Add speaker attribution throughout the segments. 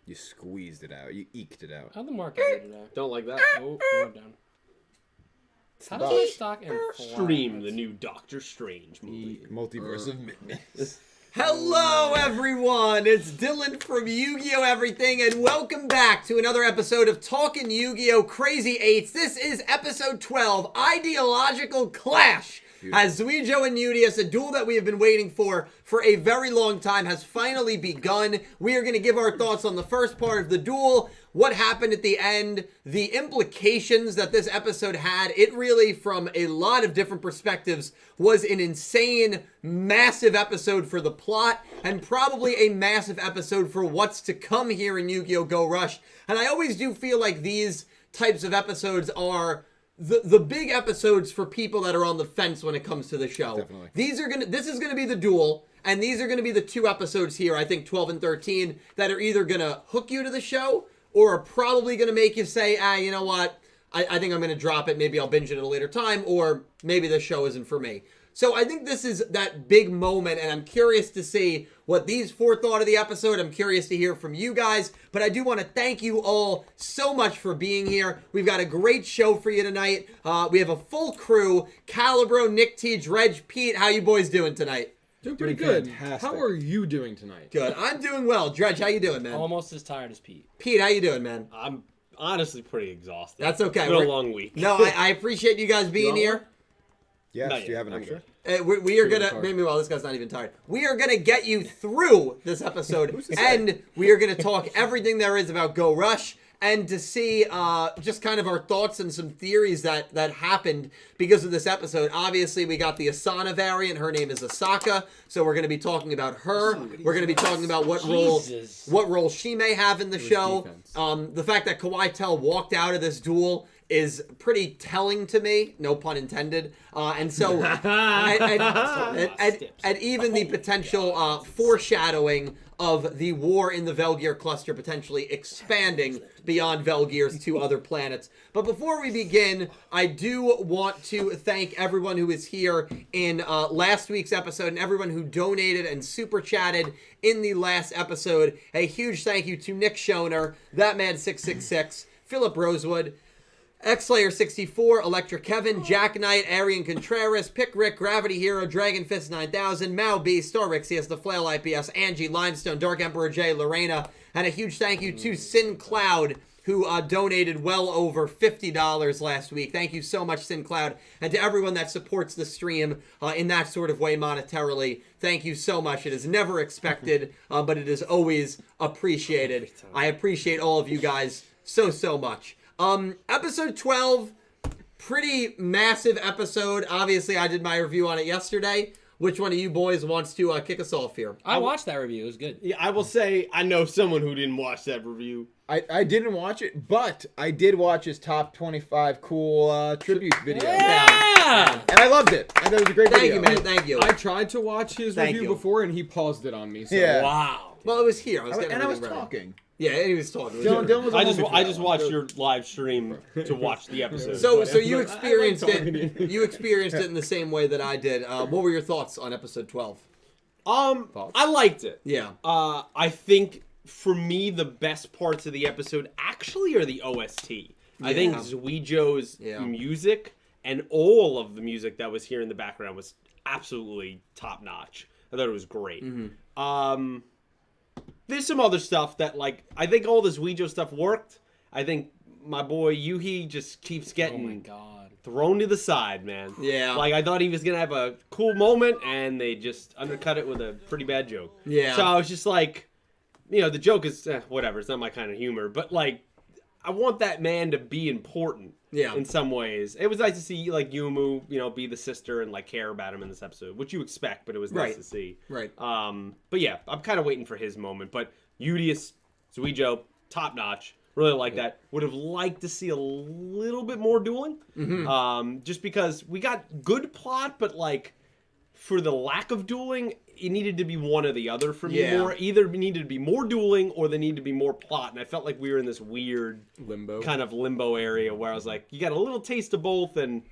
Speaker 1: You squeezed it out. You eked it out.
Speaker 2: How'd the market get it out?
Speaker 3: Don't like that.
Speaker 2: Oh, we're down. How does my stock and
Speaker 3: Stream the new Doctor Strange movie.
Speaker 1: Multiverse of Midness.
Speaker 4: Hello, everyone. It's Dylan from Yu-Gi-Oh! Everything, and welcome back to another episode of Talkin' Yu-Gi-Oh! Crazy 8's. This is episode 12, Ideological Clash. As Yugioh and Udius, a duel that we have been waiting for a very long time, has finally begun. We are going to give our thoughts on the first part of the duel, what happened at the end, the implications that this episode had. It really, from a lot of different perspectives, was an insane, massive episode for the plot, and probably a massive episode for what's to come here in Yu-Gi-Oh! Go Rush. And I always do feel like these types of episodes are the big episodes for people that are on the fence when it comes to the show.
Speaker 1: Definitely.
Speaker 4: This is gonna be the duel, and these are gonna be the two episodes here, I think 12 and 13, that are either gonna hook you to the show or are probably gonna make you say, you know what, I think I'm gonna drop it, maybe I'll binge it at a later time, or maybe this show isn't for me. So I think this is that big moment, and I'm curious to see what these four thought of the episode. I'm curious to hear from you guys, but I do want to thank you all so much for being here. We've got a great show for you tonight. We have a full crew: Calibro, Nick T, Dredge, Pete. How you boys doing tonight?
Speaker 5: Doing pretty good.
Speaker 1: Fantastic.
Speaker 5: How are you doing tonight?
Speaker 4: Good. I'm doing well. Dredge, how you doing, man?
Speaker 2: Almost as tired as Pete.
Speaker 4: Pete, how you doing, man?
Speaker 3: I'm honestly pretty exhausted.
Speaker 4: That's okay.
Speaker 3: It's been a long week.
Speaker 4: No, I appreciate you guys being here.
Speaker 1: Yes,
Speaker 3: Not
Speaker 1: do you
Speaker 3: yet,
Speaker 1: have an
Speaker 3: I'm
Speaker 1: extra?
Speaker 4: We are
Speaker 5: Sure,
Speaker 4: gonna
Speaker 5: sorry.
Speaker 4: maybe while this guy's not even tired. We are gonna get you through this episode, and we are gonna talk everything there is about Go Rush, and to see just kind of our thoughts and some theories that happened because of this episode. Obviously, we got the Asana variant. Her name is Asaka, so we're gonna be talking about her. We're gonna be talking about what role she may have in the show.
Speaker 5: defense.
Speaker 4: The fact that Kawhi walked out of this duel is pretty telling to me, no pun intended. And so, and even the potential foreshadowing of the war in the Velgear cluster potentially expanding beyond Velgear's to other planets. But before we begin, I do want to thank everyone who is here in last week's episode and everyone who donated and super chatted in the last episode. A huge thank you to Nick Schoner, Thatman666, Philip Rosewood, Xslayer64, Electra Kevin, Jack Knight, Arian Contreras, Pick Rick, Gravity Hero, Dragon Fist 9000, Mao B, Star Rixius, The Flail IPS, Angie, Limestone, Dark Emperor J, Lorena, and a huge thank you to Syn Cloud, who donated well over $50 last week. Thank you so much, Syn Cloud, and to everyone that supports the stream in that sort of way monetarily. Thank you so much. It is never expected, but it is always appreciated. I appreciate all of you guys so much. Episode 12, pretty massive episode. Obviously, I did my review on it yesterday. Which one of you boys wants to kick us off here?
Speaker 2: I watched that review. It was good.
Speaker 3: Yeah, I will say I know someone who didn't watch that review.
Speaker 1: I didn't watch it, but I did watch his top 25 cool tribute video.
Speaker 2: Yeah!
Speaker 1: And I loved it. I thought it was a great
Speaker 4: Thank
Speaker 1: video.
Speaker 4: you, man. Thank you.
Speaker 5: I tried to watch his
Speaker 4: Thank
Speaker 5: review
Speaker 4: you.
Speaker 5: before, and he paused it on me. So.
Speaker 1: Yeah.
Speaker 2: Wow.
Speaker 4: Well, it was here. I was
Speaker 1: I
Speaker 4: getting
Speaker 1: was
Speaker 4: everything ready.
Speaker 1: talking.
Speaker 4: Yeah, and he was talking.
Speaker 1: Dylan was
Speaker 3: I
Speaker 1: home before
Speaker 3: just
Speaker 1: that one.
Speaker 3: watched your live stream to watch the episode.
Speaker 4: So
Speaker 3: but-
Speaker 4: you experienced
Speaker 5: talking to
Speaker 4: it. You experienced it in the same way that I did. What were your thoughts on episode 12?
Speaker 3: I liked it.
Speaker 4: Yeah.
Speaker 3: I think for me the best parts of the episode actually are the OST. I think Yugioh's music and all of the music that was here in the background was absolutely top notch. I thought it was great. There's some other stuff that, like, I think all this Yugioh stuff worked. I think my boy Yuhi just keeps getting
Speaker 2: Oh my god.
Speaker 3: thrown to the side, man.
Speaker 4: Yeah.
Speaker 3: Like, I thought he was going to have a cool moment, and they just undercut it with a pretty bad joke.
Speaker 4: Yeah.
Speaker 3: So I was just like, you know, the joke is, whatever, it's not my kind of humor. But, like, I want that man to be important in some ways. It was nice to see, like, Yumu, you know, be the sister and, like, care about him in this episode, which you expect, but it was nice to see.
Speaker 4: Right.
Speaker 3: But, yeah, I'm kind of waiting for his moment. But Udius, Yugioh, top notch. Really like that. Would have liked to see a little bit more dueling. Just because we got good plot, but, like, for the lack of dueling, it needed to be one or the other for me more. Either needed to be more dueling or there needed to be more plot. And I felt like we were in this weird kind of limbo area where I was like, you got a little taste of both and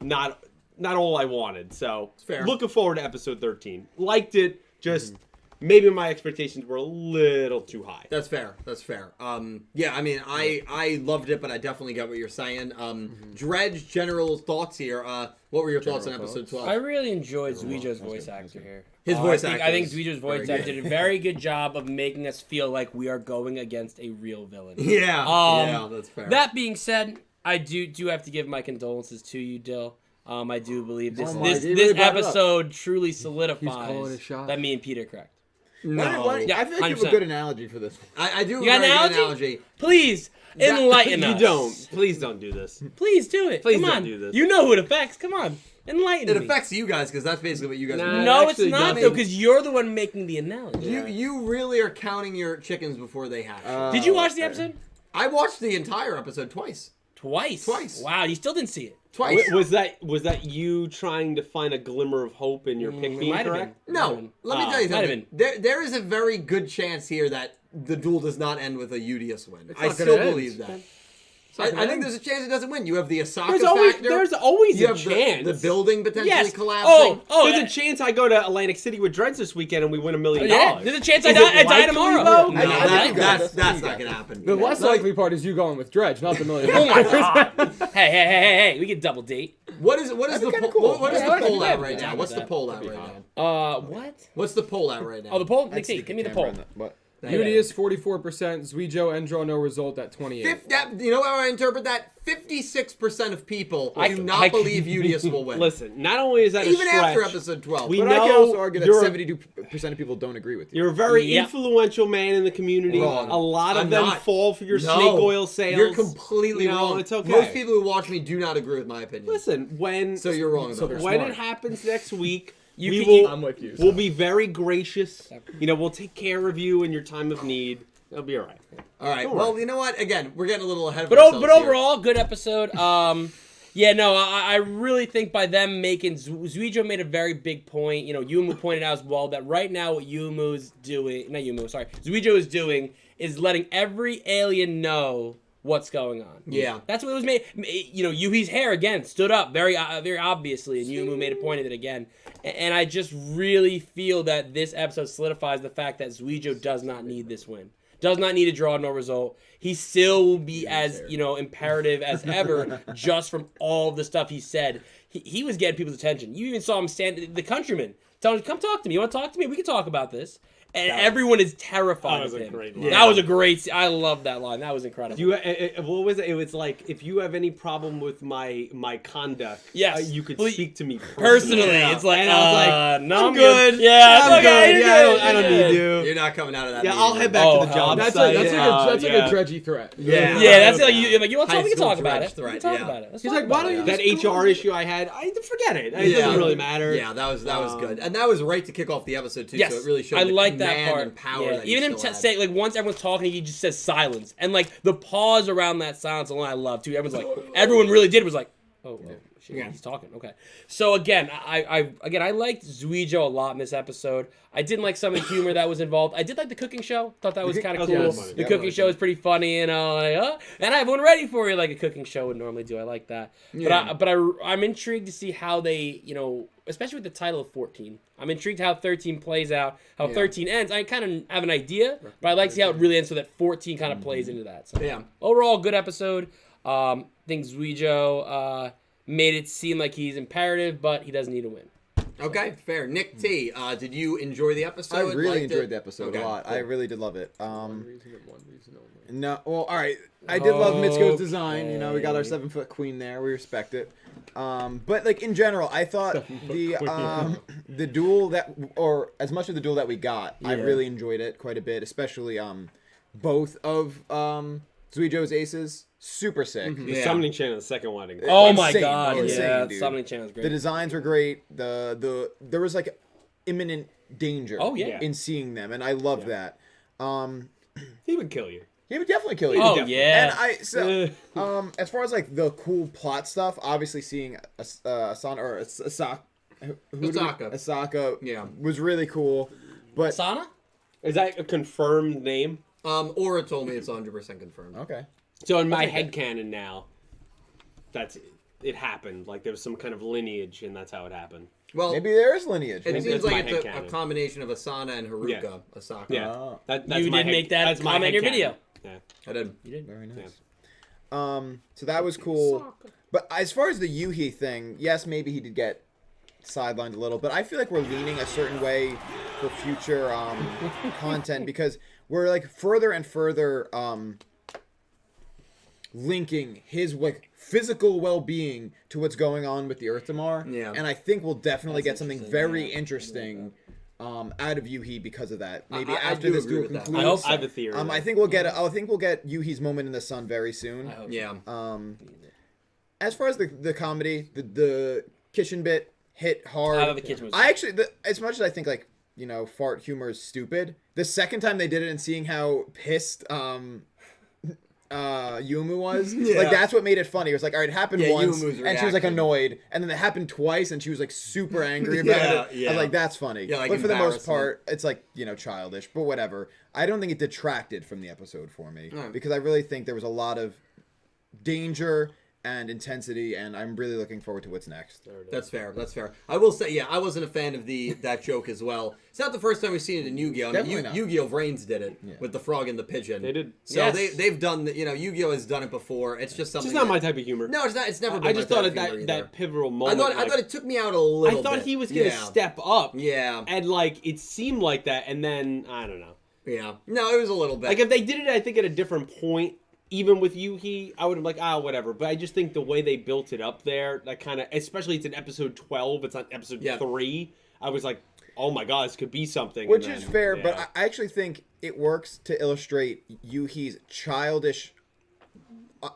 Speaker 3: not all I wanted. So
Speaker 4: Fair.
Speaker 3: Looking forward to episode 13. Liked it. Just maybe my expectations were a little too high.
Speaker 4: That's fair. That's fair. Yeah, I mean, I loved it, but I definitely get what you're saying. Dredge, general thoughts here. What were your thoughts on episode 12?
Speaker 2: I really enjoyed Zuijou's voice actor here.
Speaker 4: His voice
Speaker 2: I
Speaker 4: actor
Speaker 2: think
Speaker 4: is
Speaker 2: Zuijou's voice
Speaker 4: very
Speaker 2: actor
Speaker 4: good.
Speaker 2: did a very good job of making us feel like we are going against a real villain.
Speaker 4: Yeah, yeah, that's fair.
Speaker 2: That being said, I do have to give my condolences to you, Dill. I do believe this episode truly solidifies that me and Peter are correct.
Speaker 1: No.
Speaker 2: Yeah,
Speaker 1: I feel like you have a
Speaker 2: 100%.
Speaker 1: good analogy for this one.
Speaker 4: I do
Speaker 2: You got
Speaker 4: have a
Speaker 2: an
Speaker 4: very good analogy.
Speaker 2: Please enlighten us.
Speaker 3: You don't. Please don't do this.
Speaker 2: Please do it.
Speaker 3: Please
Speaker 2: Come
Speaker 3: don't
Speaker 2: on.
Speaker 3: do this.
Speaker 2: You know who it affects. Come on. Enlighten
Speaker 4: It
Speaker 2: me.
Speaker 4: affects you guys because that's basically what you guys
Speaker 3: Nah,
Speaker 4: are
Speaker 2: No,
Speaker 3: It
Speaker 2: it's
Speaker 3: actually
Speaker 2: not
Speaker 3: doesn't.
Speaker 2: though, because you're the one making the analogy.
Speaker 4: You really are counting your chickens before they hatch.
Speaker 2: Did you watch the episode?
Speaker 4: I watched the entire episode twice.
Speaker 2: Twice.
Speaker 4: Twice.
Speaker 2: Wow, you still didn't see it.
Speaker 4: Twice.
Speaker 3: Was that you trying to find a glimmer of hope in your pick being
Speaker 2: Might have
Speaker 3: correct?
Speaker 2: been.
Speaker 4: No, let me tell you
Speaker 2: might have
Speaker 4: something. There is a very good chance here that the duel does not end with a Yugioh win. I
Speaker 5: not
Speaker 4: still
Speaker 5: gonna
Speaker 4: believe
Speaker 5: end.
Speaker 4: that. I think there's a chance it doesn't win. You have the Asaka
Speaker 3: There's
Speaker 4: factor.
Speaker 3: always
Speaker 4: You
Speaker 3: a
Speaker 4: have
Speaker 3: chance.
Speaker 4: the building potentially
Speaker 2: Yes.
Speaker 4: collapsing.
Speaker 3: There's a chance I go to Atlantic City with Dredge this weekend and we win $1 million.
Speaker 2: Yeah, there's a chance I
Speaker 3: Is
Speaker 2: die,
Speaker 3: it
Speaker 2: I die
Speaker 3: likely,
Speaker 2: tomorrow.
Speaker 3: though?
Speaker 4: No,
Speaker 1: I think
Speaker 4: that's
Speaker 1: that's
Speaker 4: not going to happen.
Speaker 5: The less likely part is you going with Dredge, not the million.
Speaker 2: Oh my god. Hey, we get double date.
Speaker 4: What is the
Speaker 1: kinda
Speaker 4: poll?
Speaker 1: cool.
Speaker 4: What is
Speaker 2: Yeah,
Speaker 4: the poll
Speaker 2: yeah,
Speaker 4: at right
Speaker 2: yeah,
Speaker 4: now? What's
Speaker 2: yeah.
Speaker 4: the poll at right now?
Speaker 2: What?
Speaker 4: What's the poll at right now?
Speaker 2: Oh, the poll? Nick T, give me the poll.
Speaker 5: Yugioh 44%, Zuijouh and draw no result at 28.
Speaker 4: You know how I interpret that? 56% of people do not
Speaker 2: I-
Speaker 4: believe Yugioh will win.
Speaker 3: Listen, not only is that
Speaker 4: Even
Speaker 3: a stretch,
Speaker 4: after episode 12.
Speaker 3: we
Speaker 1: But
Speaker 3: know
Speaker 1: I can also argue that
Speaker 3: you're,
Speaker 1: 72% of people don't agree with you.
Speaker 3: you're a very
Speaker 2: Yep.
Speaker 3: influential man in the community.
Speaker 4: Wrong.
Speaker 3: A lot of
Speaker 4: I'm
Speaker 3: them
Speaker 4: not.
Speaker 3: fall for your
Speaker 4: No,
Speaker 3: snake oil sales.
Speaker 4: You're completely
Speaker 3: You know,
Speaker 4: wrong.
Speaker 3: It's okay.
Speaker 4: Most people who watch me do not agree with my opinion.
Speaker 3: Listen, when
Speaker 4: So you're wrong about
Speaker 5: they're
Speaker 4: that.
Speaker 3: when
Speaker 5: smart.
Speaker 3: it happens next week,
Speaker 2: You
Speaker 3: we
Speaker 2: can-
Speaker 3: will.
Speaker 5: I'm with you.
Speaker 3: We'll be very gracious. You know, we'll take care of you in your time of need. It'll be all right.
Speaker 4: All right.
Speaker 3: Don't
Speaker 4: Well,
Speaker 3: worry.
Speaker 4: you know what? Again, we're getting a little ahead of
Speaker 2: But
Speaker 4: ourselves here.
Speaker 2: overall, good episode. Yeah, no, I really think by them making Zuijouh made a very big point. You know, Yumu pointed out as well that right now what Zuijouh is doing is letting every alien know what's going on.
Speaker 4: Yeah.
Speaker 2: That's what it was made. You know, Yuhi's hair again stood up very obviously, and Yumu made a point of it again. And I just really feel that this episode solidifies the fact that Zuijouh does not need this win. Does not need to draw no result. He still will be as, imperative as ever just from all the stuff he said. He was getting people's attention. You even saw him stand, the countryman, telling him, come talk to me. You want to talk to me? We can talk about this. And everyone is terrified
Speaker 3: That was
Speaker 2: of
Speaker 3: a
Speaker 2: him.
Speaker 3: great line.
Speaker 2: That was a great, I love that line. That was incredible.
Speaker 3: What was it? It was like, if you have any problem with my conduct,
Speaker 2: Yes.
Speaker 3: you could
Speaker 2: Please-
Speaker 3: speak to me
Speaker 2: Personally,
Speaker 3: Yeah.
Speaker 2: it's like,
Speaker 3: and I was like,
Speaker 2: no,
Speaker 3: I'm good.
Speaker 2: Yeah,
Speaker 3: I'm
Speaker 2: it's okay,
Speaker 3: good.
Speaker 2: you're
Speaker 3: Yeah,
Speaker 2: good,
Speaker 3: I don't
Speaker 2: you're
Speaker 3: need
Speaker 2: good.
Speaker 3: you.
Speaker 4: You're not coming out of that
Speaker 3: Yeah,
Speaker 4: meeting.
Speaker 3: I'll head back to the job
Speaker 5: That's
Speaker 3: site.
Speaker 5: like
Speaker 3: Yeah.
Speaker 5: a dredgy threat.
Speaker 4: Yeah.
Speaker 2: Yeah, that's like, you want to
Speaker 4: High
Speaker 2: talk? We can
Speaker 4: school
Speaker 2: talk about
Speaker 4: dredge
Speaker 2: it.
Speaker 4: threat,
Speaker 2: We can talk
Speaker 4: yeah.
Speaker 2: about it. Let's
Speaker 5: He's
Speaker 2: talk
Speaker 5: like, why
Speaker 2: about
Speaker 5: don't
Speaker 2: it.
Speaker 5: you
Speaker 3: That HR issue I had, forget it. It doesn't really matter.
Speaker 4: Yeah, that was good, and that was right to kick off the episode too.
Speaker 2: Yes,
Speaker 4: So it really showed
Speaker 2: I
Speaker 4: the
Speaker 2: like that
Speaker 4: command
Speaker 2: part.
Speaker 4: and power.
Speaker 2: Yeah.
Speaker 4: That
Speaker 2: Even
Speaker 4: he
Speaker 2: him
Speaker 4: still had.
Speaker 2: say, like, once everyone's talking, he just says silence, and like the pause around that silence alone, I love too. Everyone's like, everyone really did was like, oh shit,
Speaker 4: Yeah.
Speaker 2: he's talking. Okay, so again, I liked Zuijouh a lot in this episode. I didn't like some of the humor that was involved. I did like the cooking show. Thought that was kind of
Speaker 3: that
Speaker 2: cool.
Speaker 3: was funny.
Speaker 2: The
Speaker 1: Yeah,
Speaker 2: cooking
Speaker 1: like
Speaker 2: show is pretty funny, and and I have one ready for you, like a cooking show would normally do. I like that.
Speaker 4: Yeah.
Speaker 2: But I'm intrigued to see how they, especially with the title of 14. I'm intrigued how 13 plays out, how 13 ends. I kind of have an idea, but I like to see how it really ends so that 14 kind of plays into that. So
Speaker 4: Yeah.
Speaker 2: overall, good episode. I think Zuijouh made it seem like he's imperative, but he doesn't need to win.
Speaker 4: Okay, fair. Nick T, did you enjoy the episode?
Speaker 1: I really
Speaker 4: Liked
Speaker 1: enjoyed
Speaker 4: it?
Speaker 1: the episode
Speaker 4: Okay,
Speaker 1: a lot.
Speaker 4: cool.
Speaker 1: I really did love it.
Speaker 5: One reason only.
Speaker 1: No, well, all right. I did love Mitsuko's design. You know, we got our 7-foot queen there. We respect it. But like in general, I thought the duel or as much of the duel that we got, I really enjoyed it quite a bit. Especially both of Zuijouh's aces, super sick.
Speaker 3: The
Speaker 4: Yeah.
Speaker 3: summoning channel, the second one.
Speaker 2: Oh my
Speaker 1: Insane.
Speaker 2: god,
Speaker 1: Insane,
Speaker 2: yeah,
Speaker 1: dude.
Speaker 2: Summoning Channel is great.
Speaker 1: The designs were great. There was like imminent danger.
Speaker 2: Oh, yeah.
Speaker 1: in seeing them, and I love that.
Speaker 3: He would kill you.
Speaker 1: He would definitely kill you.
Speaker 2: Oh
Speaker 3: definitely.
Speaker 2: yeah.
Speaker 1: And as far as like the cool plot stuff, obviously seeing Asana or Asaka, Asaka,
Speaker 4: Yeah.
Speaker 1: was really cool. But
Speaker 2: Asana?
Speaker 3: Is that a confirmed name?
Speaker 4: Aura told me it's 100% confirmed.
Speaker 1: okay,
Speaker 3: So in my headcanon now, that's it happened. Like there was some kind of lineage, and that's how it happened.
Speaker 4: Well,
Speaker 1: Maybe there is lineage.
Speaker 4: it
Speaker 1: Maybe
Speaker 4: seems
Speaker 3: that's
Speaker 4: like
Speaker 3: my
Speaker 4: it's a
Speaker 3: headcanon.
Speaker 4: combination of Asana and Haruka.
Speaker 3: Yeah.
Speaker 4: Asaka.
Speaker 3: Yeah,
Speaker 1: Oh.
Speaker 3: that's
Speaker 2: You
Speaker 3: my
Speaker 2: did make that
Speaker 3: that's my
Speaker 2: comment in your
Speaker 3: headcanon.
Speaker 2: video.
Speaker 3: Yeah.
Speaker 4: I did.
Speaker 2: You did.
Speaker 1: Very nice. So that was cool. But as far as the Yuhi thing, yes, maybe he did get sidelined a little, but I feel like we're leaning a certain way for future content because we're like further and further linking his like physical well-being to what's going on with the Earthamar.
Speaker 4: Yeah.
Speaker 1: And I think we'll definitely
Speaker 4: That's
Speaker 1: get something
Speaker 4: interesting,
Speaker 1: very
Speaker 4: yeah.
Speaker 1: interesting out of Yuhi because of that. Maybe
Speaker 4: I
Speaker 1: after
Speaker 4: do
Speaker 1: this
Speaker 4: agree
Speaker 1: duel
Speaker 4: with that.
Speaker 1: concludes.
Speaker 2: I hope so.
Speaker 3: I have a theory.
Speaker 1: I think we'll get Yuhi's moment in the sun very soon.
Speaker 2: I hope so.
Speaker 4: Yeah.
Speaker 1: As far as the comedy, the kitchen bit hit hard.
Speaker 2: I thought the kitchen was.
Speaker 1: I actually, as much as I think like fart humor is stupid, the second time they did it and seeing how pissed Yumu was,
Speaker 4: Yeah.
Speaker 1: like that's what made it funny. It was like, all right, it happened
Speaker 4: Yeah,
Speaker 1: once,
Speaker 4: Yumu's
Speaker 1: and she was like
Speaker 4: reaction.
Speaker 1: annoyed, and then it happened twice, and she was like super angry about
Speaker 4: Yeah,
Speaker 1: it. I
Speaker 4: yeah.
Speaker 1: was like, that's funny.
Speaker 4: Yeah, like
Speaker 1: but for the most
Speaker 4: embarrassment.
Speaker 1: part, it's like childish, but whatever. I don't think it detracted from the episode for me
Speaker 4: Right.
Speaker 1: because I really think there was a lot of danger and intensity, and I'm really looking forward to what's next.
Speaker 4: That's fair. That's fair. I will say, yeah, I wasn't a fan of that joke as well. It's not the first time we've seen it in Yu-Gi-Oh. I mean,
Speaker 1: Definitely not.
Speaker 4: Yu-Gi-Oh! Vrains did it with the frog and the pigeon.
Speaker 3: They did.
Speaker 4: So
Speaker 2: Yes.
Speaker 4: they've done Yu-Gi-Oh! Has done it before. It's just
Speaker 3: It's
Speaker 4: something.
Speaker 3: just not my
Speaker 4: that-
Speaker 3: type of humor.
Speaker 4: No, it's not. It's never been.
Speaker 3: I just
Speaker 4: my
Speaker 3: thought
Speaker 4: type
Speaker 3: of
Speaker 4: of humor either.
Speaker 3: that pivotal
Speaker 4: I
Speaker 3: moment.
Speaker 4: thought I thought it took me out a little.
Speaker 3: I thought
Speaker 4: bit.
Speaker 3: he was gonna
Speaker 4: Yeah.
Speaker 3: step up.
Speaker 4: Yeah.
Speaker 3: And like it seemed like that, and then I don't know.
Speaker 4: Yeah. No, it was a little bit.
Speaker 3: Like if they did it, I think at a different point, even with Yuhi, I would have like whatever. But I just think the way they built it up there, that kind of, especially it's in episode 12, it's not episode 3. I was like, oh my god, this could be something.
Speaker 1: Which
Speaker 3: and
Speaker 1: is
Speaker 3: then,
Speaker 1: fair,
Speaker 3: yeah.
Speaker 1: but I actually think it works to illustrate Yuhi's childish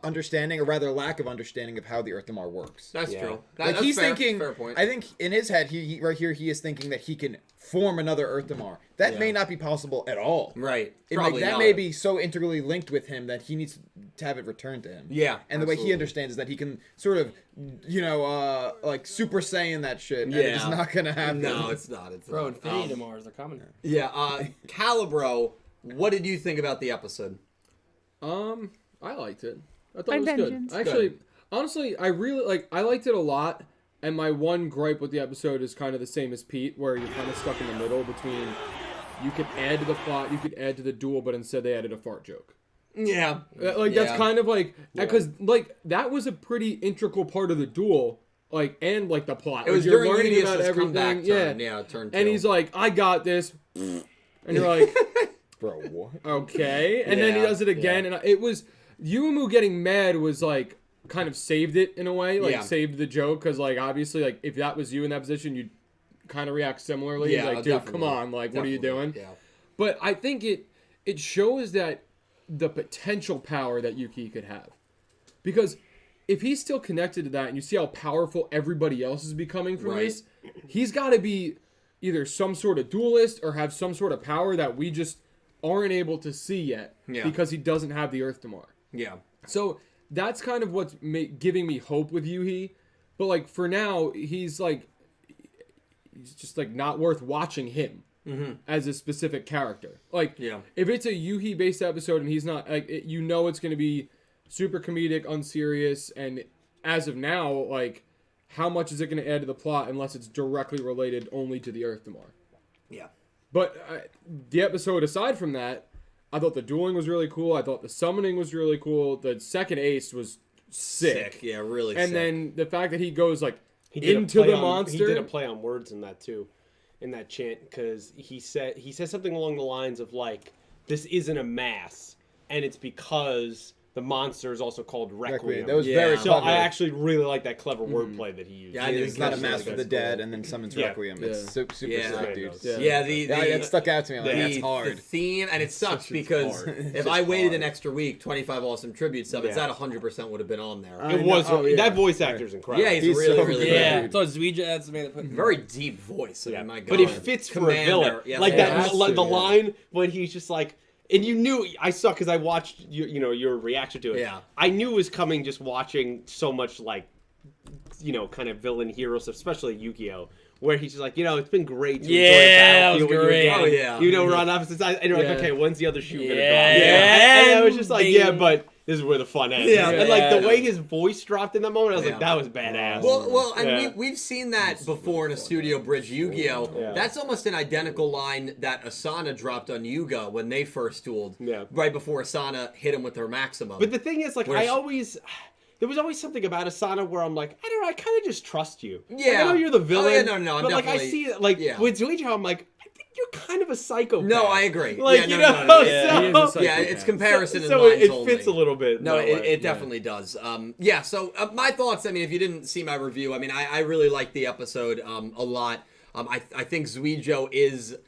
Speaker 1: understanding, or rather lack of understanding of how the Earthamar works.
Speaker 4: That's
Speaker 3: Yeah.
Speaker 4: true.
Speaker 1: Like
Speaker 4: That's
Speaker 1: he's
Speaker 4: fair.
Speaker 1: thinking,
Speaker 4: Fair point.
Speaker 1: I think in his head, he right here, he is thinking that he can form another Earthamar. That
Speaker 4: Yeah.
Speaker 1: may not be possible at all.
Speaker 4: Right.
Speaker 1: That
Speaker 4: not.
Speaker 1: may be so integrally linked with him that he needs to have it returned to him.
Speaker 4: Yeah,
Speaker 1: And the way he
Speaker 4: absolutely.
Speaker 1: understands is that he can sort of, like Super Saiyan that shit. And
Speaker 4: Yeah.
Speaker 1: it's just not gonna happen.
Speaker 4: No, it's not. It's
Speaker 2: Bro,
Speaker 4: not.
Speaker 2: Infinity Mars are coming.
Speaker 4: Yeah. Calibro, what did you think about the episode?
Speaker 5: I liked it. I thought it
Speaker 6: My
Speaker 5: was
Speaker 6: vengeance.
Speaker 5: good. Actually, honestly, I really I liked it a lot. And my one gripe with the episode is kind of the same as Pete, where you're kind of stuck in the middle between you could add to the plot, you could add to the duel, but instead they added a fart joke.
Speaker 4: Yeah.
Speaker 5: That's kind of like because that was a pretty integral part of the duel, and the plot.
Speaker 4: It was
Speaker 5: you're
Speaker 4: during
Speaker 5: learning
Speaker 4: Yugioh's
Speaker 5: about everything.
Speaker 4: comeback turn. Yeah, turn 2.
Speaker 5: And he's like, "I got this," and you're like,
Speaker 1: Bro, what?
Speaker 5: "Okay," and then he
Speaker 4: Yeah,
Speaker 5: does it again, and it was Yuumu getting mad was like kind of saved it in a way, saved the joke because obviously if that was you in that position, you'd kind of react similarly.
Speaker 4: Yeah,
Speaker 5: Like, dude,
Speaker 4: definitely.
Speaker 5: come on, what are you doing?
Speaker 4: Yeah.
Speaker 5: But I think it shows that the potential power that Yuki could have. Because if he's still connected to that and you see how powerful everybody else is becoming from
Speaker 4: Right.
Speaker 5: this, he's got to be either some sort of duelist or have some sort of power that we just aren't able to see yet because he doesn't have the Earth Damar.
Speaker 4: Yeah.
Speaker 5: So that's kind of what's giving me hope with Yuhi. But for now, he's just not worth watching him as a specific character. If it's a Yuhi based episode and he's not it's going to be super comedic, unserious, and as of now, how much is it going to add to the plot unless it's directly related only to the Earth Damar?
Speaker 4: Yeah.
Speaker 5: But the episode aside from that, I thought the dueling was really cool. I thought the summoning was really cool. The second ace was sick.
Speaker 4: Yeah, really
Speaker 5: And
Speaker 4: sick.
Speaker 5: then the fact that he goes
Speaker 3: He did a
Speaker 5: into
Speaker 3: play
Speaker 5: the
Speaker 3: on-
Speaker 5: monster.
Speaker 3: He did a play on words in that too, in that chant, because he said something along the lines of this isn't a mass, and it's because the monster is also called Requiem.
Speaker 1: That was
Speaker 4: Yeah.
Speaker 1: very
Speaker 3: So
Speaker 1: clever.
Speaker 3: I actually really like that clever wordplay that he used.
Speaker 4: Yeah, I didn't
Speaker 1: It's not a
Speaker 4: catch
Speaker 1: mass
Speaker 4: that.
Speaker 1: for the dead and then summons
Speaker 3: Yeah.
Speaker 1: Requiem.
Speaker 5: Yeah.
Speaker 1: It's super
Speaker 4: Yeah.
Speaker 1: sick, dude.
Speaker 5: Yeah.
Speaker 1: It stuck out to me. I'm like,
Speaker 3: the-
Speaker 1: that's
Speaker 4: The
Speaker 1: hard.
Speaker 4: theme, and it sucks because
Speaker 1: hard.
Speaker 4: if I waited an extra week, 25 awesome tribute summons,
Speaker 3: Yeah.
Speaker 4: that 100% would have been on there.
Speaker 3: It was
Speaker 1: Oh, yeah.
Speaker 3: that voice actor's incredible.
Speaker 4: Yeah, he's
Speaker 1: He's
Speaker 4: really,
Speaker 1: so
Speaker 4: really
Speaker 1: good.
Speaker 2: Yeah,
Speaker 4: good.
Speaker 2: so Zuija, that's the man that put
Speaker 4: Very deep voice. I
Speaker 3: Yeah.
Speaker 4: mean, my God.
Speaker 3: But it fits for a villain.
Speaker 4: Yeah,
Speaker 3: Like
Speaker 4: yeah,
Speaker 3: that, the
Speaker 5: yeah.
Speaker 3: line when he's just and you knew I saw because I watched your reaction to it.
Speaker 4: Yeah.
Speaker 3: I knew it was coming just watching so much kind of villain hero stuff, especially Yugioh, where he's just it's been great to enjoy
Speaker 2: Yeah, that was
Speaker 3: Battlefield with you
Speaker 2: great.
Speaker 3: again.
Speaker 4: Oh, yeah.
Speaker 3: We're on opposite sides, and you're
Speaker 5: Yeah.
Speaker 3: okay, when's the other shoe gonna
Speaker 2: Yeah.
Speaker 3: drop? And I was just
Speaker 2: Bing.
Speaker 3: yeah, but this is where the fun ends.
Speaker 2: Yeah.
Speaker 3: And like
Speaker 2: Yeah.
Speaker 3: the way his voice dropped in that moment, I was
Speaker 4: Yeah.
Speaker 3: like, that was badass.
Speaker 4: Well, and
Speaker 3: Yeah.
Speaker 4: we've seen that before in a Studio Bridge Yu-Gi-Oh!
Speaker 3: Yeah.
Speaker 4: That's almost an identical line that Asana dropped on Yuga when they first dueled.
Speaker 3: Yeah.
Speaker 4: Right before Asana hit him with her maximum.
Speaker 3: But the thing is, like,
Speaker 4: Where's-
Speaker 3: there was always something about Asana where I'm like, I don't know, I kind of just trust you. Like,
Speaker 4: Yeah.
Speaker 3: I know you're the
Speaker 4: Oh,
Speaker 3: villain.
Speaker 4: yeah, no, I'm
Speaker 3: but like, I
Speaker 4: definitely-
Speaker 3: see it, like,
Speaker 4: yeah.
Speaker 3: with Zuijo, I'm like, I think you're kind of a psychopath.
Speaker 4: No, I agree.
Speaker 3: Like,
Speaker 4: Yeah,
Speaker 3: you
Speaker 4: no,
Speaker 3: know,
Speaker 4: no,
Speaker 2: yeah.
Speaker 5: He is a
Speaker 3: so,
Speaker 5: psychopath.
Speaker 4: yeah, it's comparison in
Speaker 3: so
Speaker 4: lines
Speaker 3: it
Speaker 4: only.
Speaker 3: fits a little bit.
Speaker 4: No,
Speaker 3: that way.
Speaker 4: it definitely does. Yeah, so my thoughts, I mean, if you didn't see my review, I mean, I really liked the episode a lot. I think Zuijo is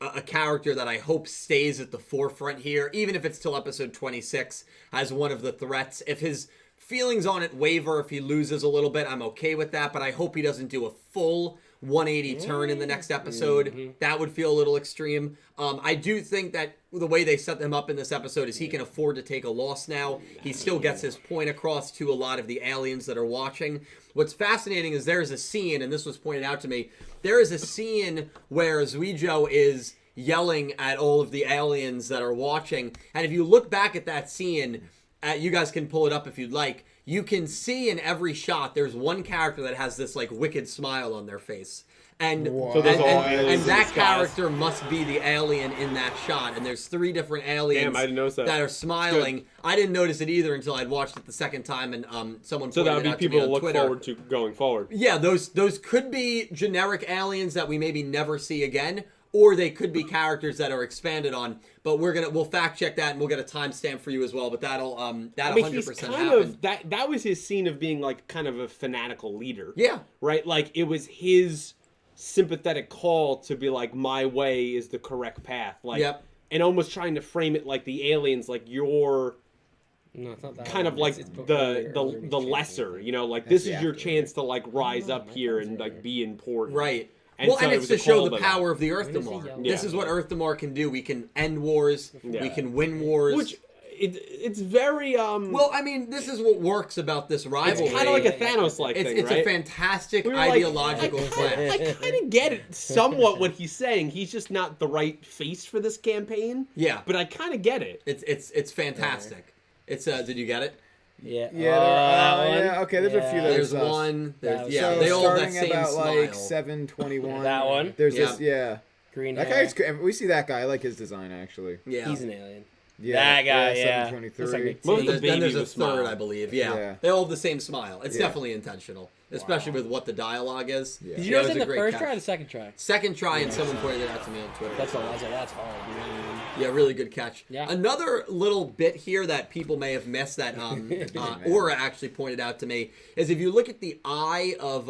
Speaker 4: a character that I hope stays at the forefront here, even if it's till episode 26 as one of the threats. If his feelings on it waver, if he loses a little bit, I'm okay with that, but I hope he doesn't do a full 180 turn in the next episode. That would feel a little extreme. I do think that the way they set him up in this episode is he can afford to take a loss now. He still gets his point across to a lot of the aliens that are watching. What's fascinating is there's a scene, and this was pointed out to me, there is a scene where Zuijo is yelling at all of the aliens that are watching, and if you look back at that scene, you guys can pull it up if you'd like, you can see in every shot there's one character that has this like wicked smile on their face. And,
Speaker 1: Wow.
Speaker 3: So there's all
Speaker 4: and
Speaker 3: aliens in
Speaker 4: that
Speaker 3: disguise.
Speaker 4: character must be the alien in that shot. And there's 3 different aliens
Speaker 3: Damn, I didn't notice that.
Speaker 4: are smiling. I didn't notice it either until I'd watched it the second time, and someone
Speaker 3: So
Speaker 4: pointed
Speaker 3: that would
Speaker 4: it
Speaker 3: be
Speaker 4: out
Speaker 3: people
Speaker 4: to
Speaker 3: to
Speaker 4: me on
Speaker 3: look
Speaker 4: Twitter.
Speaker 3: forward to going forward.
Speaker 4: Yeah, those could be generic aliens that we maybe never see again, or they could be characters that are expanded on. But we'll fact check that, and we'll get a timestamp for you as well. But that'll that
Speaker 3: I mean,
Speaker 4: 100%
Speaker 3: he's kind
Speaker 4: happen.
Speaker 3: of that was his scene of being like kind of a fanatical leader.
Speaker 4: Yeah.
Speaker 3: Right? Like it was his sympathetic call to be like, my way is the correct path. Like
Speaker 4: Yep.
Speaker 3: and almost trying to frame it like the aliens, like you're
Speaker 2: No, it's not that
Speaker 3: kind
Speaker 2: one.
Speaker 3: of like
Speaker 2: It's
Speaker 3: the lesser, you know, like this is your
Speaker 1: after.
Speaker 3: chance to like rise up here and like be important.
Speaker 4: Right.
Speaker 3: And
Speaker 4: Well,
Speaker 3: so
Speaker 4: and
Speaker 3: it
Speaker 4: it's
Speaker 3: was
Speaker 4: to
Speaker 3: a
Speaker 4: show
Speaker 3: call
Speaker 4: the
Speaker 3: to
Speaker 4: power
Speaker 3: that.
Speaker 4: of the Earth
Speaker 2: When is he
Speaker 4: Damar.
Speaker 2: yelling?
Speaker 4: This
Speaker 3: Yeah.
Speaker 4: is what Earth Damar can do. We can end wars.
Speaker 3: Yeah.
Speaker 4: We can win wars.
Speaker 3: Which it's very
Speaker 4: well, I mean, this is what works about this
Speaker 3: it's
Speaker 4: rivalry.
Speaker 3: kind of like a Thanos-like
Speaker 4: It's,
Speaker 3: thing,
Speaker 4: it's
Speaker 3: right?
Speaker 4: a fantastic
Speaker 3: We were like,
Speaker 4: ideological plan.
Speaker 3: I kind of get it somewhat what he's saying. He's just not the right face for this campaign.
Speaker 4: Yeah.
Speaker 3: But I kind of get it.
Speaker 4: It's fantastic. It's did you get it?
Speaker 2: Yeah.
Speaker 1: Yeah, yeah, okay, there's a few that
Speaker 4: There's
Speaker 1: sus.
Speaker 4: one. There's,
Speaker 2: That was-
Speaker 4: yeah,
Speaker 1: So
Speaker 4: they all have that
Speaker 1: starting
Speaker 4: same
Speaker 1: about
Speaker 4: smile.
Speaker 1: like 721.
Speaker 2: That one?
Speaker 1: There's
Speaker 4: Yeah.
Speaker 1: this, yeah.
Speaker 2: Green
Speaker 1: That
Speaker 2: hair.
Speaker 1: guy's. We see that guy. I like his design actually.
Speaker 4: Yeah.
Speaker 2: He's an alien.
Speaker 1: Yeah,
Speaker 2: That guy, yeah.
Speaker 1: 723.
Speaker 2: Looks like
Speaker 3: Most of the
Speaker 4: Then
Speaker 3: baby
Speaker 4: there's a
Speaker 3: was
Speaker 4: third,
Speaker 3: smiling.
Speaker 4: I believe. Yeah.
Speaker 1: Yeah.
Speaker 4: They all have the same smile. It's
Speaker 1: Yeah.
Speaker 4: definitely intentional, especially with what the dialogue is.
Speaker 1: Yeah.
Speaker 2: Did
Speaker 4: Yeah,
Speaker 2: you
Speaker 4: it
Speaker 2: notice
Speaker 4: was
Speaker 2: in
Speaker 4: a
Speaker 2: the
Speaker 4: great
Speaker 2: first
Speaker 4: catch.
Speaker 2: try or the second try?
Speaker 4: Second try, and someone pointed it out to me on Twitter.
Speaker 2: That's all. That's hard.
Speaker 4: Yeah, really good catch.
Speaker 2: Yeah.
Speaker 4: Another little bit here that people may have missed that Aura actually pointed out to me is if you look at the eye of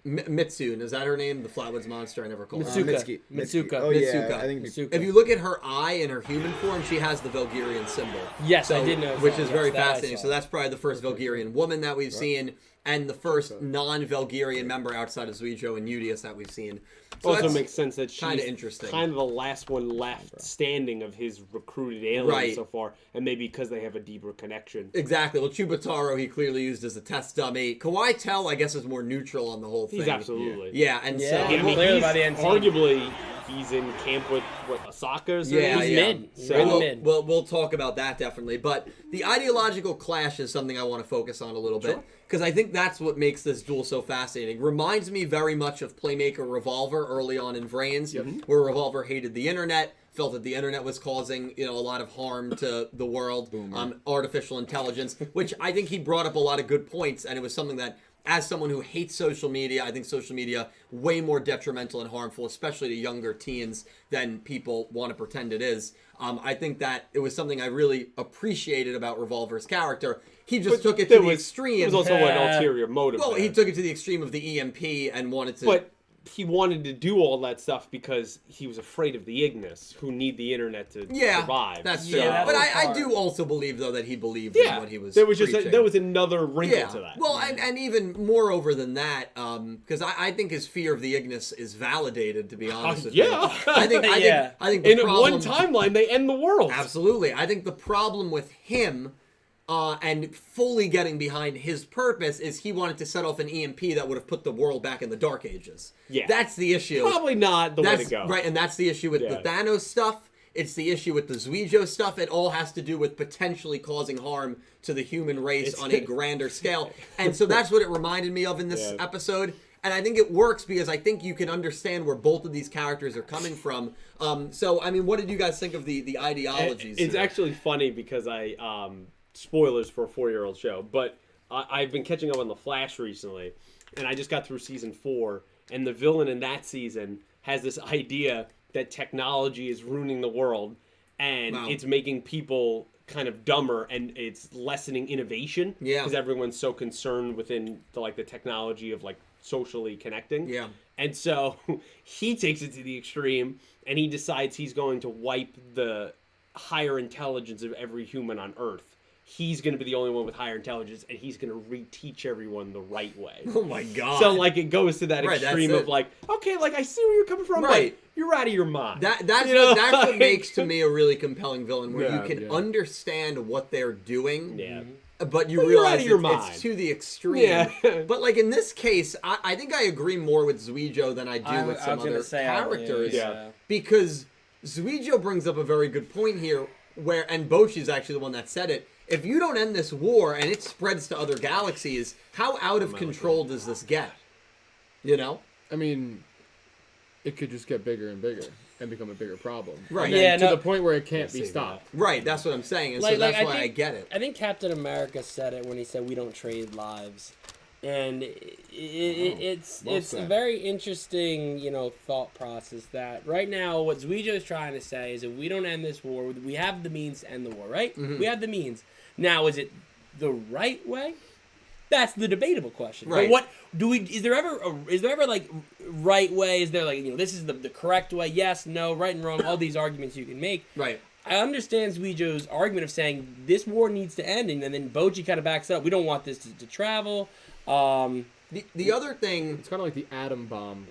Speaker 4: Mitsune, is that her name? The Flatwoods monster I never called her.
Speaker 2: Mitsuka.
Speaker 1: Mitsuki.
Speaker 2: Mitsuka.
Speaker 1: Oh
Speaker 4: Mitsuka.
Speaker 1: yeah, I think
Speaker 2: Mitsuka.
Speaker 4: If you look at her eye in her human form, she has the Velgirian symbol.
Speaker 2: Yes, I did notice
Speaker 4: Which
Speaker 2: that.
Speaker 4: is very
Speaker 2: Yes, that I
Speaker 4: fascinating.
Speaker 2: saw.
Speaker 4: So that's probably the first Velgirian woman that we've seen, and the first non-Velgirian member outside of Zuijo and Udius that we've seen. So
Speaker 3: Also
Speaker 4: that's
Speaker 3: makes sense that she's
Speaker 4: kinda interesting.
Speaker 3: kind of the last one left standing of his recruited aliens
Speaker 4: Right.
Speaker 3: so far, and maybe because they have a deeper connection.
Speaker 4: Exactly. Well, Chubataro he clearly used as a test dummy. Kawhi Tell, I guess, is more neutral on the whole thing.
Speaker 3: He's absolutely.
Speaker 4: Yeah, and
Speaker 2: Yeah.
Speaker 4: so
Speaker 3: I mean,
Speaker 2: Clearly
Speaker 3: he's
Speaker 2: by the end,
Speaker 3: arguably he's in camp with Asaka or something.
Speaker 4: Yeah,
Speaker 2: He's
Speaker 4: yeah.
Speaker 2: mid. He's
Speaker 3: So-
Speaker 2: really
Speaker 4: we'll,
Speaker 2: mid.
Speaker 4: we'll talk about that definitely. But the ideological clash is something I want to focus on a little bit.
Speaker 3: Sure.
Speaker 4: Because I think that's what makes this duel so fascinating. Reminds me very much of Playmaker Revolver early on in Vrains, where Revolver hated the internet, felt that the internet was causing a lot of harm to the world, artificial intelligence, which I think he brought up a lot of good points, and it was something that, as someone who hates social media, I think social media way more detrimental and harmful, especially to younger teens, than people want to pretend it is. I think that it was something I really appreciated about Revolver's character. He just took it to the extreme.
Speaker 3: There was also an ulterior motive.
Speaker 4: Well,
Speaker 3: there.
Speaker 4: he took it to the extreme of the EMP and wanted to.
Speaker 3: But he wanted to do all that stuff because he was afraid of the Ignis, who need the internet to
Speaker 4: yeah,
Speaker 3: survive.
Speaker 4: that's
Speaker 3: So-
Speaker 4: true.
Speaker 2: Yeah,
Speaker 4: but
Speaker 2: that was
Speaker 4: I
Speaker 2: hard.
Speaker 4: do also believe though that he believed
Speaker 3: yeah,
Speaker 4: in what he was.
Speaker 3: there was just
Speaker 4: preaching.
Speaker 3: there was another wrinkle
Speaker 4: Yeah.
Speaker 3: to that.
Speaker 4: Well, and even moreover than that, because I think his fear of the Ignis is validated. To be honest with you,
Speaker 3: yeah.
Speaker 4: I think
Speaker 2: Yeah.
Speaker 4: I think the
Speaker 3: in
Speaker 4: problem,
Speaker 3: one timeline, they end the world.
Speaker 4: absolutely. I think the problem with him. And fully getting behind his purpose is he wanted to set off an EMP that would have put the world back in the Dark Ages.
Speaker 3: Yeah.
Speaker 4: That's the issue.
Speaker 3: Probably not the way to go.
Speaker 4: Right, and that's the issue with
Speaker 3: Yeah.
Speaker 4: the Thanos stuff, It's the issue with the Yugioh stuff. It all has to do with potentially causing harm to the human race on a grander scale. And so that's what it reminded me of in this episode. And I think it works because I think you can understand where both of these characters are coming from. So, I mean, what did you guys think of the ideologies?
Speaker 3: It's
Speaker 4: here?
Speaker 3: actually funny because spoilers for a 4-year-old show, but I've been catching up on The Flash recently, and I just got through season 4, and the villain in that season has this idea that technology is ruining the world, and it's making people kind of dumber, and it's lessening innovation because everyone's so concerned within the technology of socially connecting.
Speaker 4: Yeah.
Speaker 3: And so he takes it to the extreme, and he decides he's going to wipe the higher intelligence of every human on Earth. He's going to be the only one with higher intelligence, and he's going to reteach everyone the right way.
Speaker 4: Oh my God.
Speaker 3: So it goes to that extreme of okay, I see where you're coming from, but you're out of your mind.
Speaker 4: That's what makes to me a really compelling villain, where you can understand what they're doing.
Speaker 3: Yeah.
Speaker 4: But you realize
Speaker 3: out of your
Speaker 4: it's to the extreme. Yeah. But in this case, I think I agree more with Yugioh than I do with some other characters. Because Yugioh brings up a very good point here, and Boshi's actually the one that said it. If you don't end this war and it spreads to other galaxies, how out of control does this get?
Speaker 5: I mean, it could just get bigger and bigger and become a bigger problem.
Speaker 4: Right.
Speaker 5: To the point where it can't be stopped.
Speaker 4: Right, that's what I'm saying. And so that's why I get it.
Speaker 2: I think Captain America said it when he said we don't trade lives. And it's a very interesting, thought process that right now what Yugioh is trying to say is if we don't end this war, we have the means to end the war, right? Mm-hmm. We have the means. Now, is it the right way? That's the debatable question.
Speaker 4: Right.
Speaker 2: But what do we? Is there ever right way? Is there this is the correct way? Yes, no, right and wrong. All these arguments you can make.
Speaker 4: Right.
Speaker 2: I understand Yugioh's argument of saying this war needs to end, and then Boji kind of backs up. We don't want this to travel.
Speaker 4: The other thing,
Speaker 5: it's kind of like the atom bomb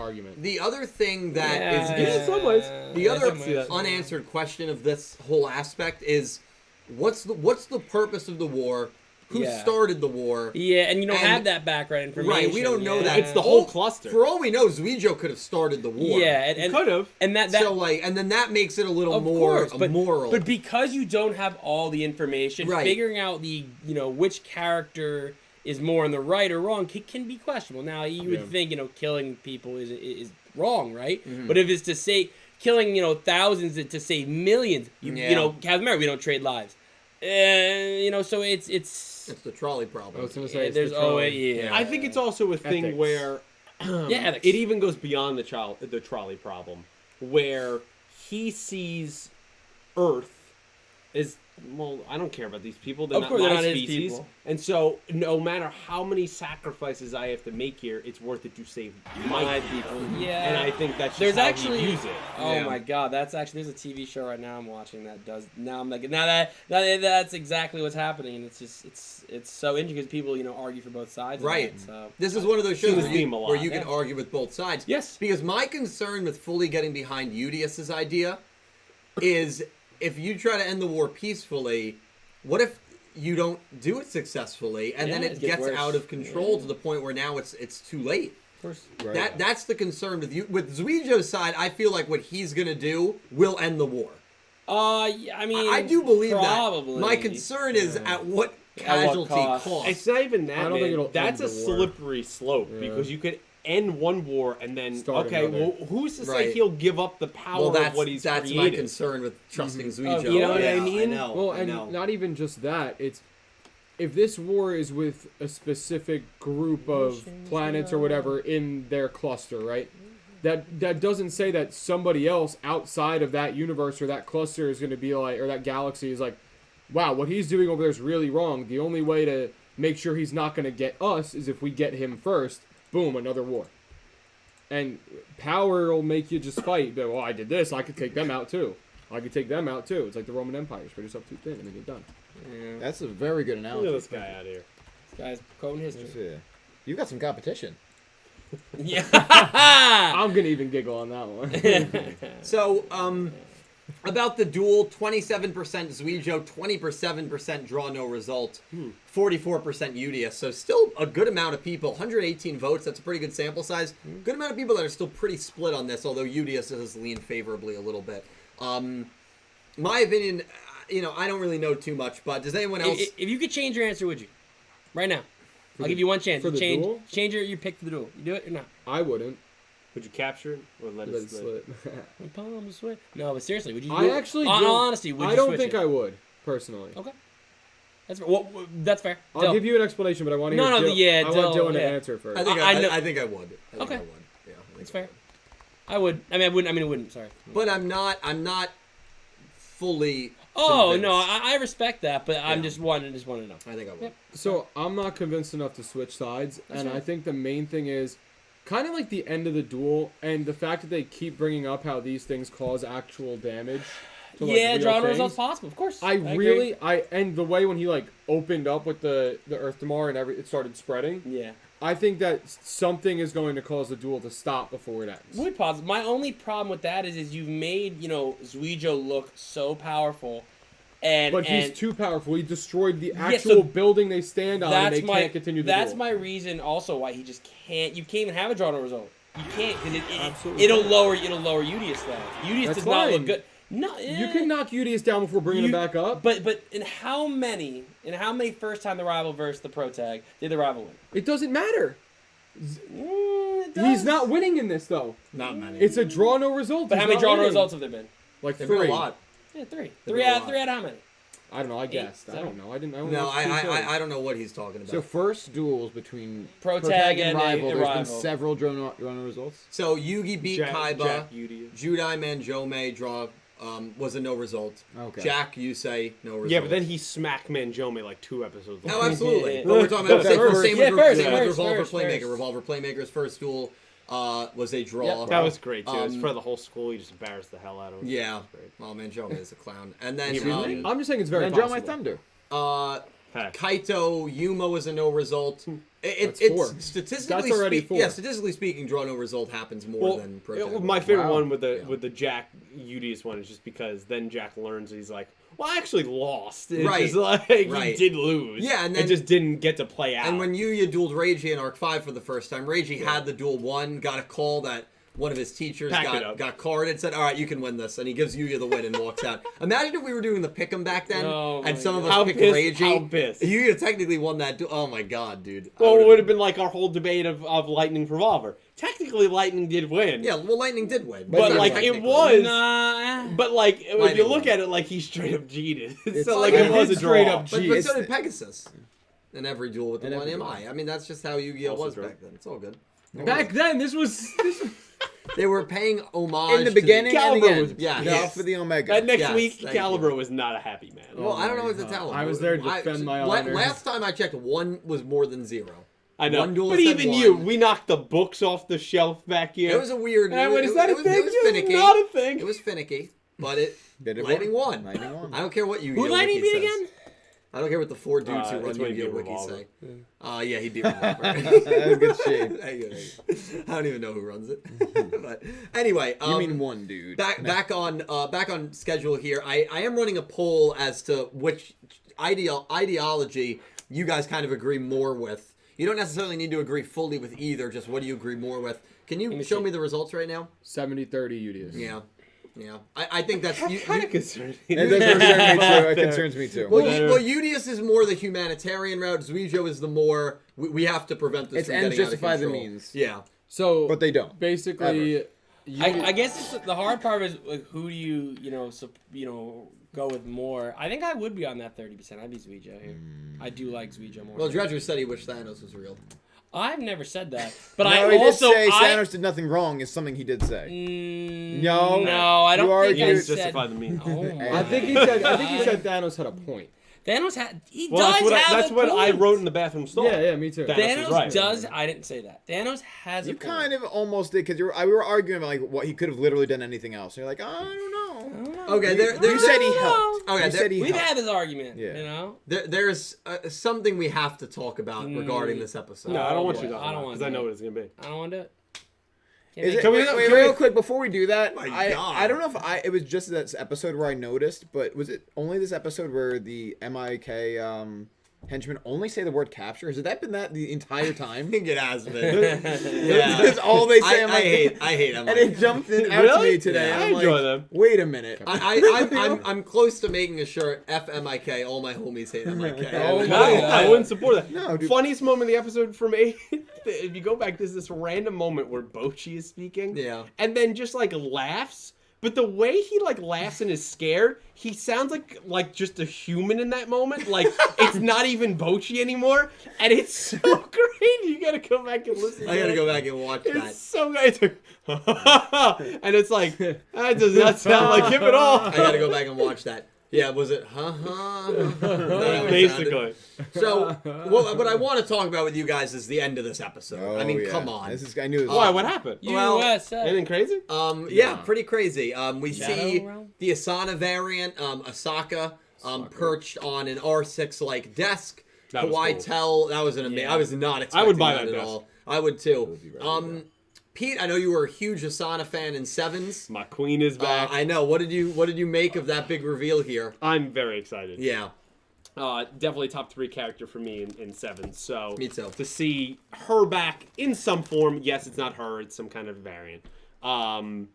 Speaker 5: argument.
Speaker 4: The other thing that is
Speaker 3: in some ways.
Speaker 4: The other unanswered question of this whole aspect is what's the purpose of the war? Who started the war?
Speaker 2: Yeah, and you don't have that background information.
Speaker 4: Right, we don't know that.
Speaker 3: It's the whole cluster.
Speaker 4: For all we know, Yugioh could have started the war.
Speaker 2: Yeah, and
Speaker 3: could have.
Speaker 2: And that
Speaker 4: and then that makes it a little more moral.
Speaker 2: But because you don't have all the information, figuring out which character is more in the right or wrong can be questionable. Now you would think killing people is wrong, right? Mm-hmm. But if it's to say killing thousands to save millions, Captain America, we don't trade lives. So it's
Speaker 4: the trolley problem.
Speaker 5: I was going to say
Speaker 2: there's always
Speaker 3: I think it's also a thing
Speaker 5: ethics.
Speaker 3: where it even goes beyond the trolley problem, where he sees Earth as I don't care about these people. They're not my species. And so no matter how many sacrifices I have to make here, it's worth it to save my people.
Speaker 2: Yeah.
Speaker 3: And I think that's
Speaker 2: there's
Speaker 3: how
Speaker 2: actually
Speaker 3: you use it.
Speaker 2: Oh my God, there's a TV show right now I'm watching that does now I'm like that's exactly what's happening, and it's just it's so interesting because people argue for both sides.
Speaker 4: Right.
Speaker 2: Of that, so.
Speaker 4: This is one of those shows where you can argue with both sides.
Speaker 2: Yes.
Speaker 4: Because my concern with fully getting behind Yugioh's idea is if you try to end the war peacefully, what if you don't do it successfully, and then it gets out of control to the point where now it's too late?
Speaker 2: Of course.
Speaker 4: Right. That's the concern with you. With Yugioh's side, I feel like what he's gonna do will end the war.
Speaker 2: I mean,
Speaker 4: I do believe
Speaker 2: probably.
Speaker 4: that. My concern is at what casualty cost.
Speaker 3: It's not even that.
Speaker 5: I don't think it'll
Speaker 3: That's a
Speaker 5: end the war.
Speaker 3: slippery slope because you could end one war and then
Speaker 5: Start another.
Speaker 3: who's to say he'll give up the power of what he's
Speaker 4: that's
Speaker 3: created?
Speaker 4: my concern with trusting Yugioh.
Speaker 2: You know what I mean?
Speaker 4: I know.
Speaker 5: Well,
Speaker 4: I
Speaker 5: and
Speaker 4: know.
Speaker 5: not even just that. It's if this war is with a specific group of planets or whatever in their cluster, right? That doesn't say that somebody else outside of that universe or that cluster is going to be like, or that galaxy is like, wow, what he's doing over there is really wrong. The only way to make sure he's not going to get us is if we get him first. Boom, another war. And power will make you just fight. But, well, I did this. I could take them out too. I could take them out too. It's like the Roman Empire. Spread yourself too thin and then get done.
Speaker 2: Yeah.
Speaker 1: That's a very good
Speaker 3: Look
Speaker 1: analogy.
Speaker 3: at this guy out here.
Speaker 2: This guy's quoting history.
Speaker 1: Yeah. You got some competition.
Speaker 2: Yeah.
Speaker 5: I'm going to even giggle on that one.
Speaker 4: So, about the duel, 27% Yugioh, 27% draw no result, 44% Yugioh. So still a good amount of people, 118 votes. That's a pretty good sample size. Good amount of people that are still pretty split on this, although Yugioh does lean favorably a little bit. My opinion, I don't really know too much, but does anyone else?
Speaker 2: If you could change your answer, would you? Right now. I'll give you one chance.
Speaker 5: for the duel?
Speaker 2: Change your pick for the duel. You do it or not?
Speaker 5: I wouldn't.
Speaker 3: Would you capture it or let it slip?
Speaker 2: My palms sweat. No, but seriously, would you?
Speaker 5: I actually
Speaker 2: in all
Speaker 5: don't-
Speaker 2: honesty, would you
Speaker 5: I don't
Speaker 2: switch
Speaker 5: think
Speaker 2: it?
Speaker 5: I would, personally.
Speaker 2: Okay. That's fair. Well, that's fair.
Speaker 5: I'll give you an explanation, but I want to
Speaker 2: No,
Speaker 5: hear
Speaker 2: no,
Speaker 5: I want Dylan to answer first.
Speaker 4: I think
Speaker 2: I know-
Speaker 4: I think I would. I think
Speaker 2: Okay.
Speaker 4: I would. Yeah,
Speaker 2: That's fair. I would. I mean, I wouldn't. It wouldn't. Sorry.
Speaker 4: But I'm not fully.
Speaker 2: Oh
Speaker 4: convinced.
Speaker 2: no, I respect that, but I'm
Speaker 4: Yeah.
Speaker 2: just want to know.
Speaker 4: I think I would.
Speaker 2: Yep.
Speaker 5: So I'm not convinced enough to switch sides, and
Speaker 2: right.
Speaker 5: I think the main thing is kind of like the end of the duel, and the fact that they keep bringing up how these things cause actual damage. To, like,
Speaker 2: Yeah,
Speaker 5: real
Speaker 2: draw no
Speaker 5: things.
Speaker 2: results possible, of course.
Speaker 5: I
Speaker 2: agree.
Speaker 5: and the way when he like opened up with the Earth Damar and it started spreading.
Speaker 2: Yeah.
Speaker 5: I think that something is going to cause the duel to stop before it ends.
Speaker 2: Would positive. My only problem with that is you've made Yugioh look so powerful,
Speaker 5: But
Speaker 2: and
Speaker 5: he's too powerful. He destroyed the
Speaker 2: Yeah,
Speaker 5: actual
Speaker 2: so
Speaker 5: building they stand on, and they can't continue the
Speaker 2: That's
Speaker 5: duel.
Speaker 2: my reason also why he just can't. You can't even have a draw no result. You can't because
Speaker 5: Absolutely
Speaker 2: it'll lower Udius though. Udius
Speaker 5: That's
Speaker 2: does not look
Speaker 5: fine.
Speaker 2: good. No,
Speaker 5: You can knock Udius down before bringing him back up.
Speaker 2: But in how many first time the rival versus the pro tag did the rival win?
Speaker 5: It doesn't matter.
Speaker 2: It does.
Speaker 5: He's not winning in this though.
Speaker 4: Not many.
Speaker 5: It's a draw no result.
Speaker 2: But
Speaker 5: He's
Speaker 2: how many
Speaker 5: not
Speaker 2: draw no
Speaker 5: winning.
Speaker 2: results have there been?
Speaker 5: Like
Speaker 4: There've been
Speaker 5: 3.
Speaker 4: a lot.
Speaker 2: Yeah, three.
Speaker 4: There've
Speaker 2: Three
Speaker 4: been a
Speaker 2: out.
Speaker 4: lot.
Speaker 2: Three out. How many?
Speaker 5: I don't know. I guessed. I
Speaker 2: seven.
Speaker 5: don't know. I didn't.
Speaker 4: No, I don't know what he's talking about.
Speaker 1: So first duels between
Speaker 2: Pro tag and
Speaker 1: rival.
Speaker 2: a
Speaker 1: There's
Speaker 2: rival.
Speaker 1: been several draw no results.
Speaker 4: So Yugi beat Kaiba.
Speaker 3: Jack Yugioh.
Speaker 4: Judai Manjome draw was a no result.
Speaker 1: Okay.
Speaker 4: Jack Yusei no result.
Speaker 3: Yeah, but then he smacked Manjome like 2 episodes later.
Speaker 4: No, absolutely.
Speaker 2: Yeah.
Speaker 4: But we're talking about
Speaker 1: That's
Speaker 4: same
Speaker 1: first.
Speaker 4: with
Speaker 2: Yeah, first,
Speaker 4: Revolver
Speaker 2: first.
Speaker 4: Playmaker. Revolver Playmaker's first duel was a draw.
Speaker 2: Yep.
Speaker 3: That was great, too. It was
Speaker 4: Um,
Speaker 3: for the whole school. He just embarrassed the hell out of him.
Speaker 4: Yeah.
Speaker 3: It was great.
Speaker 4: Well, Manjome is a clown. And then
Speaker 3: Excuse me?
Speaker 5: I'm just saying it's very
Speaker 1: And draw
Speaker 5: possible.
Speaker 1: my thunder.
Speaker 3: Heck.
Speaker 4: Kaito Yuma was a no result.
Speaker 5: That's
Speaker 4: It's
Speaker 5: 4.
Speaker 4: statistically
Speaker 5: That's already 4.
Speaker 4: Yeah, statistically speaking, draw no result happens more than pro tag.
Speaker 3: My favorite
Speaker 1: Wow.
Speaker 3: one with
Speaker 4: Yeah.
Speaker 3: the Jack Udius one is just because then Jack learns he's like, well, I actually lost. It's
Speaker 4: Right.
Speaker 3: just like,
Speaker 4: Right.
Speaker 3: he did lose.
Speaker 4: Yeah, and
Speaker 3: it
Speaker 4: then-
Speaker 3: just didn't get to play out.
Speaker 4: And when Yuya dueled Reiji in Arc 5 for the first time, Reiji had the duel won, got a call that one of his teachers
Speaker 3: Packed it up.
Speaker 4: got carded, said, all right, you can win this. And he gives Yuya the win and walks out. Imagine if we were doing the pick'em back then,
Speaker 2: Oh my
Speaker 4: and some of us
Speaker 3: How
Speaker 4: picked
Speaker 3: pissed-
Speaker 4: Reiji.
Speaker 3: how pissed.
Speaker 4: Yuya technically won that duel. Oh my god, dude. I
Speaker 3: well, it
Speaker 4: would've
Speaker 3: would have been like our whole debate of Lightning Revolver. Technically, Lightning did win.
Speaker 4: Yeah, well, Lightning did win.
Speaker 3: But,
Speaker 4: not
Speaker 3: like, it
Speaker 4: technically.
Speaker 3: was-
Speaker 2: Nah.
Speaker 3: But like, if
Speaker 4: Lightning
Speaker 3: you look
Speaker 4: won.
Speaker 3: at it, like he straight up cheated.
Speaker 1: It's
Speaker 3: so like
Speaker 4: like
Speaker 3: it
Speaker 4: he
Speaker 3: was a
Speaker 5: did straight
Speaker 3: draw.
Speaker 5: up
Speaker 4: But
Speaker 5: cheat.
Speaker 4: so did Pegasus. In every duel with the
Speaker 1: In every
Speaker 4: Millennium
Speaker 1: duel.
Speaker 4: Eye. I mean, that's just how Yu-Gi-Oh
Speaker 3: Also
Speaker 4: was
Speaker 3: true.
Speaker 4: back then. It's all good.
Speaker 5: Back then, this was
Speaker 4: They were paying homage
Speaker 1: In the
Speaker 4: to
Speaker 1: beginning and the
Speaker 3: Caliber
Speaker 1: end.
Speaker 3: was-
Speaker 4: yeah,
Speaker 1: Now
Speaker 4: yes.
Speaker 1: for the Omega.
Speaker 3: That next
Speaker 4: Yes,
Speaker 3: week,
Speaker 4: thank
Speaker 3: Caliber
Speaker 4: you.
Speaker 3: was not a happy man.
Speaker 4: Well, I don't know what to
Speaker 5: God.
Speaker 4: tell him.
Speaker 5: I was there to defend my honor.
Speaker 4: Last time I checked, 1 was more than 0.
Speaker 3: I know.
Speaker 4: One duel
Speaker 3: But
Speaker 4: said
Speaker 3: even
Speaker 4: 1.
Speaker 3: you, we knocked the books off the shelf back here.
Speaker 4: It was a weird.
Speaker 3: And I went, is that a
Speaker 4: was-
Speaker 3: thing?
Speaker 4: It was
Speaker 3: It was
Speaker 4: finicky.
Speaker 3: not a thing.
Speaker 4: It was finicky, but it.
Speaker 1: Did it
Speaker 4: Lightning
Speaker 1: won?
Speaker 4: won.
Speaker 1: Lightning won.
Speaker 4: I don't care what Yu-Gi-Oh!
Speaker 2: Who Lightning
Speaker 4: wiki
Speaker 2: beat
Speaker 4: says.
Speaker 2: again?
Speaker 4: I don't care what the 4 dudes who run
Speaker 3: that's when he
Speaker 4: Yu-Gi-Oh!
Speaker 3: beat
Speaker 4: wiki
Speaker 3: Revolver.
Speaker 4: say. Yeah, he beat Revolver.
Speaker 1: Good shade.
Speaker 4: Thank you. I don't even know who runs it. But anyway,
Speaker 1: You mean one dude.
Speaker 4: back on schedule here. I am running a poll as to which ideology you guys kind of agree more with. You don't necessarily need to agree fully with either. Just what do you agree more with? Can you show me the results right now?
Speaker 5: 70-30 Udius.
Speaker 4: Yeah. I think that's you.
Speaker 3: Kind of concerned.
Speaker 1: It does concern me too. It concerns me too.
Speaker 4: Well, Udius is more the humanitarian route. Yugioh is the more we have to prevent this
Speaker 1: It's
Speaker 4: from
Speaker 1: ends
Speaker 4: getting out of
Speaker 1: justify the
Speaker 4: control.
Speaker 1: means.
Speaker 4: Yeah.
Speaker 5: So,
Speaker 1: But they don't.
Speaker 5: basically,
Speaker 2: I guess the hard part is like, who do you go with more? I think I would be on that 30%. I'd be Yugioh here. I do like Yugioh more.
Speaker 4: Well, Dredger said he wished Thanos was real.
Speaker 2: I've never said that, but
Speaker 1: No,
Speaker 2: I
Speaker 1: he
Speaker 2: also
Speaker 1: did say Thanos did nothing wrong is something he did say. No.
Speaker 2: no, I don't
Speaker 1: You
Speaker 2: think I
Speaker 1: argued-
Speaker 2: said.
Speaker 3: Justify the means.
Speaker 2: Oh my
Speaker 5: I think he said Thanos had a point.
Speaker 2: Thanos had. He
Speaker 3: Well,
Speaker 2: does have
Speaker 3: that's
Speaker 2: a
Speaker 3: what I
Speaker 2: point.
Speaker 3: wrote in the bathroom stall.
Speaker 5: Yeah, me too.
Speaker 3: Thanos is
Speaker 2: Thanos
Speaker 3: right.
Speaker 2: does. I didn't say that. Thanos has
Speaker 1: You
Speaker 2: a point.
Speaker 1: kind of almost did because we were arguing about like what he could have literally done anything else. And you're like, I don't know.
Speaker 4: Okay,
Speaker 1: You said he
Speaker 2: No.
Speaker 1: helped.
Speaker 4: Okay,
Speaker 1: You said he
Speaker 2: We've
Speaker 1: helped.
Speaker 2: had this argument.
Speaker 1: Yeah.
Speaker 2: You know.
Speaker 4: there's something we have to talk about regarding this episode.
Speaker 3: No, I don't want
Speaker 2: boy.
Speaker 3: you to talk
Speaker 2: I don't
Speaker 3: about it
Speaker 2: want
Speaker 3: because I
Speaker 2: to.
Speaker 3: know what it's going to be.
Speaker 2: I don't want to do it.
Speaker 1: Is it,
Speaker 3: Can we-
Speaker 1: wait,
Speaker 3: can
Speaker 1: real
Speaker 3: we-
Speaker 1: quick before we do that,
Speaker 4: My
Speaker 1: I
Speaker 4: God.
Speaker 1: don't know if it was just this episode where I noticed, but was it only this episode where the MIK henchmen only say the word capture? Has that been that the entire
Speaker 4: I
Speaker 1: time?
Speaker 4: think it has been. Yeah.
Speaker 1: That's all they say.
Speaker 4: I hate them.
Speaker 1: And it jumped out to me today.
Speaker 3: Yeah,
Speaker 1: and
Speaker 3: I
Speaker 1: I'm
Speaker 3: enjoy
Speaker 1: like,
Speaker 3: them.
Speaker 1: wait a minute.
Speaker 4: I'm close to making a shirt. FMIK. All my homies hate MIK.
Speaker 5: Oh
Speaker 3: No,
Speaker 5: my
Speaker 3: I
Speaker 5: God.
Speaker 3: wouldn't support that.
Speaker 1: No, dude.
Speaker 3: Funniest moment of the episode for me, if you go back, there's this random moment where Bocchi is speaking.
Speaker 4: Yeah.
Speaker 3: And then just like laughs. But the way he like laughs and is scared, he sounds like just a human in that moment. Like it's not even Bocchi anymore. And it's so great. You gotta go back and listen.
Speaker 4: I gotta
Speaker 3: to
Speaker 4: go
Speaker 3: it.
Speaker 4: back and watch
Speaker 3: It's
Speaker 4: that.
Speaker 3: so good. It's like, and it's like, that does not sound like him at all.
Speaker 4: I gotta go back and watch that. Yeah, was it?
Speaker 3: Basically.
Speaker 4: So, what I want to talk about with you guys is the end of this episode.
Speaker 1: Oh,
Speaker 4: I mean,
Speaker 1: yeah.
Speaker 4: come on.
Speaker 1: This is, I knew this.
Speaker 3: Why? What happened?
Speaker 4: Well,
Speaker 2: USA.
Speaker 3: Anything crazy?
Speaker 4: Yeah, pretty crazy. We
Speaker 2: Shadow
Speaker 4: see
Speaker 2: Realm?
Speaker 4: the Asana variant, Asaka, perched on an R6 like desk.
Speaker 3: That was
Speaker 4: Kawhi
Speaker 3: cool.
Speaker 4: Tell, that was an amazing.
Speaker 2: Yeah.
Speaker 4: I was not expecting
Speaker 3: would buy
Speaker 4: that
Speaker 3: that
Speaker 4: at
Speaker 3: desk.
Speaker 4: all. I would too.
Speaker 1: be very
Speaker 4: Pete, I know you were a huge Asana fan in Sevens.
Speaker 3: My queen is back.
Speaker 4: I know. What did you make of that big reveal here?
Speaker 3: I'm very excited.
Speaker 4: Yeah.
Speaker 3: Definitely top 3 character for me in 7. So
Speaker 4: Me too.
Speaker 3: To see her back in some form, yes, it's not her, it's some kind of variant. I'm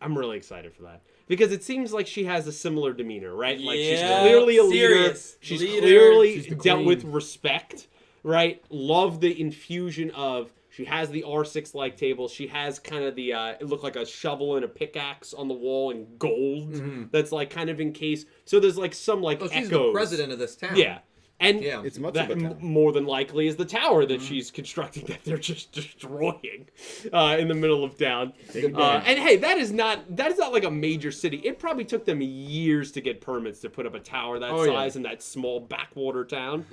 Speaker 3: really excited for that because it seems like she has a similar demeanor, right? Like she's
Speaker 2: Yeah,
Speaker 3: clearly a leader.
Speaker 2: serious
Speaker 3: She's
Speaker 2: leader.
Speaker 3: clearly
Speaker 5: She's the
Speaker 3: dealt
Speaker 5: queen.
Speaker 3: with respect, right? Love the infusion of. She has the R6 like table. She has kind of the it looked like a shovel and a pickaxe on the wall in gold. That's like kind of encased. So there's like some like
Speaker 4: Oh, she's
Speaker 3: echoes.
Speaker 4: the president of this town.
Speaker 3: Yeah. And
Speaker 4: Yeah.
Speaker 1: It's much
Speaker 3: that
Speaker 1: of a town.
Speaker 3: more than likely is the tower that she's constructing that they're just destroying in the middle of town. And hey, that is not like a major city. It probably took them years to get permits to put up a tower that
Speaker 5: Oh, yeah.
Speaker 3: size in that small backwater town.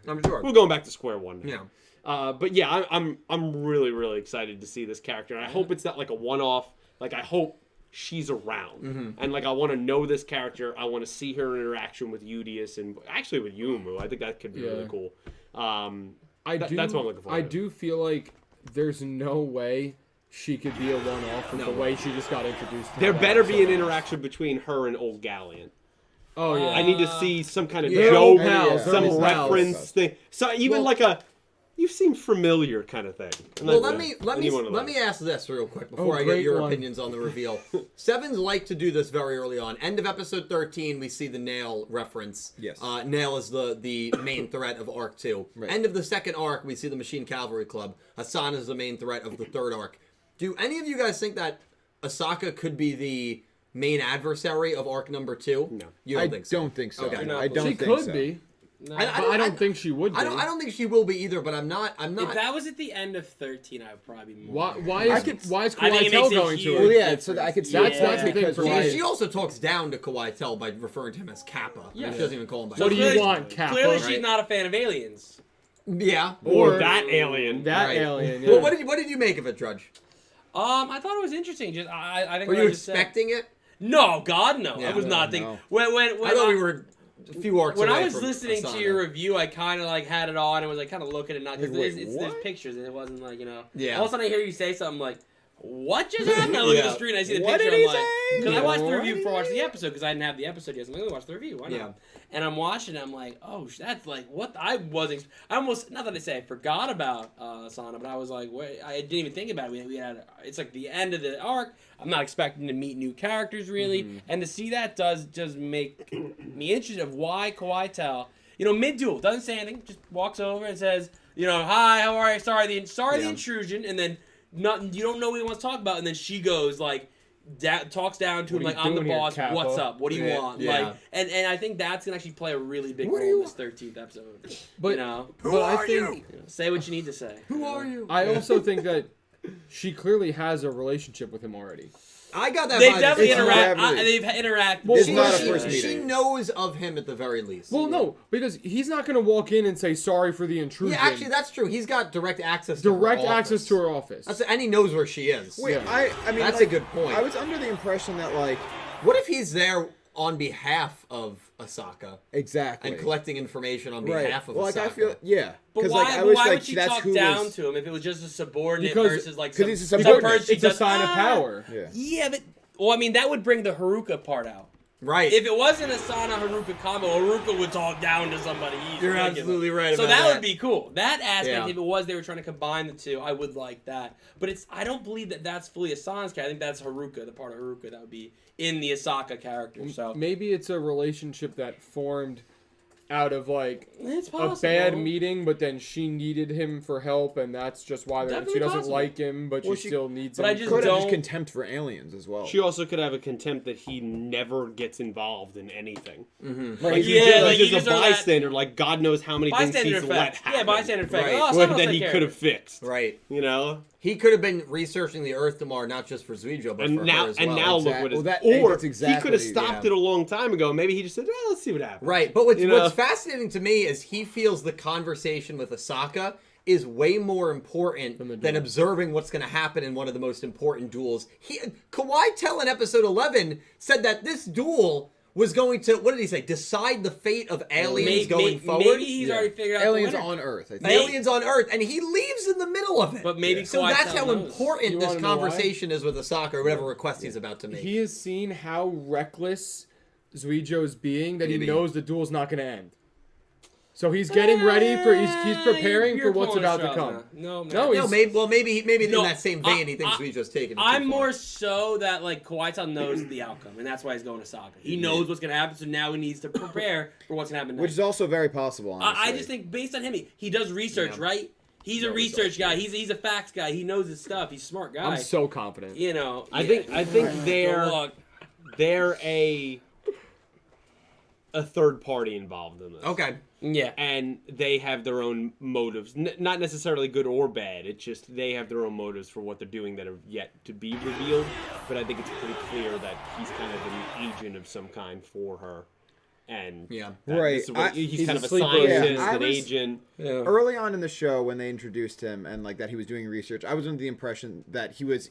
Speaker 4: I'm sure.
Speaker 3: We're going back to square one.
Speaker 4: Yeah.
Speaker 3: But yeah, I'm really really excited to see this character. And I hope it's not like a one-off. Like I hope she's around, and like I want to know this character. I want to see her interaction with Udius and actually with Yuumu. I think that could be really cool. That's what I'm looking for.
Speaker 5: I do feel like there's no way she could be a one-off with the way she just got introduced. To
Speaker 3: There
Speaker 5: the
Speaker 3: better be an
Speaker 5: episode.
Speaker 3: interaction between her and Old Galleon.
Speaker 5: Oh yeah.
Speaker 3: I need to see some kind of
Speaker 5: Yeah,
Speaker 3: joke,
Speaker 5: pals,
Speaker 3: some
Speaker 5: they're pals.
Speaker 3: reference thing. So even
Speaker 4: Well-
Speaker 3: like a, you seem familiar kind of thing. And
Speaker 4: Well,
Speaker 3: that's
Speaker 4: let
Speaker 3: it.
Speaker 4: me
Speaker 3: I need one of
Speaker 4: let me
Speaker 3: those.
Speaker 4: ask this real quick before I get
Speaker 5: great
Speaker 4: your
Speaker 5: one.
Speaker 4: opinions on the reveal. Sevens like to do this very early on. End of episode 13, we see the Nail reference.
Speaker 1: Yes.
Speaker 4: Nail is the main threat of Arc 2.
Speaker 1: Right.
Speaker 4: End of the second arc, we see the Machine Cavalry Club. Hassan is the main threat of the third arc. Do any of you guys think that Asaka could be the main adversary of arc number 2?
Speaker 3: No.
Speaker 4: You don't
Speaker 1: I
Speaker 4: think so?
Speaker 1: don't think so.
Speaker 4: Okay.
Speaker 1: I don't
Speaker 5: She
Speaker 1: think
Speaker 5: could
Speaker 1: so.
Speaker 5: be,
Speaker 2: No.
Speaker 5: but I don't think she would be.
Speaker 4: I don't think she will be either, but I'm not.
Speaker 2: If that was at the end of 13, I would probably be more.
Speaker 5: Why is
Speaker 2: I think
Speaker 5: Kawhi
Speaker 2: it
Speaker 5: Tell
Speaker 2: makes a
Speaker 5: going to
Speaker 2: huge-
Speaker 5: her?
Speaker 1: Well, yeah, so I could see
Speaker 5: That's-
Speaker 1: it
Speaker 5: that's the thing
Speaker 1: because
Speaker 5: for
Speaker 1: why-
Speaker 5: me.
Speaker 4: She also talks down to Kawhi Tell by referring to him as Kappa.
Speaker 2: Yeah.
Speaker 4: She doesn't even call him by
Speaker 5: What do
Speaker 4: name.
Speaker 5: you want, Kappa?
Speaker 2: Clearly,
Speaker 4: Right.
Speaker 2: she's not a fan of aliens.
Speaker 4: Yeah.
Speaker 3: Or that alien.
Speaker 5: That
Speaker 4: Right.
Speaker 5: alien. Yeah.
Speaker 4: Well, what did you make of it, Drudge?
Speaker 2: I thought it was interesting. Just I think.
Speaker 4: Were
Speaker 2: what
Speaker 4: you
Speaker 2: I just said-
Speaker 4: expecting it?
Speaker 2: No, God, no.
Speaker 4: Yeah.
Speaker 2: I was not
Speaker 1: No.
Speaker 2: thinking. When
Speaker 4: I thought we were a few arcs
Speaker 2: When
Speaker 4: away
Speaker 2: I was
Speaker 4: from
Speaker 2: listening to
Speaker 4: Asana.
Speaker 2: your review, I kind of like had it on and was like kind of looking at it because
Speaker 1: Wait,
Speaker 2: there's
Speaker 1: what?
Speaker 2: pictures and it wasn't like
Speaker 4: Yeah.
Speaker 2: All of a sudden I hear you say something like, "What just happened?" I look at
Speaker 4: Yeah.
Speaker 2: the screen, I see the
Speaker 1: What
Speaker 2: picture.
Speaker 1: did he
Speaker 2: I'm like,
Speaker 1: say?
Speaker 2: because I watched the
Speaker 1: What
Speaker 2: review
Speaker 1: did
Speaker 2: before I watched
Speaker 1: he
Speaker 2: the episode because I didn't have the episode yet. So I'm like, let me watch the review. Why not?
Speaker 4: Yeah.
Speaker 2: And I'm watching. I'm like, oh, that's like what I wasn't. I almost not that I say I forgot about Asana, but I was like, wait, I didn't even think about it. We had it's like the end of the arc. I'm not expecting to meet new characters really, and to see that does just make me interested of why Kawhi Tell, mid duel doesn't say anything, just walks over and says, hi, how are you? Sorry the
Speaker 4: Yeah.
Speaker 2: intrusion, and then nothing. You don't know what he wants to talk about, and then she goes like. Talks down to him
Speaker 5: What are
Speaker 2: like
Speaker 5: you
Speaker 2: I'm the
Speaker 5: doing here,
Speaker 2: boss.
Speaker 5: Kappa?
Speaker 2: What's up? What do you
Speaker 4: Yeah,
Speaker 2: want?
Speaker 4: yeah.
Speaker 2: Like, and I think that's gonna actually play a really big
Speaker 1: What do
Speaker 2: role
Speaker 1: you
Speaker 2: in this 13th episode.
Speaker 5: But-
Speaker 2: But
Speaker 5: I think
Speaker 2: say what you need to say.
Speaker 4: Who are you?
Speaker 5: I also think that she clearly has a relationship with him already.
Speaker 4: I got that
Speaker 2: They
Speaker 4: vibe.
Speaker 2: definitely
Speaker 1: It's
Speaker 2: interact.
Speaker 1: not-
Speaker 2: They've interacted.
Speaker 5: Well,
Speaker 1: It's
Speaker 4: She,
Speaker 1: not a
Speaker 4: she-
Speaker 1: first
Speaker 4: she
Speaker 1: meeting.
Speaker 4: knows of him at the very least.
Speaker 5: Well, no, because he's not going to walk in and say sorry for the intrusion.
Speaker 4: Yeah, actually, that's true. He's got direct access to
Speaker 5: direct
Speaker 4: her
Speaker 5: access
Speaker 4: office.
Speaker 5: to her office.
Speaker 4: And he knows where she is.
Speaker 1: Wait,
Speaker 5: Yeah.
Speaker 1: I mean,
Speaker 4: That's
Speaker 1: like,
Speaker 4: a good point.
Speaker 1: I was under the impression that, like,
Speaker 4: What if he's there on behalf of Asaka
Speaker 1: exactly.
Speaker 4: and collecting information on
Speaker 1: right.
Speaker 4: behalf of
Speaker 1: Well,
Speaker 4: Asaka?
Speaker 1: like, I feel, yeah.
Speaker 2: But
Speaker 1: 'Cause,
Speaker 2: why,
Speaker 1: like, I was
Speaker 2: why
Speaker 1: like,
Speaker 2: would she
Speaker 1: that's
Speaker 2: talk
Speaker 1: who
Speaker 2: down
Speaker 1: was,
Speaker 2: to him if it was just a subordinate
Speaker 5: Because-
Speaker 2: versus like
Speaker 1: 'cause
Speaker 2: some,
Speaker 1: he's a
Speaker 2: some
Speaker 1: subordinate.
Speaker 2: person she
Speaker 5: It's a
Speaker 2: does-
Speaker 5: sign of power.
Speaker 1: Yeah.
Speaker 2: Yeah, but well, I mean that would bring the Haruka part out.
Speaker 4: Right.
Speaker 2: If it wasn't Asana Haruka combo, Haruka would talk down to somebody.
Speaker 4: You're absolutely right
Speaker 2: so
Speaker 4: about
Speaker 2: that
Speaker 4: that.
Speaker 2: would be cool. That aspect,
Speaker 4: Yeah.
Speaker 2: if it was they were trying to combine the two, I would like that. But I don't believe that that's fully Asana's character. I think that's Haruka, the part of Haruka that would be in the Asaka character. So
Speaker 5: maybe it's a relationship that formed out of like
Speaker 2: it's
Speaker 5: a
Speaker 2: possible.
Speaker 5: bad meeting, but then she needed him for help, and that's just why she
Speaker 2: Definitely
Speaker 5: doesn't
Speaker 2: possible.
Speaker 5: like him, but
Speaker 1: Well,
Speaker 5: she
Speaker 1: she-
Speaker 5: still needs
Speaker 2: but
Speaker 5: him.
Speaker 2: I just
Speaker 1: Could have
Speaker 2: don't-
Speaker 1: just contempt for aliens as well.
Speaker 3: She also could have a contempt that he never gets involved in anything.
Speaker 1: Like,
Speaker 2: Yeah, like
Speaker 3: he's
Speaker 2: you
Speaker 3: just
Speaker 2: just
Speaker 3: a
Speaker 2: are that-
Speaker 3: bystander. Like God knows how many things
Speaker 2: bystander
Speaker 3: he's let
Speaker 2: effect.
Speaker 3: happen.
Speaker 2: Yeah, bystander effect.
Speaker 4: Right.
Speaker 2: Oh,
Speaker 3: Well,
Speaker 2: someone
Speaker 3: that
Speaker 2: else
Speaker 3: he
Speaker 2: take
Speaker 3: could
Speaker 2: care
Speaker 3: have
Speaker 2: of
Speaker 3: fixed.
Speaker 4: Right.
Speaker 3: You know.
Speaker 4: He could have been researching the Earth tomorrow, not just for Zuijo, but
Speaker 3: And
Speaker 4: for
Speaker 3: now,
Speaker 4: her as well.
Speaker 3: look
Speaker 1: Exact-
Speaker 3: what it is.
Speaker 1: well, that-
Speaker 3: or
Speaker 1: that's exactly-
Speaker 3: he could have stopped
Speaker 1: yeah.
Speaker 3: it a long time ago. Maybe he just said, let's see what happens.
Speaker 4: Right, but what's
Speaker 3: You know?
Speaker 4: fascinating to me is he feels the conversation with Asaka is way more important than observing what's going to happen in one of the most important duels. Kawhi Tell in episode 11 said that this duel was going to, what did he say, decide the fate of aliens going forward?
Speaker 2: Maybe he's already figured out
Speaker 1: aliens
Speaker 2: the winner.
Speaker 1: on Earth. I think.
Speaker 4: Aliens on Earth, and he leaves in the middle of it.
Speaker 2: But maybe
Speaker 4: so
Speaker 2: Kawhi
Speaker 4: that's
Speaker 2: Tell
Speaker 4: how
Speaker 2: knows.
Speaker 4: important
Speaker 5: You
Speaker 4: this
Speaker 5: wanna know why?
Speaker 4: conversation is with Asaka or whatever request he's about to make.
Speaker 5: He has seen how reckless Zuijo is being that
Speaker 4: Maybe.
Speaker 5: he knows the duel's not going to end. So he's getting ready for he's preparing
Speaker 2: You're
Speaker 5: for what's
Speaker 2: pulling
Speaker 5: about to
Speaker 2: straws
Speaker 5: come.
Speaker 2: now. No,
Speaker 5: No,
Speaker 4: no, maybe
Speaker 2: No,
Speaker 4: in that same vein, he thinks
Speaker 2: I-
Speaker 4: Zuijo's taking it too
Speaker 2: I'm
Speaker 4: far.
Speaker 2: more so that like Kawhi Tell knows the outcome, and that's why he's going to Saga. He knows what's going to happen, so now he needs to prepare for what's going to happen next.
Speaker 1: Which is also very possible. Honestly.
Speaker 2: I just think based on him, he does research,
Speaker 4: Yeah.
Speaker 2: right? He's a research guy. He's a facts guy. He knows his stuff. He's a smart guy.
Speaker 5: I'm so confident.
Speaker 2: You know,
Speaker 3: I think
Speaker 2: Good luck.
Speaker 3: they're a third party involved in this.
Speaker 4: Okay.
Speaker 2: Yeah.
Speaker 3: And they have their own motives, not necessarily good or bad. It's just they have their own motives for what they're doing that are yet to be revealed. But I think it's pretty clear that he's kind of an agent of some kind for her. And
Speaker 4: Yeah.
Speaker 3: that
Speaker 1: Right.
Speaker 3: this is what- he's kind of a
Speaker 5: sleeper
Speaker 3: scientist,
Speaker 1: agent. Yeah, I
Speaker 3: an
Speaker 1: was-
Speaker 3: agent.
Speaker 2: Yeah.
Speaker 1: early on in the show when they introduced him and like that he was doing research, I was under the impression that he was,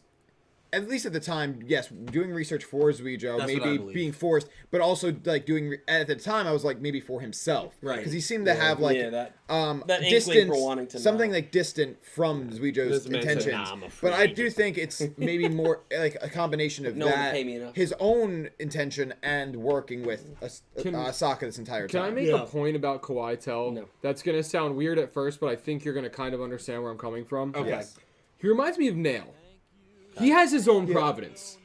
Speaker 1: at least at the time, yes, doing research for Zuijo,
Speaker 4: That's what I
Speaker 1: maybe
Speaker 4: believe.
Speaker 1: being forced, but also like doing at the time I was like maybe for himself,
Speaker 4: Right.
Speaker 1: Because he seemed to have like
Speaker 2: Yeah, that inkling
Speaker 1: distance,
Speaker 2: for wanting to
Speaker 1: something
Speaker 2: know.
Speaker 1: like distant from Zuijo's
Speaker 3: This man said,
Speaker 1: intentions.
Speaker 3: "Nah, I'm a
Speaker 1: But I
Speaker 3: freak."
Speaker 1: do think it's maybe more like a combination of
Speaker 2: No one will
Speaker 1: that,
Speaker 2: pay me enough.
Speaker 1: his own intention, and working with Asaka this entire
Speaker 5: Can
Speaker 1: time.
Speaker 5: I make
Speaker 4: Yeah.
Speaker 5: a point about Kawhi Tell?
Speaker 2: No.
Speaker 5: That's going to sound weird at first, but I think you're going to kind of understand where I'm coming from.
Speaker 4: Okay.
Speaker 1: Yes.
Speaker 5: He reminds me of Nail. He has his own providence.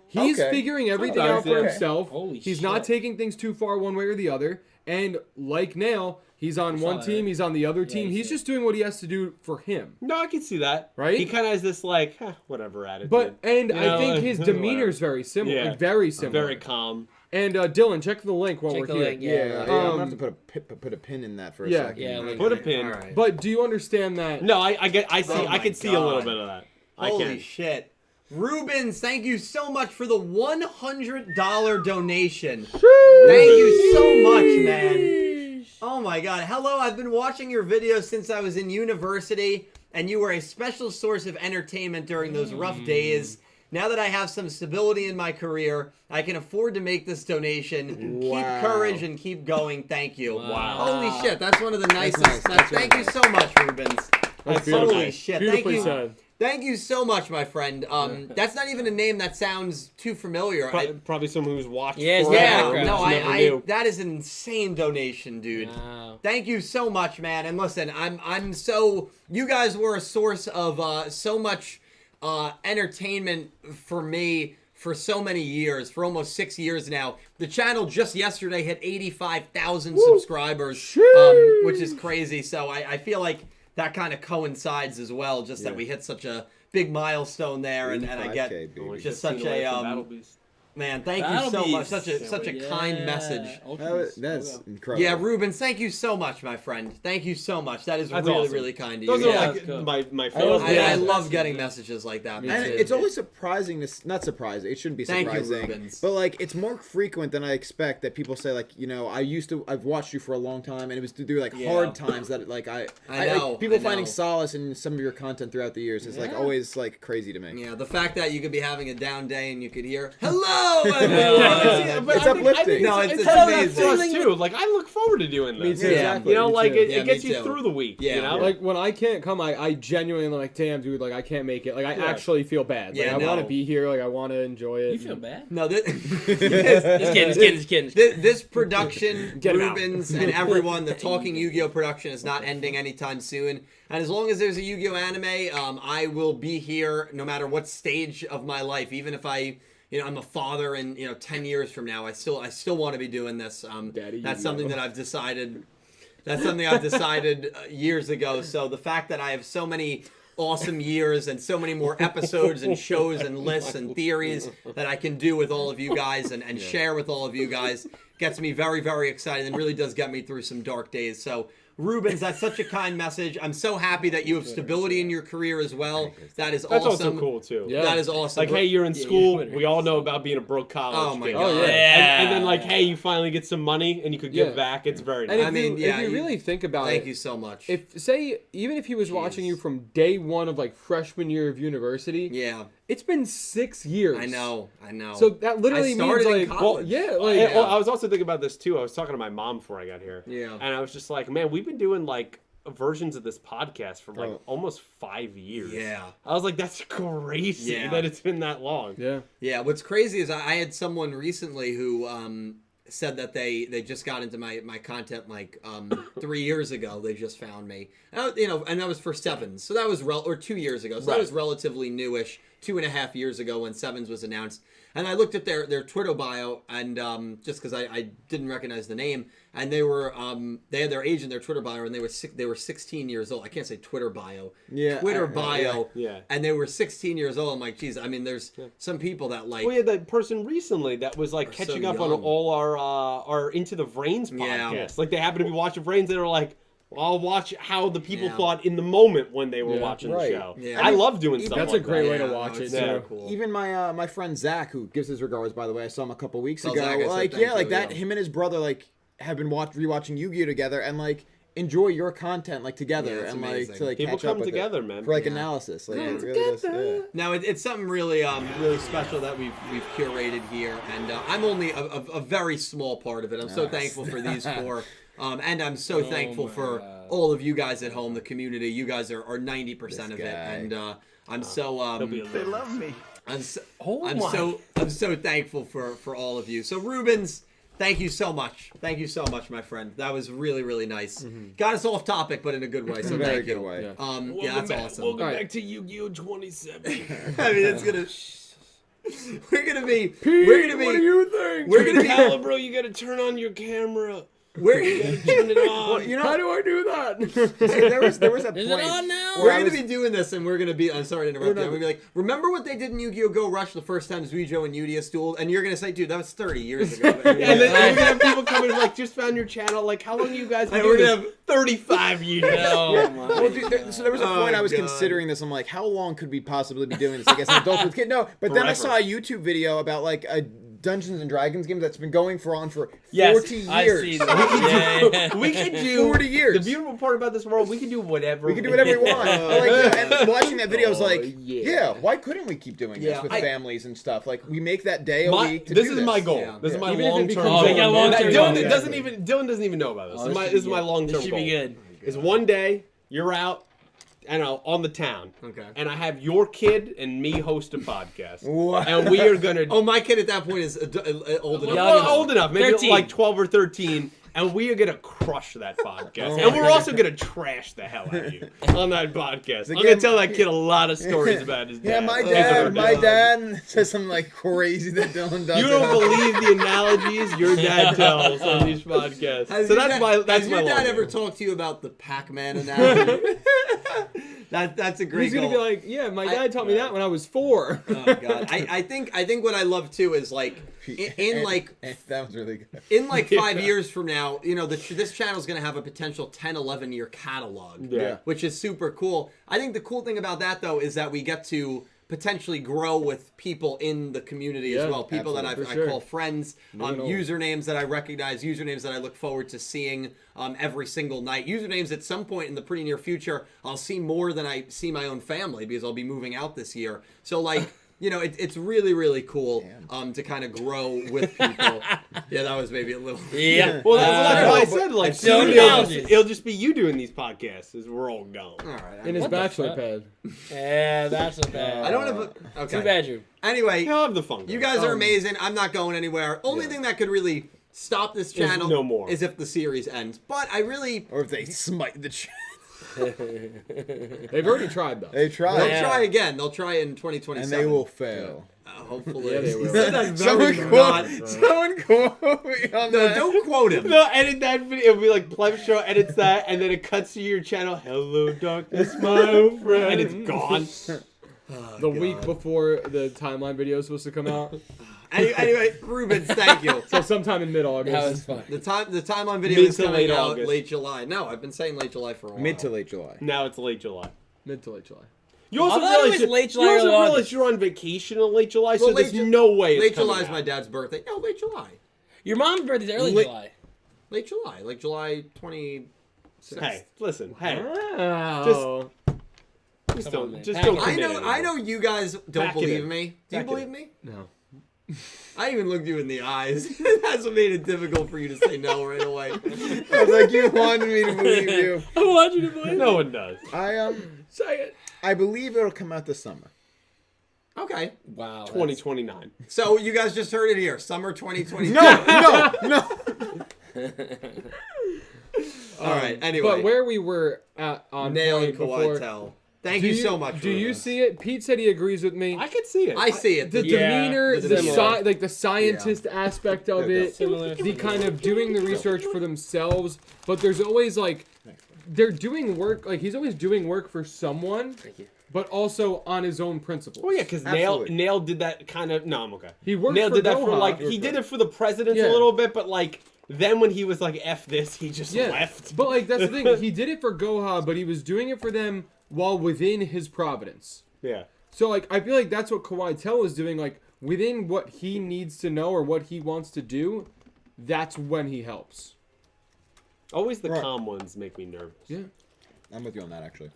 Speaker 5: He's
Speaker 1: Okay.
Speaker 5: figuring everything
Speaker 3: Sometimes,
Speaker 5: out for
Speaker 3: yeah.
Speaker 5: himself.
Speaker 2: Holy
Speaker 5: He's
Speaker 2: shit.
Speaker 5: not taking things too far one way or the other. And like Nail, he's on one
Speaker 2: that.
Speaker 5: team, he's on the other team.
Speaker 2: you
Speaker 5: He's
Speaker 2: see it.
Speaker 5: just doing what he has to do for him.
Speaker 3: No, I can see that.
Speaker 5: Right?
Speaker 3: He kind of has this like, whatever attitude.
Speaker 5: But and
Speaker 3: You
Speaker 5: I
Speaker 3: know,
Speaker 5: think his
Speaker 3: whatever.
Speaker 5: demeanor is very similar.
Speaker 3: Yeah.
Speaker 5: Like, very similar.
Speaker 3: Very calm.
Speaker 5: And Dylan, check the link while
Speaker 2: Check
Speaker 5: we're
Speaker 2: the
Speaker 5: here.
Speaker 2: link,
Speaker 1: Yeah,
Speaker 2: yeah.
Speaker 1: I'm gonna have to put a pin in that for a
Speaker 5: Yeah.
Speaker 1: second.
Speaker 2: Yeah, like-
Speaker 3: Put a pin.
Speaker 4: All right.
Speaker 5: But do you understand that?
Speaker 3: No, I see.
Speaker 4: Oh
Speaker 3: I
Speaker 4: my
Speaker 3: can see a little
Speaker 4: God.
Speaker 3: bit of that.
Speaker 4: Holy
Speaker 3: I can.
Speaker 4: shit. Rubens, thank you so much for the $100 donation. Thank you so much, man. Oh my god. Hello, I've been watching your videos since I was in university, and you were a special source of entertainment during those rough days. Now that I have some stability in my career, I can afford to make this donation.
Speaker 1: Wow.
Speaker 4: Keep courage and keep going. Thank you.
Speaker 2: Wow.
Speaker 4: Holy shit, that's one of the nicest.
Speaker 1: nice. That's
Speaker 4: Thank
Speaker 1: really
Speaker 4: you so much, Rubens.
Speaker 5: That's
Speaker 4: Holy
Speaker 5: beautiful.
Speaker 4: shit.
Speaker 5: Beautifully
Speaker 4: Thank you.
Speaker 5: said.
Speaker 4: Thank you so much, my friend. That's not even a name that sounds too familiar.
Speaker 3: Probably someone who's watched.
Speaker 2: Yeah,
Speaker 3: forever
Speaker 4: Yeah,
Speaker 3: and
Speaker 4: no,
Speaker 3: just never
Speaker 4: I
Speaker 3: knew.
Speaker 4: that is an insane donation, dude.
Speaker 2: Wow.
Speaker 4: Thank you so much, man. And listen, I'm so you guys were a source of so much entertainment for me for so many years, for almost 6 years now. The channel just yesterday hit 85,000 subscribers, which is crazy. So I feel like that kind of coincides as well, just that we hit such a big milestone there, and I get
Speaker 1: 85K, baby.
Speaker 4: just
Speaker 3: 15
Speaker 4: such
Speaker 3: away
Speaker 4: a
Speaker 3: from Battle Beast.
Speaker 4: man, thank you
Speaker 2: That'll
Speaker 4: so
Speaker 2: be
Speaker 4: much. Such a kind message.
Speaker 1: That's incredible.
Speaker 4: Yeah, Rubens, thank you so much, my friend. Thank you so much. That is
Speaker 3: That's
Speaker 4: really,
Speaker 3: awesome.
Speaker 4: really kind of
Speaker 3: Those
Speaker 4: you.
Speaker 3: are
Speaker 4: Yeah.
Speaker 3: like
Speaker 2: that's cool.
Speaker 3: my
Speaker 2: I
Speaker 3: favorite.
Speaker 2: love
Speaker 4: I
Speaker 2: Yeah.
Speaker 4: love getting messages like that.
Speaker 1: And
Speaker 4: man.
Speaker 1: it's always surprising to not surprising. It shouldn't be
Speaker 4: Thank you,
Speaker 1: surprising,
Speaker 4: Rubens.
Speaker 1: but like it's more frequent than I expect that people say like I've watched you for a long time, and it was through like hard times that like I
Speaker 4: know,
Speaker 1: like, people
Speaker 4: I
Speaker 1: finding
Speaker 4: know.
Speaker 1: solace in some of your content throughout the years is like always like crazy to me.
Speaker 4: Yeah, the fact that you could be having a down day and you could hear "Hello"
Speaker 1: It's uplifting.
Speaker 4: No, it's
Speaker 3: for
Speaker 4: amazing.
Speaker 3: us too. Like I look forward to doing this.
Speaker 1: Me too. Exactly.
Speaker 3: You know,
Speaker 1: Me
Speaker 3: like
Speaker 1: too.
Speaker 3: it gets
Speaker 4: me
Speaker 3: you
Speaker 4: too.
Speaker 3: through the week.
Speaker 4: Yeah.
Speaker 3: You know,
Speaker 5: Like when I can't come, I genuinely like, damn, dude, like I can't make it. Like I actually feel bad. Like
Speaker 4: Yeah,
Speaker 5: I want
Speaker 4: no.
Speaker 5: to be here. Like I want to enjoy it.
Speaker 2: You feel bad?
Speaker 4: No, this,
Speaker 2: Just kidding.
Speaker 4: this production,
Speaker 5: Get 'em out.
Speaker 4: Rubens and everyone, the Talking Yu-Gi-Oh production is not ending anytime soon. And as long as there's a Yu-Gi-Oh anime, I will be here no matter what stage of my life. Even if I'm a father and 10 years from now, I still want to be doing this.
Speaker 5: Daddy
Speaker 4: That's
Speaker 5: Yu-Gi-Oh.
Speaker 4: something that I've decided. That's something I've decided years ago. So the fact that I have so many awesome years and so many more episodes and shows and lists and theories that I can do with all of you guys and share with all of you guys gets me very, very excited and really does get me through some dark days. So Rubens, that's such a kind message. I'm so happy that you have stability in your career as well. That is
Speaker 3: that's
Speaker 4: awesome.
Speaker 3: also cool too.
Speaker 5: Yeah.
Speaker 4: That is awesome.
Speaker 3: Like, hey, you're in school. We all know about being a broke college
Speaker 4: Oh my
Speaker 3: kid.
Speaker 4: God.
Speaker 5: Oh, yeah.
Speaker 3: And then like, hey, you finally get some money and you could give
Speaker 5: Yeah.
Speaker 3: back. It's very
Speaker 5: And
Speaker 3: nice.
Speaker 5: if you really think about
Speaker 4: Thank
Speaker 5: it,
Speaker 4: you so much.
Speaker 5: even if he was watching you from day one of like freshman year of university,
Speaker 4: Yeah,
Speaker 5: it's been 6 years.
Speaker 4: I know.
Speaker 5: So that literally
Speaker 4: I started
Speaker 5: means
Speaker 4: in
Speaker 5: like,
Speaker 4: college.
Speaker 5: yeah, like
Speaker 3: And, well, I was also thinking about this too. I was talking to my mom before I got here.
Speaker 4: Yeah.
Speaker 3: And I was just like, man, we've been doing like versions of this podcast for like
Speaker 1: Oh.
Speaker 3: almost 5 years.
Speaker 4: Yeah.
Speaker 3: I was like, that's crazy
Speaker 4: Yeah.
Speaker 3: that it's been that long.
Speaker 5: yeah.
Speaker 4: Yeah, what's crazy is I had someone recently who said that they just got into my content like 3 years ago. They just found me, and that was for Sevens, so that was or 2 years ago, so that
Speaker 3: Right.
Speaker 4: was relatively newish. 2.5 years ago when Sevens was announced, and I looked at their Twitter bio, and just because I didn't recognize the name, and they were they had their age in their Twitter bio, and they were 16 years old. I can't say Twitter bio,
Speaker 1: Yeah,
Speaker 4: Twitter bio,
Speaker 3: yeah.
Speaker 4: and they were 16 years old. I'm like, geez, I mean, there's some people that like.
Speaker 3: We had that person recently that was like
Speaker 4: so
Speaker 3: catching up on
Speaker 4: young.
Speaker 3: all our Into the Vrains
Speaker 4: Yeah.
Speaker 3: podcast. Like they happened to be watching Vrains, they were like, well, I'll watch how the people
Speaker 4: Yeah.
Speaker 3: thought in the moment when they were
Speaker 5: Yeah.
Speaker 3: watching
Speaker 1: Right.
Speaker 3: the show.
Speaker 4: Yeah.
Speaker 3: I love doing
Speaker 1: That's
Speaker 3: stuff
Speaker 5: That's
Speaker 3: like
Speaker 5: a great
Speaker 3: that.
Speaker 5: way to
Speaker 4: Yeah,
Speaker 5: watch
Speaker 4: no,
Speaker 5: it
Speaker 4: it's
Speaker 5: too.
Speaker 4: so cool.
Speaker 1: Even my friend Zach, who gives his regards, by the way, I saw him a couple weeks
Speaker 4: Tell
Speaker 1: ago.
Speaker 4: Zach I said
Speaker 1: Like,
Speaker 4: thank
Speaker 1: yeah, like
Speaker 4: you,
Speaker 1: that.
Speaker 4: yeah.
Speaker 1: Him and his brother like have been rewatching Yu-Gi-Oh together and like enjoy your content like together
Speaker 4: Yeah, it's
Speaker 1: and
Speaker 4: amazing.
Speaker 1: like to like
Speaker 3: People
Speaker 1: catch up
Speaker 3: come
Speaker 1: with
Speaker 3: together,
Speaker 1: it
Speaker 3: man.
Speaker 1: for like
Speaker 4: Yeah.
Speaker 1: analysis. Like,
Speaker 4: Yeah,
Speaker 1: it really does, yeah.
Speaker 4: Now it's something really really special that we've curated here, and I'm only a very small part of it. I'm so thankful for these four, and I'm so thankful for all of you guys at home, the community. You guys are 90% of it,
Speaker 1: guy.
Speaker 4: and I'm so
Speaker 6: They love me.
Speaker 4: I'm so,
Speaker 2: Oh
Speaker 4: I'm
Speaker 2: my.
Speaker 4: so thankful for all of you. So Rubens, thank you so much. Thank you so much, my friend. That was really, really nice. Got us off topic, but in a good way. So
Speaker 1: Very
Speaker 4: thank
Speaker 1: good
Speaker 4: you.
Speaker 1: way.
Speaker 5: Yeah.
Speaker 4: Yeah, that's awesome.
Speaker 3: Welcome
Speaker 5: Alright.
Speaker 3: back to Yu-Gi-Oh 27.
Speaker 4: I mean, it's gonna. We're gonna be. We're gonna be.
Speaker 5: What do you think?
Speaker 4: We're gonna be.
Speaker 3: Calibro, you gotta turn on your camera.
Speaker 4: We're,
Speaker 3: Turn it on.
Speaker 1: You know,
Speaker 5: How do I do that?
Speaker 1: there was a
Speaker 2: Is
Speaker 1: point
Speaker 2: it on now?
Speaker 4: we're gonna be doing this, and we're gonna be. I'm sorry to interrupt you.
Speaker 1: no.
Speaker 4: I'm gonna be like, remember what they did in Yu-Gi-Oh! Go Rush the first time Yugioh and Yugioh dueled, and you're gonna say, dude, that was 30 years ago.
Speaker 3: And then we're gonna have people coming like, just found your channel. Like, how long you guys been
Speaker 4: And we're
Speaker 3: doing
Speaker 4: gonna
Speaker 3: this? 35 years.
Speaker 2: Oh my.
Speaker 1: Well, dude, so there was a
Speaker 4: Oh,
Speaker 1: point I was
Speaker 4: God.
Speaker 1: considering this. I'm like, how long could we possibly be doing this? I guess an adult with kid. No, but then I
Speaker 3: Forever.
Speaker 1: saw a YouTube video about like a Dungeons and Dragons game that's been going for 40
Speaker 2: Yes,
Speaker 1: years.
Speaker 2: I've seen that. Yeah.
Speaker 3: We could do
Speaker 1: 40 years.
Speaker 3: The beautiful part about this world, we can do whatever.
Speaker 1: We can do whatever we want. And watching that video, I was like,
Speaker 5: yeah.
Speaker 1: yeah, why couldn't we keep doing this
Speaker 4: Yeah,
Speaker 1: with
Speaker 4: I-
Speaker 1: families and stuff? Like, we make that day a week to
Speaker 3: This
Speaker 1: do
Speaker 3: is my goal.
Speaker 4: Yeah.
Speaker 3: This is my
Speaker 5: Even if it
Speaker 3: long term
Speaker 5: becomes
Speaker 3: goal.
Speaker 2: Oh, you got long-term
Speaker 3: Dylan
Speaker 2: goals.
Speaker 3: doesn't even know about this.
Speaker 2: Oh,
Speaker 3: This
Speaker 2: this
Speaker 3: is my long term
Speaker 2: This should
Speaker 3: goal.
Speaker 2: be good.
Speaker 3: Is one day you're out, on the town,
Speaker 4: Okay.
Speaker 3: and I have your kid and me host a podcast,
Speaker 1: What?
Speaker 3: and we are gonna.
Speaker 4: Oh, my kid at that point is old enough.
Speaker 3: well, old enough, maybe
Speaker 2: 13.
Speaker 3: like 12 or 13. And we are gonna crush that podcast,
Speaker 1: Oh
Speaker 3: and
Speaker 1: my
Speaker 3: we're also gonna trash the hell out of you on that podcast. I'm gonna
Speaker 1: Again-
Speaker 3: tell that kid a lot of stories about his dad.
Speaker 1: Yeah, my
Speaker 3: It's
Speaker 1: dad
Speaker 3: ridiculous.
Speaker 1: says something like crazy that Dylan does.
Speaker 3: You don't believe the analogies your dad tells on these podcasts.
Speaker 4: Has
Speaker 3: So
Speaker 4: your
Speaker 3: that's
Speaker 4: dad-
Speaker 3: my
Speaker 4: Has your
Speaker 3: long
Speaker 4: dad
Speaker 3: game.
Speaker 4: ever talked to you about the Pac-Man analogy? That's a great
Speaker 5: He's gonna
Speaker 4: goal.
Speaker 5: be like, yeah, my dad taught me that when I was 4.
Speaker 4: Oh god, I think what I love too is like in like
Speaker 1: that was really good.
Speaker 4: in like 5 years from now, you know, this channel is going to have a potential 10, 11 year catalog,
Speaker 3: Yeah.
Speaker 4: which is super cool. I think the cool thing about that though is that we get to potentially grow with people in the community as
Speaker 5: Yeah,
Speaker 4: well. People that
Speaker 5: absolutely,
Speaker 4: I
Speaker 5: for sure.
Speaker 4: call friends, usernames that I recognize, usernames that I look forward to seeing every single night. Usernames at some point in the pretty near future I'll see more than I see my own family because I'll be moving out this year. So like you know, it's really, really cool to kind of grow with people. Yeah, that was maybe a little...
Speaker 2: Yeah.
Speaker 3: Well, that's why I said, like,
Speaker 2: so
Speaker 3: soon it'll just be you doing these podcasts as we're all gone.
Speaker 4: All right.
Speaker 5: In his bachelor
Speaker 2: fuck?
Speaker 5: pad.
Speaker 2: Yeah, that's a bad.
Speaker 4: I don't have a... Okay.
Speaker 2: Two bedroom.
Speaker 4: Anyway,
Speaker 3: You'll have the fun.
Speaker 4: you guys are amazing. I'm not going anywhere. Only thing that could really stop this channel
Speaker 3: no more.
Speaker 4: is if the series ends. But I really...
Speaker 1: Or if they smite the channel.
Speaker 5: They've already tried though.
Speaker 1: They try.
Speaker 4: They'll try again. They'll try in 2027.
Speaker 1: And they will fail.
Speaker 4: Hopefully.
Speaker 5: Yeah, they will.
Speaker 4: He said that
Speaker 1: Someone
Speaker 4: very
Speaker 1: quote,
Speaker 4: not-
Speaker 1: someone quote me on
Speaker 4: No,
Speaker 1: that.
Speaker 4: don't quote him.
Speaker 3: No, edit that video. It'll be like Pleb Show edits that, and then it cuts to your channel. Hello, darkness, my old friend. And it's gone.
Speaker 5: The week before the timeline video is supposed to come out.
Speaker 4: Anyway, Rubens, thank you.
Speaker 5: So sometime in mid-August.
Speaker 2: That was fun.
Speaker 4: The timeline video
Speaker 3: Mid
Speaker 4: is
Speaker 3: to
Speaker 4: coming
Speaker 3: late
Speaker 4: out
Speaker 3: August.
Speaker 4: late July. No, I've been saying late July for a while.
Speaker 1: Mid to late July.
Speaker 3: Now it's late July.
Speaker 5: Mid to late July.
Speaker 3: You also
Speaker 2: I thought it
Speaker 3: realize
Speaker 2: was late July
Speaker 3: you also
Speaker 2: or
Speaker 3: realize
Speaker 2: August.
Speaker 3: you're on vacation in late July, so
Speaker 4: Well,
Speaker 3: there's
Speaker 4: late Ju-
Speaker 3: no way it's
Speaker 4: Late
Speaker 3: coming
Speaker 4: July is
Speaker 3: out.
Speaker 4: my dad's birthday. No, late July.
Speaker 2: Your mom's birthday's early
Speaker 4: Late-
Speaker 2: July.
Speaker 4: Late July. Like July 26th.
Speaker 3: Hey, listen. Hey,
Speaker 5: Oh.
Speaker 3: just
Speaker 2: Come on,
Speaker 3: don't
Speaker 2: man.
Speaker 3: just
Speaker 2: Pack
Speaker 3: don't
Speaker 2: it.
Speaker 3: commit
Speaker 4: I
Speaker 3: anymore.
Speaker 4: know you guys don't
Speaker 3: Pack it
Speaker 4: believe
Speaker 3: in.
Speaker 4: me. Do you
Speaker 3: Pack it
Speaker 4: believe
Speaker 3: in.
Speaker 4: me?
Speaker 5: No.
Speaker 4: I even looked you in the eyes. That's what made it difficult for you to say no right away.
Speaker 1: I was like, you wanted me to believe you.
Speaker 2: I want you to believe.
Speaker 3: No one does.
Speaker 2: Say it.
Speaker 1: I believe it'll come out this summer.
Speaker 4: Okay.
Speaker 2: Wow.
Speaker 3: 2029.
Speaker 4: So you guys just heard it here. Summer 2022.
Speaker 1: No.
Speaker 4: All right. Anyway.
Speaker 5: But where we were at on
Speaker 4: Nail
Speaker 5: point
Speaker 4: and
Speaker 5: before.
Speaker 4: Kawhi Tell. Thank you so much.
Speaker 5: Do you
Speaker 4: Rubens.
Speaker 5: see it? Pete said he agrees with me.
Speaker 3: I could see it.
Speaker 4: I see it.
Speaker 5: The
Speaker 2: Yeah,
Speaker 5: demeanor,
Speaker 4: the
Speaker 5: the
Speaker 4: demeanor.
Speaker 5: like the scientist aspect of it,
Speaker 2: Similar.
Speaker 5: the kind of doing the research for themselves, but there's always like they're doing work. Like he's always doing work for someone,
Speaker 2: Thank you.
Speaker 5: but also on his own principles.
Speaker 3: Oh yeah, because Nail
Speaker 1: Absolutely.
Speaker 3: did that kind of. No, I'm okay.
Speaker 5: He worked
Speaker 3: Nail
Speaker 5: for
Speaker 3: did that for
Speaker 5: Goha.
Speaker 3: like he did it for the presidents
Speaker 5: Yeah.
Speaker 3: a little bit, but like then when he was like F this, he just
Speaker 5: Yeah,
Speaker 3: left.
Speaker 5: but like that's the thing. He did it for Goha, but he was doing it for them while within his providence.
Speaker 3: Yeah.
Speaker 5: So like I feel like that's what Kawhi Tell is doing. Like within what he needs to know or what he wants to do, that's when he helps.
Speaker 3: Always the
Speaker 1: Right.
Speaker 3: calm ones make me nervous.
Speaker 5: Yeah.
Speaker 1: I'm with you on that, actually.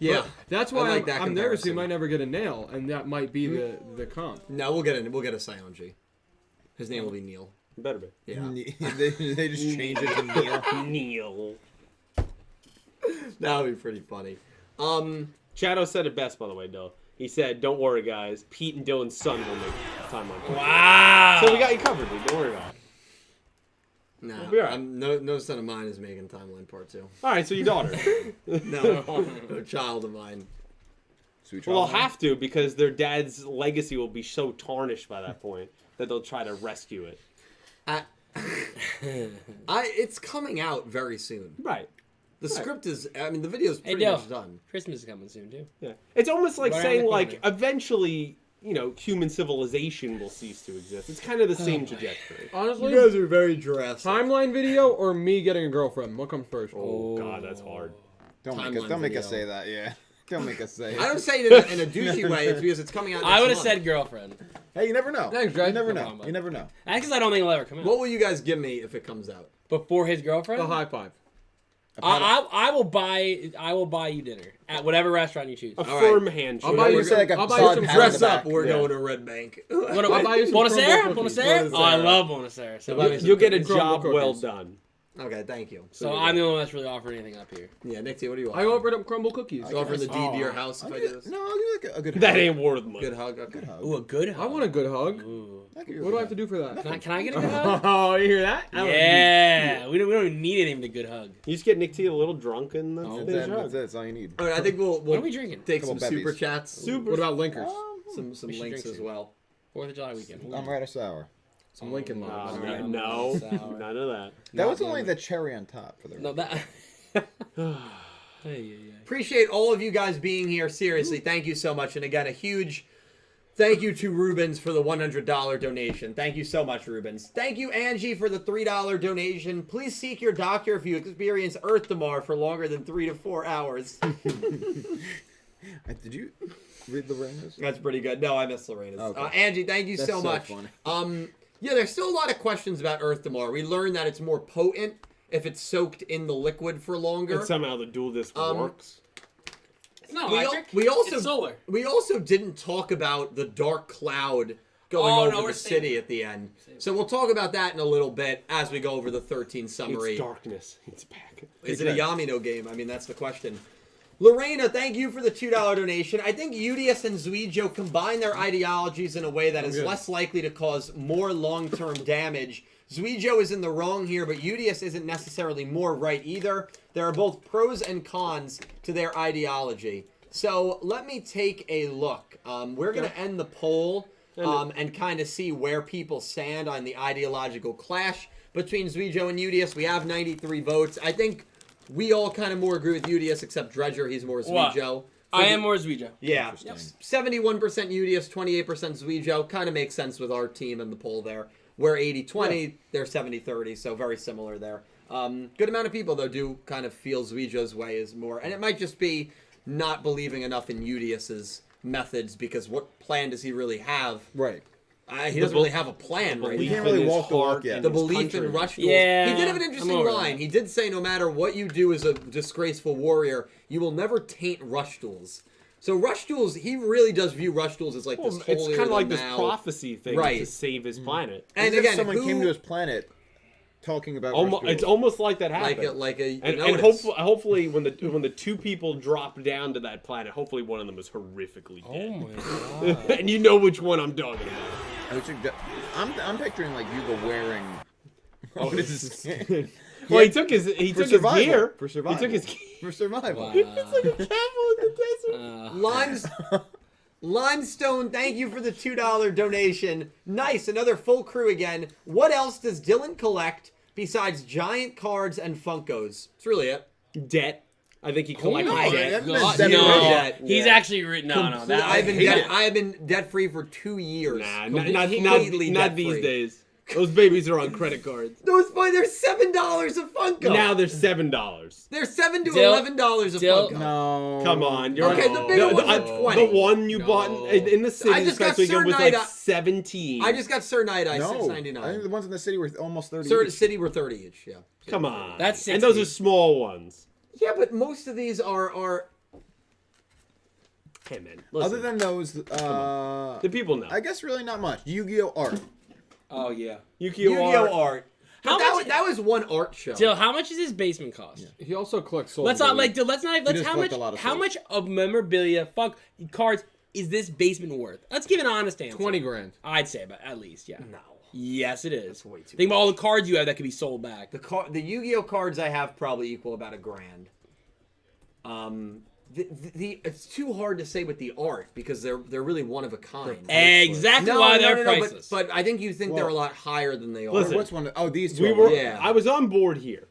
Speaker 4: Yeah.
Speaker 5: But that's
Speaker 4: I
Speaker 5: why
Speaker 4: like that
Speaker 5: I'm nervous he
Speaker 4: comparison.
Speaker 5: might never get a nail, and that might be the comp.
Speaker 4: No, we'll get a Sionji. His name will be Neil.
Speaker 3: Better be.
Speaker 4: Yeah.
Speaker 1: they just change it to Neil.
Speaker 3: Neil.
Speaker 4: That would be pretty funny.
Speaker 3: Shadow said it best, by the way, though. He said, "Don't worry, guys. Pete and Dylan's son will make time on."
Speaker 2: Wow.
Speaker 3: So we got you covered, dude. Don't worry about it.
Speaker 4: Nah,
Speaker 3: We'll be all right.
Speaker 4: no son of mine is making Timeline Part 2.
Speaker 3: All right, so your daughter.
Speaker 4: No child of mine.
Speaker 1: Sweet
Speaker 3: Well, they'll
Speaker 1: child.
Speaker 3: have to because their dad's legacy will be so tarnished by that point that they'll try to rescue it.
Speaker 4: It's coming out very soon.
Speaker 3: Right.
Speaker 4: The script is, I mean, the video's
Speaker 2: Hey,
Speaker 4: pretty
Speaker 2: Dale.
Speaker 4: much done.
Speaker 2: Christmas is coming soon too.
Speaker 3: Yeah. It's almost like
Speaker 2: Right around
Speaker 3: saying,
Speaker 2: the
Speaker 3: like,
Speaker 2: corner.
Speaker 3: eventually, you know, human civilization will cease to exist. It's kind of the same trajectory.
Speaker 5: Honestly,
Speaker 4: are very drastic.
Speaker 5: timeline video or me getting a girlfriend? What comes first?
Speaker 3: Oh, God, that's hard.
Speaker 1: Don't
Speaker 4: Timeline
Speaker 1: make us
Speaker 4: video.
Speaker 1: say that. Yeah. Don't make us say it.
Speaker 4: I don't say it in a douchey way. It's because it's coming out.
Speaker 2: I would have
Speaker 4: next month.
Speaker 2: said girlfriend.
Speaker 1: Hey, you never know.
Speaker 5: Thanks,
Speaker 1: You
Speaker 5: guys.
Speaker 1: never
Speaker 2: No
Speaker 1: know.
Speaker 2: problem.
Speaker 1: You never know.
Speaker 2: That's because I don't think it'll ever come out.
Speaker 4: What will you guys give me if it comes out?
Speaker 2: Before his girlfriend,
Speaker 5: A high five.
Speaker 2: I will buy you dinner at whatever restaurant you choose.
Speaker 3: A
Speaker 4: right.
Speaker 3: firm handshake.
Speaker 5: I'll buy you
Speaker 1: We're
Speaker 5: some.
Speaker 1: like a
Speaker 5: I'll buy you
Speaker 1: solid
Speaker 5: some
Speaker 1: pat
Speaker 5: dress
Speaker 1: on the
Speaker 5: up.
Speaker 1: back.
Speaker 4: We're
Speaker 3: Yeah.
Speaker 4: going to Red Bank.
Speaker 2: What
Speaker 5: I'll buy you some
Speaker 2: Bonacera?
Speaker 5: crumble cookies.
Speaker 2: Bonacera? Oh, I
Speaker 4: Bonacera.
Speaker 2: love Bonacera. So,
Speaker 4: Buy me some
Speaker 3: You'll get a
Speaker 5: Crumble
Speaker 3: job well
Speaker 5: cookies.
Speaker 3: done.
Speaker 4: Okay, thank you.
Speaker 2: so I'm the only one that's really offering anything up here.
Speaker 4: Yeah, Nick T, what do you want?
Speaker 5: I offered up crumble cookies.
Speaker 4: You offering the deed to your
Speaker 2: Oh.
Speaker 4: house if I
Speaker 1: I'll
Speaker 4: do
Speaker 1: do-
Speaker 4: this?
Speaker 1: No, I'll do like a good
Speaker 3: That
Speaker 1: hug.
Speaker 3: ain't worth money.
Speaker 4: Good hug. Okay.
Speaker 1: Good hug.
Speaker 2: Ooh, a good hug.
Speaker 5: I want a good hug.
Speaker 2: Ooh.
Speaker 1: I'll give you a
Speaker 5: What do I
Speaker 1: good
Speaker 5: have to do for that?
Speaker 2: Can I get a good hug?
Speaker 5: Oh, you hear that?
Speaker 2: Yeah. We don't even need anything but a good hug.
Speaker 3: You just get Nick T a little drunk and that's
Speaker 2: Oh,
Speaker 1: hug.
Speaker 3: his
Speaker 1: That's it.
Speaker 3: hug.
Speaker 1: That's it. That's all you need.
Speaker 4: All right, I think we'll
Speaker 2: What are we drinking?
Speaker 4: take some
Speaker 1: Couple
Speaker 4: super
Speaker 1: bevvies.
Speaker 4: chats.
Speaker 5: What about Linkers?
Speaker 4: Some
Speaker 2: We should
Speaker 4: links
Speaker 2: drink
Speaker 4: as
Speaker 2: soon.
Speaker 4: well.
Speaker 2: 4th of July weekend.
Speaker 1: I'm right or sour.
Speaker 5: Some Lincoln
Speaker 3: No,
Speaker 5: Logs.
Speaker 2: Yeah,
Speaker 3: no,
Speaker 2: sour.
Speaker 3: none of that.
Speaker 1: That was
Speaker 2: Not
Speaker 1: only
Speaker 2: yummy.
Speaker 1: the cherry on top for the.
Speaker 2: No, that. Hey.
Speaker 4: Appreciate all of you guys being here. Seriously, thank you so much. And again, a huge thank you to Rubens for the $100 donation. Thank you so much, Rubens. Thank you, Angie, for the $3 donation. Please seek your doctor if you experience Earth Damar for longer than 3 to 4 hours.
Speaker 1: Did you read Lorena's?
Speaker 4: That's pretty good. No, I missed Lorena's.
Speaker 1: Okay.
Speaker 4: Angie, thank you
Speaker 1: That's
Speaker 4: so
Speaker 1: so
Speaker 4: much.
Speaker 1: funny.
Speaker 4: Yeah, there's still a lot of questions about Earth Damar. We learned that it's more potent if it's soaked in the liquid for longer.
Speaker 3: And somehow the dual disc works.
Speaker 4: Yeah,
Speaker 2: not
Speaker 4: We
Speaker 2: electric.
Speaker 4: also
Speaker 2: it's solar.
Speaker 4: We also didn't talk about the dark cloud going over the city at the end. So we'll talk about that in a little bit as we go over the 13 summary.
Speaker 3: It's darkness. It's back.
Speaker 4: Is it a Yamino game? I mean, that's the question. Lorena, thank you for the $2 donation. I think Yugioh and Zuijo combine their ideologies in a way that is less likely to cause more long-term damage. Zuijo is in the wrong here, but Yugioh isn't necessarily more right either. There are both pros and cons to their ideology. So let me take a look. We're going to end the poll and kind of see where people stand on the ideological clash between Zuijo and Yugioh. We have 93 votes. I think we all kind of more agree with Yugioh, except Dredger, he's more Zuijo.
Speaker 2: I am more Zuijo.
Speaker 4: Yeah. 71% Yugioh, 28% Zuijo. Kind of makes sense with our team and the poll there. We're 80-20, they're 70-30, so very similar there. Good amount of people, though, do kind of feel Zuijo's way is more. And it might just be not believing enough in Yugioh's methods, because what plan does he really have?
Speaker 1: Right.
Speaker 4: He doesn't really have a plan right
Speaker 1: He
Speaker 4: now.
Speaker 1: can't really walk the walk yet.
Speaker 4: The belief in rush duels.
Speaker 2: Yeah,
Speaker 4: He did have an
Speaker 2: I'm
Speaker 4: interesting
Speaker 2: over
Speaker 4: line.
Speaker 2: that.
Speaker 4: He did say no matter what you do as a disgraceful warrior, you will never taint rush duels. So rush duels, he really does view rush duels as like this holier
Speaker 3: It's kind of like this
Speaker 4: than thou.
Speaker 3: prophecy thing
Speaker 4: Right.
Speaker 3: to save his planet.
Speaker 4: And
Speaker 1: As if
Speaker 4: again,
Speaker 1: someone
Speaker 4: who,
Speaker 1: came to his planet talking about
Speaker 3: It's almost like that happened.
Speaker 4: like a
Speaker 3: and
Speaker 4: notice.
Speaker 3: hopefully when the two people drop down to that planet, hopefully one of them is horrifically dead.
Speaker 2: Oh my god.
Speaker 3: And you know which one I'm talking about.
Speaker 1: I'm picturing like Yugioh wearing. Oh, this is
Speaker 3: Well, he took his
Speaker 1: survival.
Speaker 3: gear.
Speaker 1: For survival.
Speaker 3: He took his gear.
Speaker 1: for survival.
Speaker 2: Wow.
Speaker 3: It's like a camel in the desert.
Speaker 4: Limestone, thank you for the $2 donation. Nice, another full crew again. What else does Dylan collect besides giant cards and Funkos? That's really it.
Speaker 3: Debt. I think he collected
Speaker 2: my
Speaker 3: debt.
Speaker 1: God.
Speaker 2: God, no,
Speaker 4: Debt.
Speaker 2: he's actually written. No. That
Speaker 4: I
Speaker 2: hate
Speaker 4: have been debt free for 2 years.
Speaker 3: Nah,
Speaker 4: Completely
Speaker 3: not these
Speaker 4: debt-free.
Speaker 3: days. Those babies are on credit cards.
Speaker 4: Those boy, they're $7 a Funko.
Speaker 3: Now they're $7.
Speaker 4: They're $7 to
Speaker 2: Dill-
Speaker 4: $11 a
Speaker 2: Dill-
Speaker 4: Funko.
Speaker 1: No.
Speaker 3: Come on, you're
Speaker 4: Okay, the bigger ones are 20.
Speaker 3: The one you bought in the city
Speaker 4: I just
Speaker 3: this
Speaker 4: got
Speaker 3: past weekend was
Speaker 4: Sir
Speaker 3: like
Speaker 4: Night-
Speaker 3: 17.
Speaker 4: I just got Sir Night Eye,
Speaker 1: No. I think
Speaker 4: $6.99.
Speaker 1: the ones in the city were almost 30.
Speaker 4: Sir
Speaker 1: each.
Speaker 4: City were 30 each, yeah.
Speaker 3: Come on.
Speaker 2: That's
Speaker 3: and those
Speaker 2: 60.
Speaker 3: are small ones.
Speaker 4: Yeah, but most of these are
Speaker 3: Hey man, listen.
Speaker 1: Other than those,
Speaker 3: the people know.
Speaker 1: I guess really not much. Yu-Gi-Oh art.
Speaker 2: Oh yeah.
Speaker 4: Yu-Gi-Oh art.
Speaker 2: How
Speaker 4: But
Speaker 2: much?
Speaker 4: that was one art show.
Speaker 2: Dill, how much does his basement cost?
Speaker 5: He also collects soul.
Speaker 2: Let's not like. Dill, let's not. Let's
Speaker 1: does
Speaker 2: how
Speaker 1: collect
Speaker 2: much?
Speaker 1: a lot of
Speaker 2: How
Speaker 1: souls.
Speaker 2: much of memorabilia, cards is this basement worth? Let's give an honest answer.
Speaker 5: 20 grand.
Speaker 2: I'd say, but at least, yeah.
Speaker 4: No.
Speaker 2: Yes, it is.
Speaker 4: That's way too
Speaker 2: Think about all the cards you have that could be sold back.
Speaker 4: The Yu-Gi-Oh cards I have probably equal about $1,000. It's too hard to say with the art because they're really one of a kind.
Speaker 2: Exactly why they're priceless.
Speaker 4: But I think you think they're a
Speaker 1: Well,
Speaker 4: lot higher than they are.
Speaker 3: listen,
Speaker 1: What's one? Oh, these two.
Speaker 3: we
Speaker 1: are
Speaker 3: were.
Speaker 1: one.
Speaker 4: Yeah.
Speaker 3: I was on board here.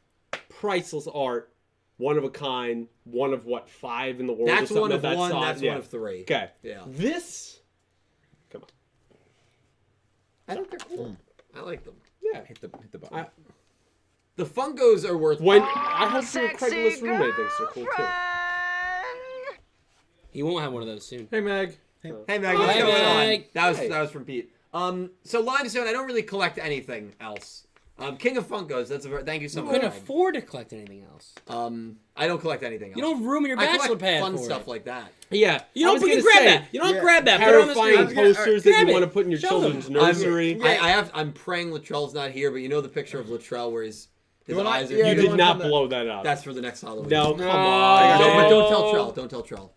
Speaker 3: Priceless art, one of a kind, one of what 5 in the world.
Speaker 4: That's
Speaker 3: or something
Speaker 4: one of
Speaker 3: that
Speaker 4: one.
Speaker 3: size.
Speaker 4: That's
Speaker 3: Yeah.
Speaker 4: one of 3.
Speaker 3: Okay.
Speaker 4: Yeah.
Speaker 3: This. Come on.
Speaker 4: I think they're cool. I like them.
Speaker 3: Yeah.
Speaker 1: Hit the button.
Speaker 4: The Funkos are worth.
Speaker 3: When I hope your Craigslist roommate thinks they're cool too.
Speaker 2: He won't have one of those soon.
Speaker 5: Hey, Meg.
Speaker 4: Hey Meg, what's
Speaker 2: Hey,
Speaker 4: going
Speaker 2: Meg.
Speaker 4: on? That was from Pete. So Limestone, I don't really collect anything else. King of Funkos, thank you so
Speaker 2: You
Speaker 4: much.
Speaker 2: couldn't
Speaker 4: Meg.
Speaker 2: afford to collect anything else.
Speaker 4: I don't collect anything else.
Speaker 2: You don't have room in your
Speaker 4: I
Speaker 2: bachelor
Speaker 4: collect
Speaker 2: pad
Speaker 4: fun
Speaker 2: for
Speaker 4: stuff
Speaker 2: it.
Speaker 4: like that.
Speaker 3: Yeah.
Speaker 2: You
Speaker 3: I
Speaker 2: don't
Speaker 3: was
Speaker 2: fucking
Speaker 3: gonna
Speaker 2: grab
Speaker 3: say,
Speaker 2: that. You don't
Speaker 1: yeah.
Speaker 2: grab that. Put it on the
Speaker 3: Terrifying
Speaker 2: screen.
Speaker 3: posters that
Speaker 2: Grab
Speaker 3: you
Speaker 2: it.
Speaker 3: want to put in your
Speaker 2: Show
Speaker 3: children's
Speaker 2: them.
Speaker 3: nursery.
Speaker 4: I'm praying Latrell's not here, but you know the picture of Latrell where his
Speaker 1: one I-
Speaker 4: eyes are.
Speaker 1: yeah,
Speaker 3: You
Speaker 1: the
Speaker 3: did
Speaker 1: one
Speaker 3: not
Speaker 1: from the-
Speaker 3: blow that up.
Speaker 4: That's for the next Halloween.
Speaker 3: No, come
Speaker 2: No.
Speaker 3: on.
Speaker 4: No, but don't
Speaker 2: Oh.
Speaker 4: tell Trell. Don't tell Trell.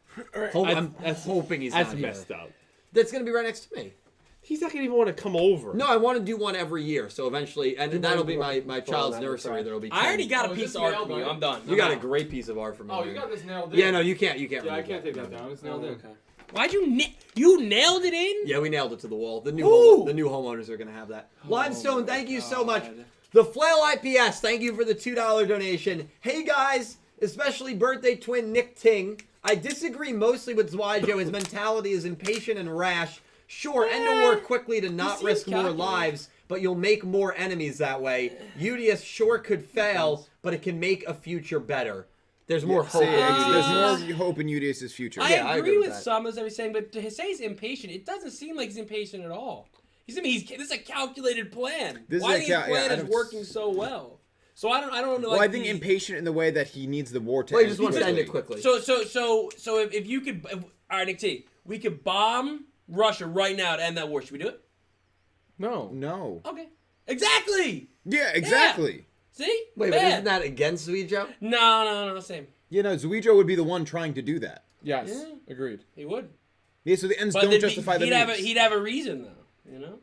Speaker 4: I'm
Speaker 3: That's-
Speaker 4: hoping he's
Speaker 3: That's
Speaker 4: not
Speaker 3: messed
Speaker 4: here.
Speaker 3: up.
Speaker 4: That's gonna be right next to me.
Speaker 3: He's not gonna even want to come over.
Speaker 4: No, I want to do one every year. So eventually, and that'll be my child's
Speaker 3: that
Speaker 4: nursery.
Speaker 3: right.
Speaker 4: There'll be.
Speaker 2: I already
Speaker 4: 10.
Speaker 2: got a
Speaker 5: Oh,
Speaker 2: piece
Speaker 5: is
Speaker 2: of
Speaker 5: this
Speaker 2: art
Speaker 5: nailed,
Speaker 2: from you.
Speaker 5: right?
Speaker 2: I'm done.
Speaker 4: You got a great piece of art from me.
Speaker 5: Oh, you got this nailed in.
Speaker 4: Yeah, no, you can't.
Speaker 5: Yeah, I
Speaker 4: remove
Speaker 5: can't take that
Speaker 4: No.
Speaker 5: down. It's nailed in.
Speaker 2: Okay. Why'd you you nailed it in?
Speaker 4: Yeah, we nailed it to the wall. The new
Speaker 2: Ooh.
Speaker 4: the new homeowners are gonna have that. Limestone, thank you so much. The Flail IPS, thank you for the $2 donation. Hey guys, especially birthday twin Nick Ting. I disagree mostly with Zuijo. His mentality is impatient and rash. Sure, end the war quickly to not
Speaker 2: seems
Speaker 4: risk more
Speaker 2: calculated.
Speaker 4: lives, but you'll make more enemies that way. Udius sure could fail, but it can make a future better. There's more hope in
Speaker 1: There's
Speaker 4: Udius.
Speaker 1: more hope in Udius's future.
Speaker 2: I
Speaker 4: Yeah, I
Speaker 2: agree
Speaker 4: agree
Speaker 2: with
Speaker 4: with that.
Speaker 2: some of everything saying, but to say he's impatient, it doesn't seem like he's impatient at all. This is a calculated plan.
Speaker 1: This is
Speaker 2: Why
Speaker 1: a
Speaker 2: do you think his
Speaker 1: cal- yeah,
Speaker 2: plan
Speaker 1: I
Speaker 2: is
Speaker 1: don't-
Speaker 2: working so well? So I don't know.
Speaker 1: Well, I think impatient in the way that he needs the war to
Speaker 4: Well, he
Speaker 1: end
Speaker 4: just wants to end it
Speaker 1: quickly.
Speaker 4: quickly.
Speaker 2: So if you could, all right, Nick T, we could bomb Russia right now to end that war. Should we do it?
Speaker 1: No.
Speaker 2: Okay. Exactly.
Speaker 1: Yeah, exactly.
Speaker 2: See?
Speaker 4: Wait, but isn't that against Yugioh?
Speaker 2: No, same.
Speaker 1: You know, Yugioh would be the one trying to do that.
Speaker 5: Yes,
Speaker 2: Yeah.
Speaker 5: agreed.
Speaker 2: He would.
Speaker 1: Yeah, so the ends
Speaker 2: But
Speaker 1: don't
Speaker 2: then
Speaker 1: justify the means.
Speaker 2: he'd have a reason though. You know?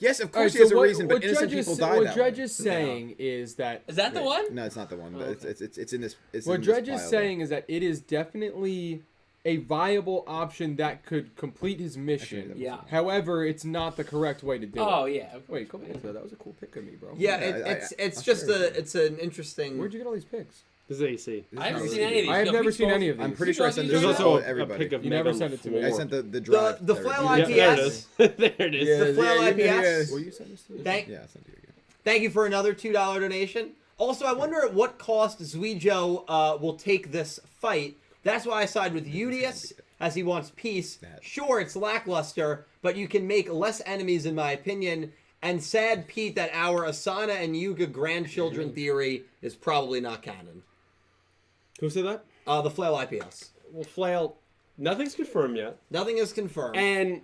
Speaker 1: Yes, of
Speaker 5: All right,
Speaker 1: course he has a
Speaker 5: what-
Speaker 1: reason, but
Speaker 5: what
Speaker 1: innocent
Speaker 5: Dredge
Speaker 1: people
Speaker 5: is-
Speaker 1: die
Speaker 5: What
Speaker 1: that
Speaker 5: Dredge
Speaker 1: way.
Speaker 5: is saying is that...
Speaker 2: Is that the one?
Speaker 1: No, it's not the one.
Speaker 2: Oh,
Speaker 1: But
Speaker 2: okay.
Speaker 1: it's in this. It's
Speaker 5: What
Speaker 1: in this
Speaker 5: Dredge is
Speaker 1: pile,
Speaker 5: saying is that it is definitely a viable option that could complete his mission.
Speaker 2: Yeah.
Speaker 5: However, it's not the correct way to do
Speaker 2: Oh
Speaker 5: it.
Speaker 2: yeah.
Speaker 5: Wait, come on. That was a cool pick of me, bro.
Speaker 4: Yeah,
Speaker 1: Yeah,
Speaker 4: it's
Speaker 1: I'll
Speaker 4: just
Speaker 1: share it.
Speaker 4: it's an interesting.
Speaker 5: Where'd you get all these picks?
Speaker 3: This is AC.
Speaker 1: This
Speaker 2: I haven't
Speaker 1: is
Speaker 2: seen
Speaker 1: not
Speaker 2: any of these.
Speaker 5: I have
Speaker 2: Yo,
Speaker 5: never
Speaker 2: please
Speaker 5: seen
Speaker 2: go-
Speaker 5: any of these.
Speaker 1: I'm pretty sure I sent
Speaker 2: There's
Speaker 1: this
Speaker 3: There's
Speaker 1: out
Speaker 3: also
Speaker 1: to
Speaker 3: a
Speaker 1: everybody.
Speaker 3: pick of
Speaker 5: You
Speaker 3: Meg
Speaker 5: never
Speaker 3: on
Speaker 5: sent it to
Speaker 3: floor.
Speaker 5: me.
Speaker 1: I sent the drive.
Speaker 4: the
Speaker 1: to
Speaker 4: flail
Speaker 1: everybody.
Speaker 3: Yeah,
Speaker 4: IPS.
Speaker 3: there it is.
Speaker 1: Yeah,
Speaker 4: The flail
Speaker 1: yeah,
Speaker 4: IPS.
Speaker 5: Will you send this to me?
Speaker 4: Thank
Speaker 1: Yeah, I sent it again.
Speaker 4: Thank you for another $2 donation. Also, I wonder at what cost Yugioh will take this fight. That's why I side with Yugioh, as he wants peace. Sure, it's lackluster, but you can make less enemies, in my opinion. And sad, Pete, that our Asana and Yuga grandchildren theory is probably not canon.
Speaker 3: Who said that?
Speaker 4: The flail IPS.
Speaker 3: Well, Flail, nothing's confirmed yet.
Speaker 4: Nothing is confirmed.
Speaker 3: And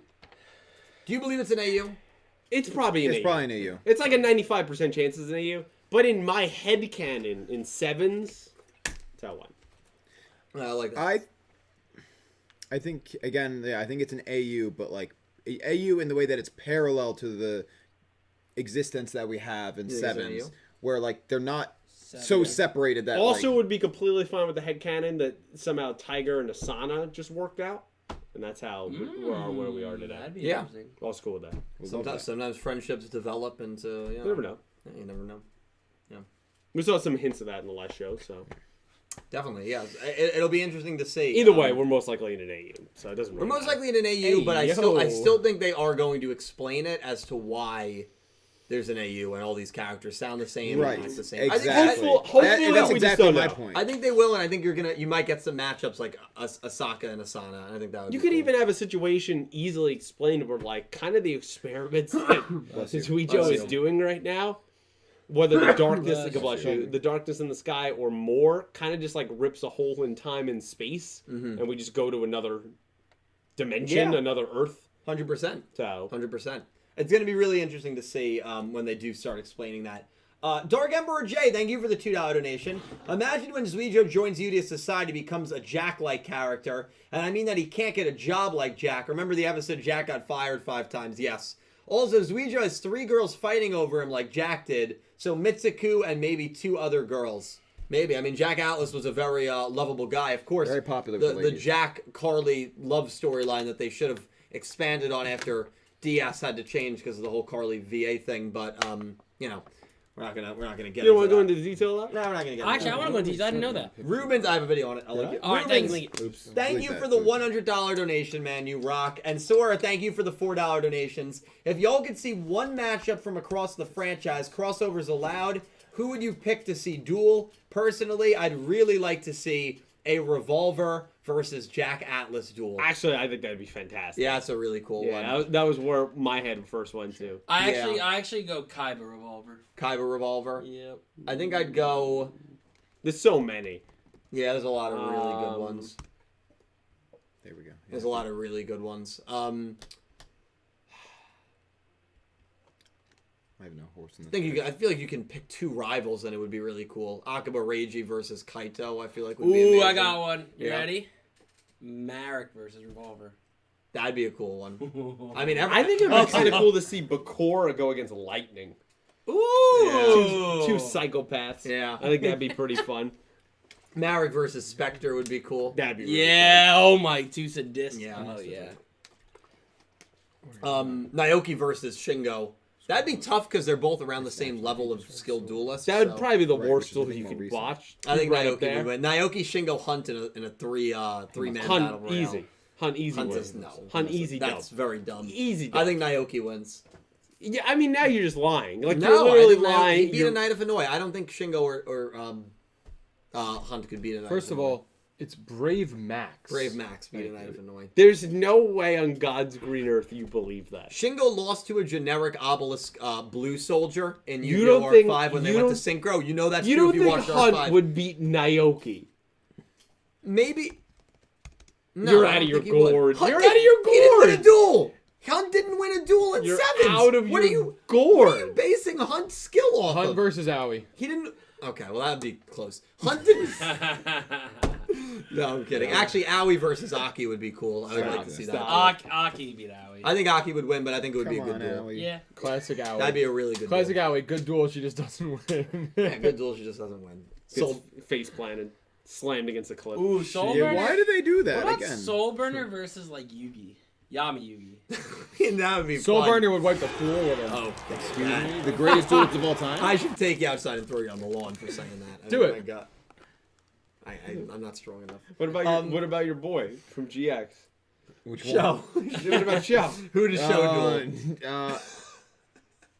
Speaker 4: Do you believe it's an AU?
Speaker 3: it's probably an
Speaker 1: It's
Speaker 3: AU.
Speaker 1: probably an AU.
Speaker 3: It's like a 95% chance it's an AU. But in my head canon, in sevens, it's L1.
Speaker 4: I like that.
Speaker 1: I think again, yeah, I think it's an AU, but like a AU in the way that it's parallel to the existence that we have in
Speaker 4: You think it's an
Speaker 1: sevens,
Speaker 4: AU?
Speaker 1: where like they're not so separated that
Speaker 3: Also
Speaker 1: like,
Speaker 3: would be completely fine with the head canon that somehow Tiger and Asana just worked out. And that's how we are where we are today.
Speaker 2: That'd be
Speaker 4: Yeah.
Speaker 2: interesting.
Speaker 3: All's cool with that.
Speaker 1: we'll love that.
Speaker 4: Sometimes friendships develop into. You
Speaker 3: You never know.
Speaker 4: Yeah, you never know.
Speaker 3: We saw some hints of that in the last show, so.
Speaker 4: Definitely, yeah. It'll be interesting to see.
Speaker 3: Either way, we're most likely in an AU, so it doesn't
Speaker 4: We're
Speaker 3: really
Speaker 4: most
Speaker 3: matter.
Speaker 4: likely in an AU, but I
Speaker 3: yo.
Speaker 4: still think they are going to explain it as to why there's an AU and all these characters sound the same,
Speaker 1: Right,
Speaker 4: and act the same.
Speaker 1: exactly.
Speaker 3: Hopefully
Speaker 1: That's
Speaker 3: we just
Speaker 1: exactly
Speaker 3: don't
Speaker 1: my
Speaker 3: know.
Speaker 1: point.
Speaker 4: I think they will, and I think you might get some matchups like Asaka and Asana. And I think that would.
Speaker 3: You
Speaker 4: be
Speaker 3: could
Speaker 4: cool.
Speaker 3: even have a situation easily explained where, like, kind of the experiments that
Speaker 1: Bless you.
Speaker 3: Yugioh
Speaker 4: Bless
Speaker 3: is
Speaker 4: you.
Speaker 3: doing right now, whether the darkness,
Speaker 2: Bless you.
Speaker 3: the darkness in the sky or more, kind of just like rips a hole in time and space, and we just go to another dimension,
Speaker 4: Yeah.
Speaker 3: another Earth.
Speaker 4: 100%.
Speaker 3: So
Speaker 4: 100%. It's going to be really interesting to see when they do start explaining that. Dark Emperor J, thank you for the $2 donation. Imagine when Yugioh joins Yudio's society, becomes a Jack-like character. And I mean that he can't get a job like Jack. Remember the episode Jack got fired 5 times? Yes. Also, Yugioh has 3 girls fighting over him like Jack did. So Mitsuku and maybe 2 other girls. Maybe. I mean, Jack Atlas was a very lovable guy. Of course,
Speaker 1: Very popular with
Speaker 4: the
Speaker 1: ladies.
Speaker 4: Jack-Carly love storyline that they should have expanded on after DS had to change because of the whole Carly VA thing. But, you know, we're not gonna get
Speaker 3: you don't want
Speaker 4: into
Speaker 3: to go
Speaker 4: that.
Speaker 3: into detail of that?
Speaker 4: No, we're not gonna get
Speaker 2: Actually, I
Speaker 4: into
Speaker 2: want to go into these. I didn't know that.
Speaker 4: that. Rubens, I have a video on it. I'll link it.
Speaker 2: All right,
Speaker 4: Rubens,
Speaker 2: thank you.
Speaker 1: Oops.
Speaker 4: thank
Speaker 1: Delete
Speaker 4: you
Speaker 1: that,
Speaker 4: for the
Speaker 1: please.
Speaker 4: $100 donation, man. You rock. And Sora, thank you for the $4 donations. If y'all could see one matchup from across the franchise, crossovers allowed, who would you pick to see duel? Personally, I'd really like to see a Revolver versus Jack Atlas duel.
Speaker 3: Actually, I think that'd be fantastic.
Speaker 4: Yeah, that's a really cool
Speaker 3: Yeah,
Speaker 4: one.
Speaker 3: that was where my head first went to.
Speaker 2: I
Speaker 4: Yeah.
Speaker 2: actually go Kaiba Revolver.
Speaker 4: Kaiba Revolver.
Speaker 2: Yep.
Speaker 4: I think I'd go.
Speaker 3: There's so many.
Speaker 4: Yeah, there's a lot of really good
Speaker 3: Um,
Speaker 4: ones.
Speaker 1: There we go.
Speaker 4: There's a lot of really good ones.
Speaker 1: I have no horse in
Speaker 4: I
Speaker 1: this.
Speaker 4: I feel like you can pick 2 rivals and it would be really cool. Akaba Reiji versus Kaito, I feel like would be
Speaker 2: Ooh,
Speaker 4: amazing.
Speaker 2: I got one. You
Speaker 4: Yeah.
Speaker 2: ready? Marek versus Revolver.
Speaker 4: That'd be a cool one. I mean,
Speaker 3: I think it'd be kind of cool to see Bakura go against Lightning.
Speaker 2: Ooh.
Speaker 3: Two psychopaths.
Speaker 4: Yeah.
Speaker 3: I think that'd be pretty fun.
Speaker 4: Marek versus Spectre would be cool.
Speaker 3: That'd be really
Speaker 2: Yeah. Oh my, 2 sadistic.
Speaker 4: Yeah.
Speaker 2: Oh yeah.
Speaker 4: Naoki versus Shingo. That'd be tough because they're both around the same level of skilled duelists.
Speaker 3: That would
Speaker 4: so
Speaker 3: probably be the
Speaker 1: Right,
Speaker 3: worst
Speaker 1: which is
Speaker 3: duel
Speaker 1: the
Speaker 3: you
Speaker 1: more
Speaker 3: could
Speaker 1: recent.
Speaker 3: watch.
Speaker 4: I think
Speaker 3: right
Speaker 4: Naoki
Speaker 3: there.
Speaker 4: would win. Naoki Shingo Hunt in a 3-man
Speaker 3: Hunt
Speaker 4: battle royale.
Speaker 3: easy. Hunt easy.
Speaker 4: Hunt
Speaker 3: wins.
Speaker 4: is no.
Speaker 3: Hunt easy.
Speaker 4: That's
Speaker 3: dub.
Speaker 4: very dumb.
Speaker 3: Easy.
Speaker 4: I
Speaker 3: dub.
Speaker 4: think Naoki wins.
Speaker 3: Yeah, I mean now you're just lying. Like
Speaker 4: No,
Speaker 3: you're
Speaker 4: I
Speaker 3: literally
Speaker 4: think
Speaker 3: lying.
Speaker 4: he beat a Knight of Hanoi. I don't think Shingo or Hunt could beat a Knight
Speaker 5: First
Speaker 4: of
Speaker 5: of
Speaker 4: Hanoi.
Speaker 5: all, It's Brave Max.
Speaker 4: Brave Max beat Knight of Annoy.
Speaker 3: There's no way on God's green earth you believe that.
Speaker 4: Shingo lost to a generic obelisk blue soldier in
Speaker 3: You
Speaker 4: Yu-Gi-Oh!
Speaker 3: don't think-
Speaker 4: R5 when they
Speaker 3: you
Speaker 4: went to
Speaker 3: don't-
Speaker 4: Synchro. You know that's
Speaker 3: You
Speaker 4: true
Speaker 3: don't
Speaker 4: if you
Speaker 3: think
Speaker 4: watched
Speaker 3: Hunt
Speaker 4: R5.
Speaker 3: would beat Naoki?
Speaker 4: Maybe. No,
Speaker 3: You're
Speaker 4: I
Speaker 3: out
Speaker 4: don't
Speaker 3: of your
Speaker 4: think he would.
Speaker 3: gourd.
Speaker 4: Hunt
Speaker 3: You're
Speaker 4: didn't-
Speaker 3: out of your
Speaker 4: He didn't win a
Speaker 3: gourd.
Speaker 4: duel. Hunt didn't win a duel in
Speaker 3: You're
Speaker 4: sevens.
Speaker 3: out of
Speaker 4: what
Speaker 3: your
Speaker 4: are you
Speaker 3: gourd.
Speaker 4: What are you basing Hunt's skill off
Speaker 5: Hunt
Speaker 4: of?
Speaker 5: versus Owie.
Speaker 4: He didn't. Okay, well that'd be close. Hunt didn't. No, I'm kidding. Actually, Owie versus Aki would be cool. I would like to see that.
Speaker 2: Aki beat Owie.
Speaker 4: I think Aki would win, but I think it would be a
Speaker 1: Come
Speaker 4: good
Speaker 1: on,
Speaker 4: duel.
Speaker 1: Allie.
Speaker 2: Yeah.
Speaker 5: Classic Owie.
Speaker 4: That'd be a really good
Speaker 5: Classic
Speaker 4: duel.
Speaker 5: Owie. Good duel. She just doesn't win.
Speaker 4: Yeah, good duel. She just doesn't win.
Speaker 3: So face planted, slammed against a cliff.
Speaker 2: Ooh, Soul
Speaker 1: Yeah,
Speaker 2: Burner.
Speaker 1: why do they do that
Speaker 2: What about
Speaker 1: again?
Speaker 2: Soul Burner versus like Yugi? Yami Yugi.
Speaker 4: That would be
Speaker 5: Soul
Speaker 4: fun.
Speaker 5: Burner would wipe the floor with him.
Speaker 4: Oh,
Speaker 1: Excuse me? The greatest duels of all time?
Speaker 4: I should take you outside and throw you on the lawn for saying that.
Speaker 5: Do it.
Speaker 4: My God. I'm not strong enough.
Speaker 3: What about your boy from GX?
Speaker 1: Which
Speaker 4: Show.
Speaker 3: What about Show?
Speaker 4: Who does Show duel?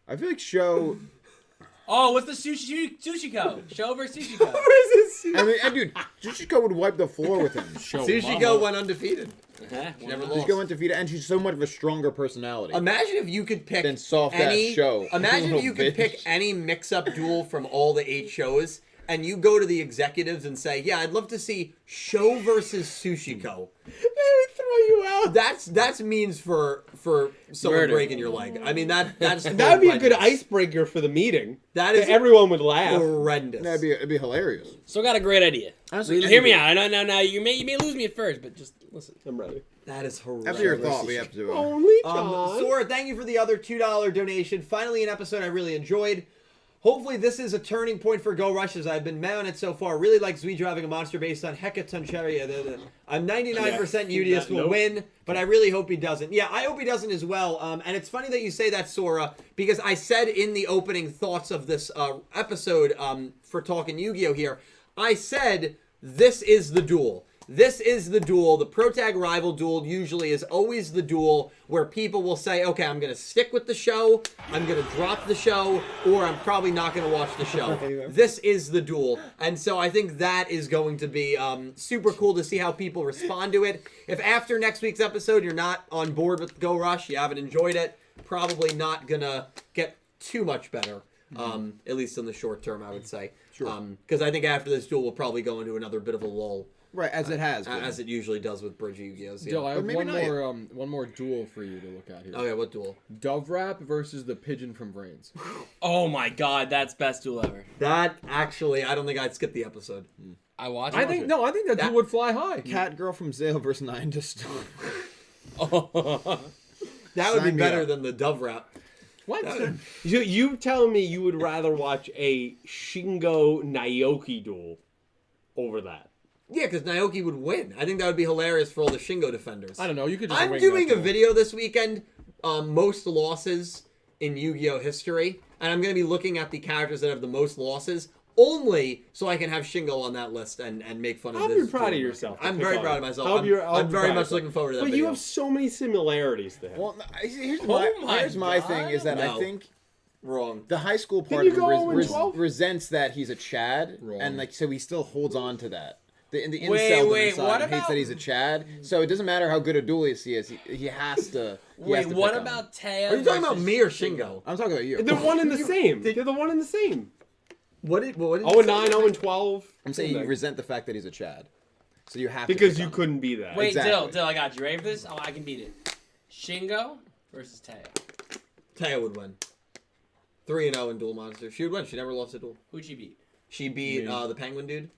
Speaker 1: I feel like Show...
Speaker 2: Oh, what's the Sushiko? Show versus Sushiko.
Speaker 1: I mean, dude, Jushiko would wipe the floor with him.
Speaker 4: Sushiko went undefeated.
Speaker 2: Never
Speaker 4: lost.
Speaker 1: Jushiko went to feed it, and she's so much of a stronger personality.
Speaker 4: Imagine if you could pick
Speaker 1: Then soft-ass
Speaker 4: any
Speaker 1: Show.
Speaker 4: Imagine if
Speaker 1: Little
Speaker 4: you could
Speaker 1: bitch.
Speaker 4: pick any mix-up duel from all the 8 shows, and you go to the executives and say, "Yeah, I'd love to see Show versus Sushiko."
Speaker 3: They would throw you out.
Speaker 4: That's means for someone
Speaker 1: Murder.
Speaker 4: breaking your leg. I mean that's
Speaker 3: That'd be a good
Speaker 4: horrendous.
Speaker 3: icebreaker for the meeting.
Speaker 4: That is
Speaker 3: Everyone would laugh.
Speaker 4: horrendous.
Speaker 1: It'd be hilarious.
Speaker 2: So got a great idea.
Speaker 1: Honestly,
Speaker 2: Hear me out. No. You may lose me at first, but just listen.
Speaker 3: I'm ready.
Speaker 4: That is horrendous.
Speaker 1: After your thought, we have to...
Speaker 3: Only John.
Speaker 4: Sora, thank you for the other $2 donation. Finally, an episode I really enjoyed. Hopefully, this is a turning point for Go Rush, as I've been mad on it so far. Really like Zuijo having a monster based on Hecatoncheria. I'm 99% Udius will win, but I really hope he doesn't. Yeah, I hope he doesn't as well. And it's funny that you say that, Sora, because I said in the opening thoughts of this episode for Talking Yu-Gi-Oh! Here, I said, this is the duel. This is the duel. The protag rival duel usually is always the duel where people will say, okay, I'm going to stick with the show, I'm going to drop the show, or I'm probably not going to watch the show. This is the duel. And so I think that is going to be super cool to see how people respond to it. If after next week's episode you're not on board with Go Rush, you haven't enjoyed it, probably not going to get too much better. At least in the short term, I would say.
Speaker 1: Sure.
Speaker 4: Because I think after this duel, we'll probably go into another bit of a lull.
Speaker 1: Right, as it has been.
Speaker 4: As it usually does with Bridge Yu-Gi-Ohs. Yeah.
Speaker 5: Dill, I have
Speaker 1: maybe
Speaker 5: one more duel for you to look at here.
Speaker 4: Oh yeah, what duel?
Speaker 5: Dove Rap versus the Pigeon from Brains.
Speaker 2: Oh my God, that's best duel ever.
Speaker 4: That actually, I don't think I'd skip the episode.
Speaker 2: I watched.
Speaker 5: I think that duel would fly high.
Speaker 1: Cat Girl from Zale versus 9 to Storm.
Speaker 4: That would be
Speaker 1: Sign me
Speaker 4: better
Speaker 1: up.
Speaker 4: than the Dove Rap.
Speaker 5: What?
Speaker 3: You telling me you would rather watch a Shingo Naoki duel over that?
Speaker 4: Yeah, because Naoki would win. I think that would be hilarious for all the Shingo defenders.
Speaker 5: I don't know. You could just.
Speaker 4: I'm
Speaker 5: wing
Speaker 4: doing
Speaker 5: that
Speaker 4: a
Speaker 5: duel.
Speaker 4: video this weekend, most losses in Yu-Gi-Oh history, and I'm going to be looking at the characters that have the most losses, only so I can have Shingo on that list and make fun of
Speaker 3: I'll
Speaker 4: this.
Speaker 3: be proud of
Speaker 4: duel.
Speaker 3: yourself.
Speaker 4: I'm very proud of myself.
Speaker 3: I'll
Speaker 4: I'm
Speaker 3: be
Speaker 4: very
Speaker 3: proud
Speaker 4: much
Speaker 3: of
Speaker 4: looking forward to that
Speaker 3: But
Speaker 4: video.
Speaker 3: you have so many similarities to him.
Speaker 1: Well, here's
Speaker 2: my
Speaker 1: my
Speaker 2: God.
Speaker 1: thing is that
Speaker 4: No.
Speaker 1: I think
Speaker 4: Wrong.
Speaker 1: the high school part
Speaker 3: you
Speaker 1: of him
Speaker 3: go 0-12?
Speaker 1: resents that he's a Chad,
Speaker 5: Wrong.
Speaker 1: and like so he still holds on to that. The incel
Speaker 2: Wait,
Speaker 1: inside
Speaker 2: what
Speaker 1: hates
Speaker 2: about-
Speaker 1: that he's a Chad, so it doesn't matter how good a duelist he is. He has to.
Speaker 2: Wait, what about Taya?
Speaker 4: Are you talking about me or Shingo?
Speaker 1: I'm talking about you.
Speaker 3: They're one and the same. They're the one and the same.
Speaker 4: What did
Speaker 3: 0-9, 0-12.
Speaker 1: I'm saying you resent the fact that he's a Chad, so you have
Speaker 3: Because
Speaker 1: to.
Speaker 3: you couldn't be that.
Speaker 2: Wait,
Speaker 1: Exactly.
Speaker 2: Dill, I got you. Ready for this? Oh, I can beat it. Shingo versus Taya.
Speaker 4: Taya would win. 3-0 in Duel Monster. She would win. She never lost a duel.
Speaker 2: Who'd she beat?
Speaker 4: She beat the Penguin dude.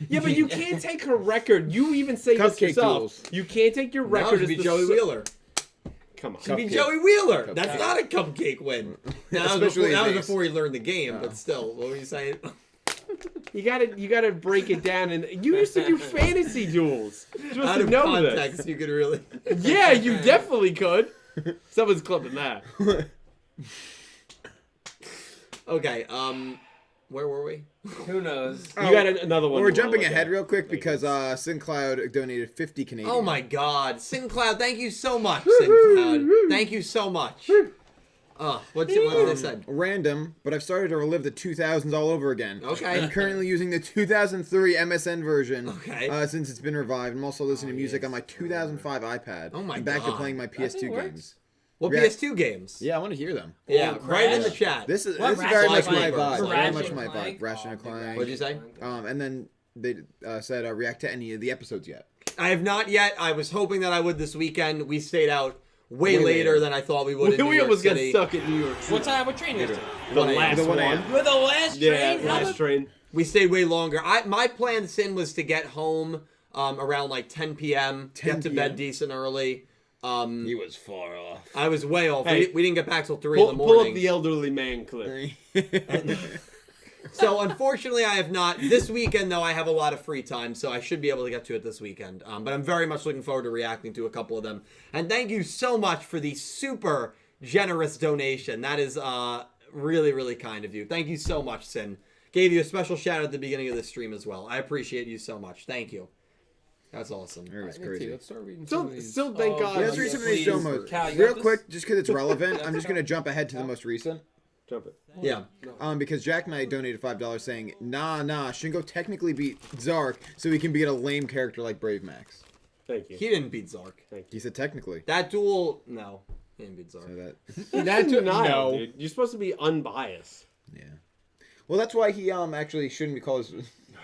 Speaker 3: Yeah, but you can't take her record. You even say this
Speaker 1: Cupcake
Speaker 3: yourself.
Speaker 1: duels.
Speaker 3: You can't take your
Speaker 4: No,
Speaker 3: record
Speaker 4: she
Speaker 3: as
Speaker 4: beat
Speaker 3: the
Speaker 4: Joey Wheeler.
Speaker 3: Come on.
Speaker 4: She beat
Speaker 1: Cupcake.
Speaker 4: Joey Wheeler.
Speaker 1: Cupcake.
Speaker 4: That's not a cupcake win. Now,
Speaker 1: Especially
Speaker 4: that was
Speaker 1: base.
Speaker 4: before he learned the game, but still, what were you saying?
Speaker 3: You gotta break it down. And you used to do fantasy duels. You're supposed
Speaker 4: Out
Speaker 3: to
Speaker 4: of
Speaker 3: know
Speaker 4: context,
Speaker 3: this.
Speaker 4: you could really.
Speaker 3: Yeah, you definitely could. Someone's clipping that.
Speaker 4: Okay, where were we?
Speaker 2: Who knows?
Speaker 3: You got another one.
Speaker 1: Well, we're
Speaker 3: you wanna
Speaker 1: jumping
Speaker 3: look
Speaker 1: ahead
Speaker 3: at.
Speaker 1: real quick because Syn Cloud donated 50 Canadian.
Speaker 4: Oh my God, Syn Cloud, thank you so much, Syn Cloud. Thank you so much. What did they say?
Speaker 1: Random, but I've started to relive the 2000s all over again.
Speaker 4: Okay.
Speaker 1: I'm currently using the 2003 MSN version.
Speaker 4: Okay.
Speaker 1: Since it's been revived. I'm also listening to music on my 2005 iPad.
Speaker 4: Oh my
Speaker 1: I'm back to
Speaker 4: God.
Speaker 1: playing my PS2
Speaker 2: works.
Speaker 1: games.
Speaker 4: What
Speaker 1: Yeah.
Speaker 4: PS2 games?
Speaker 1: Yeah, I want to hear them.
Speaker 4: Yeah,
Speaker 2: Oh,
Speaker 4: right in
Speaker 2: Crash.
Speaker 4: the chat.
Speaker 1: This is
Speaker 2: What,
Speaker 1: very much
Speaker 4: Ratchet
Speaker 1: my
Speaker 4: and
Speaker 1: vibe.
Speaker 4: Clank?
Speaker 1: Very
Speaker 2: Ratchet
Speaker 1: much
Speaker 2: and
Speaker 1: my
Speaker 2: Clank?
Speaker 1: vibe. Ratchet and
Speaker 2: Oh,
Speaker 1: Clank.
Speaker 4: What'd you say?
Speaker 1: And then they said react to any of the episodes yet.
Speaker 4: I have not yet. I was hoping that I would this weekend. We stayed out way
Speaker 1: Way
Speaker 4: later
Speaker 1: later.
Speaker 4: than I thought we would in New
Speaker 3: We
Speaker 4: York
Speaker 3: almost got
Speaker 4: City.
Speaker 3: stuck in New York City.
Speaker 2: What time? What train is it?
Speaker 3: The
Speaker 4: 1 a.m.
Speaker 3: last
Speaker 1: The 1
Speaker 3: one.
Speaker 1: a.m.
Speaker 2: You're the last train?
Speaker 3: Yeah,
Speaker 2: How
Speaker 3: last train.
Speaker 4: We stayed way longer. My plan, Sin, was to get home around like 10 p.m.
Speaker 1: 10
Speaker 4: Get to bed
Speaker 1: p.m.
Speaker 4: decent early.
Speaker 1: He was far off.
Speaker 4: I was way off.
Speaker 3: Hey,
Speaker 4: We didn't get back till 3 in the
Speaker 3: Pull
Speaker 4: morning.
Speaker 3: up the elderly man clip.
Speaker 4: So unfortunately, I have not. This weekend, though, I have a lot of free time, so I should be able to get to it this weekend. But I'm very much looking forward to reacting to a couple of them. And thank you so much for the super generous donation. That is really, really kind of you. Thank you so much, Sin. Gave you a special shout out at the beginning of the stream as well. I appreciate you so much. Thank you. That's awesome.
Speaker 1: It was crazy.
Speaker 5: Let's start reading some of these.
Speaker 3: Still, thank God.
Speaker 1: Yeah, let's read some of these show
Speaker 2: please.
Speaker 1: modes.
Speaker 2: Cal, you
Speaker 1: Real
Speaker 2: got this?
Speaker 1: quick, just because it's relevant, I'm just going to jump ahead to the most recent.
Speaker 3: Jump it.
Speaker 4: Yeah.
Speaker 1: Because Jack Knight donated $5 saying, nah, Shingo technically beat Zark, so he can beat a lame character like Brave Max.
Speaker 3: Thank you.
Speaker 4: He didn't beat Zark.
Speaker 1: He said technically.
Speaker 4: That duel, no. He didn't beat Zark.
Speaker 1: So that,
Speaker 3: That's denial,
Speaker 5: No.
Speaker 3: dude. You're supposed to be unbiased.
Speaker 1: yeah. Well, that's why he actually shouldn't be called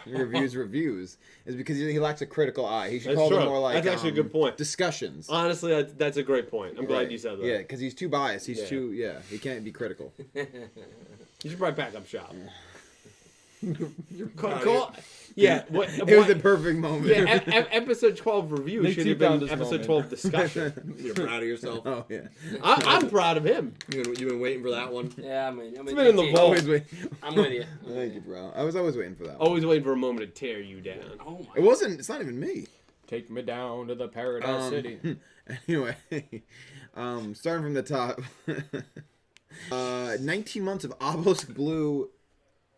Speaker 1: his reviews, is because he lacks a critical eye. He should
Speaker 3: That's
Speaker 1: call them
Speaker 3: true.
Speaker 1: more like
Speaker 3: That's actually a good point.
Speaker 1: discussions.
Speaker 3: Honestly, that's a great point. I'm glad you said that.
Speaker 1: Yeah, because he's too biased. He's
Speaker 3: Yeah.
Speaker 1: too, he can't be critical.
Speaker 3: You should probably pack up shop.
Speaker 4: Call-
Speaker 3: Yeah. What,
Speaker 1: It was the perfect moment.
Speaker 3: yeah, episode 12 review
Speaker 5: Nick
Speaker 3: should
Speaker 5: T
Speaker 3: have been
Speaker 5: found this
Speaker 3: episode
Speaker 5: moment.
Speaker 3: 12 discussion.
Speaker 4: You're proud of yourself.
Speaker 1: Oh, yeah.
Speaker 3: I'm proud of him.
Speaker 4: You've been waiting for that one.
Speaker 2: Yeah, I'm
Speaker 3: It's been in the vault.
Speaker 1: Always wait.
Speaker 2: I'm with you.
Speaker 1: Thank you, bro. I was always waiting for that one.
Speaker 3: Always waiting for a moment to tear you down.
Speaker 2: Oh my.
Speaker 1: It wasn't, it's not even me.
Speaker 5: Take me down to the Paradise City.
Speaker 1: Anyway, starting from the top. 19 months of Obelisk Blue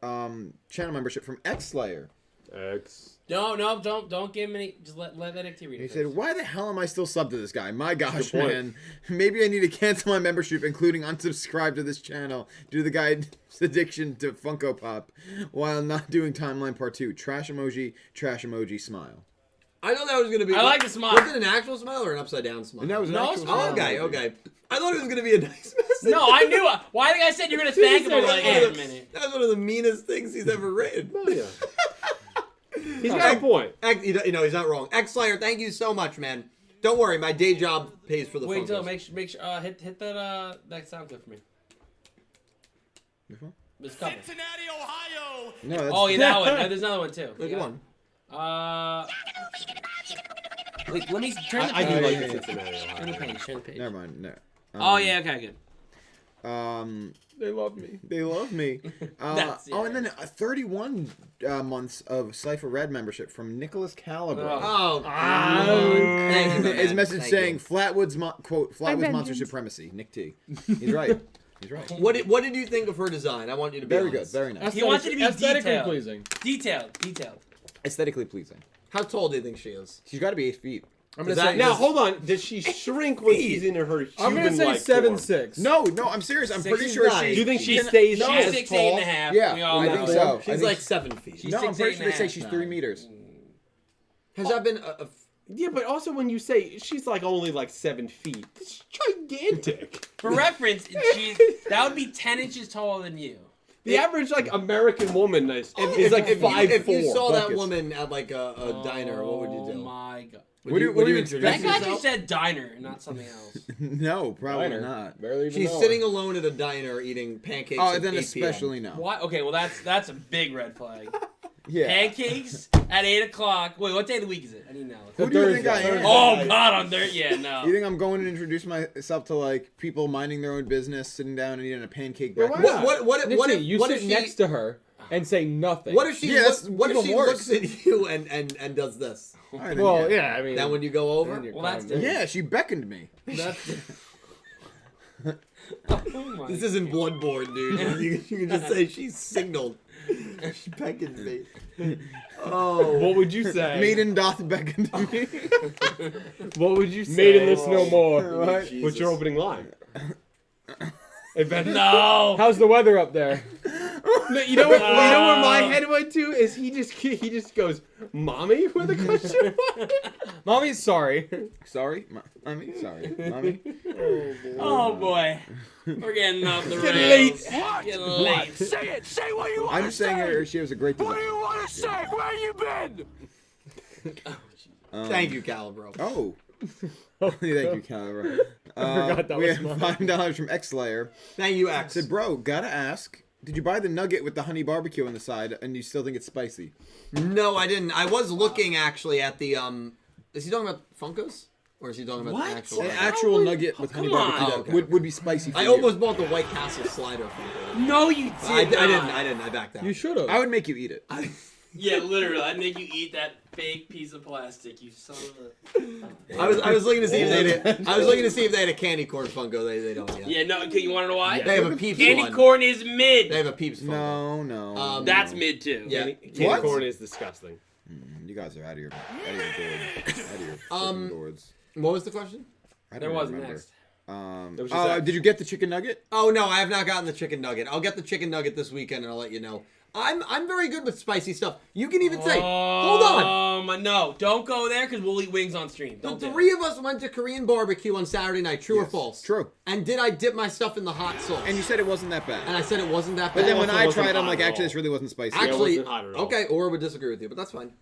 Speaker 1: channel membership from X-Slayer.
Speaker 3: X.
Speaker 2: No, don't give him any. Just let that activity.
Speaker 1: He said, why the hell am I still subbed to this guy? My gosh,
Speaker 3: Good point.
Speaker 1: man. Maybe I need to cancel my membership, including unsubscribe to this channel due to the guy's addiction to Funko Pop while not doing Timeline Part 2. Trash emoji, smile.
Speaker 4: I thought that was going to be...
Speaker 2: I like the smile.
Speaker 4: Was it an actual smile or an upside down smile?
Speaker 1: And that was an
Speaker 2: No,
Speaker 1: actual
Speaker 2: it's
Speaker 1: smile.
Speaker 4: Oh, okay. I thought it was going to be a nice message.
Speaker 2: No, I knew. Why the guy said you're gonna thank him? I was like,
Speaker 4: That's
Speaker 2: wait
Speaker 4: one
Speaker 2: a
Speaker 4: of the-
Speaker 2: minute.
Speaker 4: That's one of the meanest things he's ever written.
Speaker 3: Oh, yeah. He's got a point.
Speaker 4: You know, he's not wrong. X-Slayer, thank you so much, man. Don't worry, my day job pays for the
Speaker 2: Wait
Speaker 4: Funkos.
Speaker 2: until make sure hit that sound clip for me.
Speaker 1: Which one?
Speaker 2: There's a couple.
Speaker 6: Cincinnati, Ohio.
Speaker 1: No, that's,
Speaker 2: Oh yeah, that one. There's another one too.
Speaker 4: Look
Speaker 2: Yeah.
Speaker 4: one.
Speaker 2: Wait, let me turn the
Speaker 3: I
Speaker 2: page.
Speaker 3: do like
Speaker 1: yeah,
Speaker 3: the
Speaker 1: yeah.
Speaker 3: Cincinnati.
Speaker 2: Turn the page. Turn the page.
Speaker 1: Never mind. No.
Speaker 2: Oh yeah, okay, good.
Speaker 5: They love me.
Speaker 1: They love me.
Speaker 2: That's-
Speaker 1: and then 31 months of Cypher Red membership from Nicholas Calabro.
Speaker 4: Oh, thank you, my
Speaker 1: His
Speaker 4: man.
Speaker 1: message
Speaker 4: Thank
Speaker 1: saying
Speaker 4: you.
Speaker 1: Flatwood's monster supremacy. Nick T. He's right. He's right.
Speaker 4: What did you think of her design? I want you to be
Speaker 1: Very good.
Speaker 4: honest.
Speaker 1: Very nice.
Speaker 2: He wants you to be
Speaker 5: aesthetically
Speaker 2: detailed.
Speaker 5: pleasing.
Speaker 2: Detailed.
Speaker 1: Aesthetically pleasing.
Speaker 4: How tall do you think she is?
Speaker 1: She's got to be 8 feet.
Speaker 5: I'm
Speaker 4: Is
Speaker 5: gonna
Speaker 4: that-
Speaker 5: say
Speaker 3: Now, hold on. Does she shrink when she's in her human
Speaker 5: I'm gonna say
Speaker 3: like
Speaker 5: 7'6".
Speaker 1: No, I'm serious. I'm pretty sure
Speaker 4: 6'9".
Speaker 1: she's.
Speaker 3: Do you think she
Speaker 1: Can-
Speaker 3: stays
Speaker 1: no,
Speaker 2: She's
Speaker 3: as
Speaker 2: 6'8"
Speaker 3: tall?
Speaker 2: and a half.
Speaker 1: Yeah,
Speaker 2: We all
Speaker 1: I
Speaker 2: know.
Speaker 1: think so. I
Speaker 4: She's
Speaker 1: think
Speaker 4: like
Speaker 1: she-
Speaker 4: 7 feet.
Speaker 2: She's
Speaker 1: No, I'm
Speaker 2: 6'8"
Speaker 1: pretty sure they
Speaker 2: and a
Speaker 1: say
Speaker 2: half
Speaker 1: she's
Speaker 2: now.
Speaker 1: 3 meters.
Speaker 4: Has that been a
Speaker 3: Yeah, but also when you say she's like only like 7 feet, it's gigantic.
Speaker 2: For reference, that would be 10 inches taller than you.
Speaker 3: The average like American woman is like 5'4".
Speaker 4: if you saw that
Speaker 1: buckets.
Speaker 4: woman at like a diner, what would you do?
Speaker 2: Oh my god.
Speaker 1: What do you
Speaker 4: introduce
Speaker 2: That guy
Speaker 4: yourself?
Speaker 2: just said diner, not something else.
Speaker 1: No, probably
Speaker 5: Diner.
Speaker 1: not.
Speaker 5: Barely even
Speaker 4: She's
Speaker 5: know
Speaker 4: sitting
Speaker 5: her.
Speaker 4: alone at a diner eating pancakes.
Speaker 1: Oh,
Speaker 4: at
Speaker 1: then
Speaker 4: 8
Speaker 1: especially no.
Speaker 2: Why? Okay, well that's a big red flag.
Speaker 1: Yeah.
Speaker 2: Pancakes at 8 o'clock. Wait, what day of the week is it? I need to know.
Speaker 1: Who do you think I am?
Speaker 2: Oh god, on there. Yeah, no.
Speaker 1: You think I'm going to introduce myself to like people minding their own business, sitting down and eating a pancake
Speaker 5: Yeah,
Speaker 1: breakfast?
Speaker 5: why not?
Speaker 4: What
Speaker 5: Nixie,
Speaker 4: if
Speaker 5: you
Speaker 4: what
Speaker 5: sit
Speaker 4: if she
Speaker 5: next to her and say nothing.
Speaker 4: what if she
Speaker 1: Yeah, that's
Speaker 4: what if
Speaker 1: even
Speaker 4: she
Speaker 1: worse.
Speaker 4: looks at you and does this?
Speaker 1: All right, then,
Speaker 5: Well, yeah, I mean.
Speaker 4: Then when you go over,
Speaker 5: then you're
Speaker 2: Well, that's
Speaker 5: calm down.
Speaker 1: Yeah, she beckoned me.
Speaker 2: That's. Oh my.
Speaker 4: this isn't Bloodborne, dude. You can just say she signaled. She beckoned me. Oh,
Speaker 3: What would you say?
Speaker 1: Maiden doth beckon to me.
Speaker 3: What would you say?
Speaker 5: Maiden this no more.
Speaker 1: What?
Speaker 3: What's your opening line? It better
Speaker 2: No.
Speaker 5: How's the weather up there?
Speaker 3: No, you know what? You know where my head went to is he just goes, "Mommy?" with a question mark.
Speaker 5: Mommy's sorry.
Speaker 1: Sorry, mommy. Sorry, mommy.
Speaker 2: Oh boy. We're getting off the
Speaker 3: Getting
Speaker 2: rails.
Speaker 3: late.
Speaker 2: Getting late.
Speaker 6: Say it. Say what you want
Speaker 1: I'm
Speaker 6: to
Speaker 1: just saying
Speaker 6: say.
Speaker 1: she was a great
Speaker 6: What do
Speaker 1: design.
Speaker 6: you want to say? Where you been?
Speaker 4: Thank you, Calibro.
Speaker 1: Oh. Thank you, Calibro.
Speaker 5: forgot that
Speaker 1: we
Speaker 5: was
Speaker 1: have
Speaker 5: mine.
Speaker 1: $5 from X Slayer.
Speaker 4: Thank you, X.
Speaker 1: Said, bro, gotta ask. Did you buy the nugget with the honey barbecue on the side, and you still think it's spicy?
Speaker 4: No, I didn't. I was looking actually at the Is he talking about Funkos? Or is he talking about
Speaker 2: What?
Speaker 4: the actual?
Speaker 1: An actual nugget with honey
Speaker 2: come on.
Speaker 1: barbecue
Speaker 4: Oh, okay.
Speaker 1: would be spicy for
Speaker 4: I
Speaker 1: you.
Speaker 4: almost bought the White Castle slider Funko.
Speaker 2: No, you did
Speaker 4: I didn't. I backed out.
Speaker 5: You should have.
Speaker 1: I would make you eat it.
Speaker 2: Yeah, literally. I'd make you eat that fake piece of plastic. You son of a.
Speaker 4: I was looking to see if they had a candy corn Funko. They don't yet.
Speaker 2: Yeah, no. You want to know why?
Speaker 4: They have a Peeps
Speaker 2: Candy
Speaker 4: one.
Speaker 2: corn is mid.
Speaker 4: They have a Peeps Funko.
Speaker 1: No.
Speaker 2: That's mid too.
Speaker 4: Yeah.
Speaker 3: Candy
Speaker 1: What?
Speaker 3: corn is disgusting.
Speaker 1: You guys are out of your boards. Out of your freaking boards.
Speaker 4: What was the question?
Speaker 1: I
Speaker 2: There
Speaker 1: don't
Speaker 2: was
Speaker 1: remember.
Speaker 2: next.
Speaker 3: It was just that.
Speaker 1: Did you get the chicken nugget?
Speaker 4: Oh no, I have not gotten the chicken nugget. I'll get the chicken nugget this weekend, and I'll let you know. I'm very good with spicy stuff. You can even say, hold on.
Speaker 2: No, don't go there because we'll eat wings on stream.
Speaker 4: The
Speaker 2: Don't do
Speaker 4: three
Speaker 2: it.
Speaker 4: of us went to Korean barbecue on Saturday night. True or
Speaker 1: Yes,
Speaker 4: false?
Speaker 1: true.
Speaker 4: And did I dip my stuff in the hot sauce?
Speaker 1: And you said it wasn't that bad.
Speaker 4: And I said it wasn't that bad.
Speaker 1: But then when
Speaker 3: also
Speaker 1: I
Speaker 3: wasn't
Speaker 1: tried, I'm
Speaker 3: hot
Speaker 1: like,
Speaker 3: at
Speaker 1: actually,
Speaker 3: all.
Speaker 1: this really wasn't spicy.
Speaker 3: it
Speaker 4: Actually,
Speaker 3: wasn't hot at all.
Speaker 4: okay, Aura would disagree with you, but that's fine.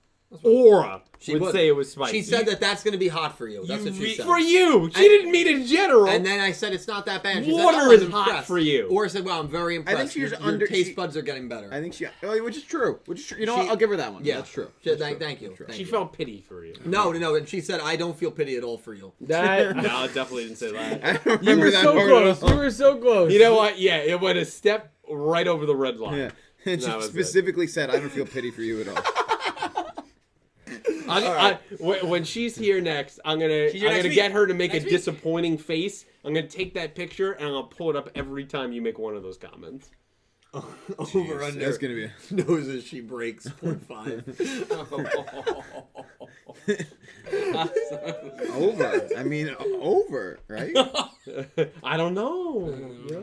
Speaker 3: Aura
Speaker 4: She
Speaker 3: would say it was spicy.
Speaker 4: She said that's going to be hot for you. That's what she said.
Speaker 3: For you. She didn't mean in general.
Speaker 4: And then I said it's not that bad. She
Speaker 3: Water
Speaker 4: said, "Oh,
Speaker 3: is
Speaker 4: I'm
Speaker 3: hot
Speaker 4: impressed."
Speaker 3: for you.
Speaker 4: Or said, "Well, I'm very impressed.
Speaker 1: I think she was
Speaker 4: your taste buds are getting better."
Speaker 1: I think which is true. You know what? I'll give her that one.
Speaker 4: Yeah,
Speaker 1: That's true.
Speaker 4: Thank you. Thank
Speaker 3: she
Speaker 4: you.
Speaker 3: felt pity for you.
Speaker 4: No. And she said, "I don't feel pity at all for you."
Speaker 5: That
Speaker 3: No, I definitely didn't say that.
Speaker 1: I don't
Speaker 5: you
Speaker 1: remember
Speaker 5: were
Speaker 1: that
Speaker 5: so
Speaker 1: part
Speaker 5: close.
Speaker 1: at all.
Speaker 5: You were so close.
Speaker 3: You know what? Yeah, it went a step right over the red line.
Speaker 1: Yeah. And she
Speaker 3: That was it.
Speaker 1: specifically said, I don't feel pity for you at all.
Speaker 3: When she's here next, I'm gonna
Speaker 2: She's here next
Speaker 3: get
Speaker 2: week.
Speaker 3: her to make
Speaker 2: Next
Speaker 3: a
Speaker 2: week.
Speaker 3: disappointing face. I'm gonna take that picture and I'll pull it up every time you make one of those comments.
Speaker 4: Over under.
Speaker 1: That's going to be...
Speaker 4: Noses she breaks 0.5.
Speaker 1: Over. I mean, over, right?
Speaker 3: I don't know.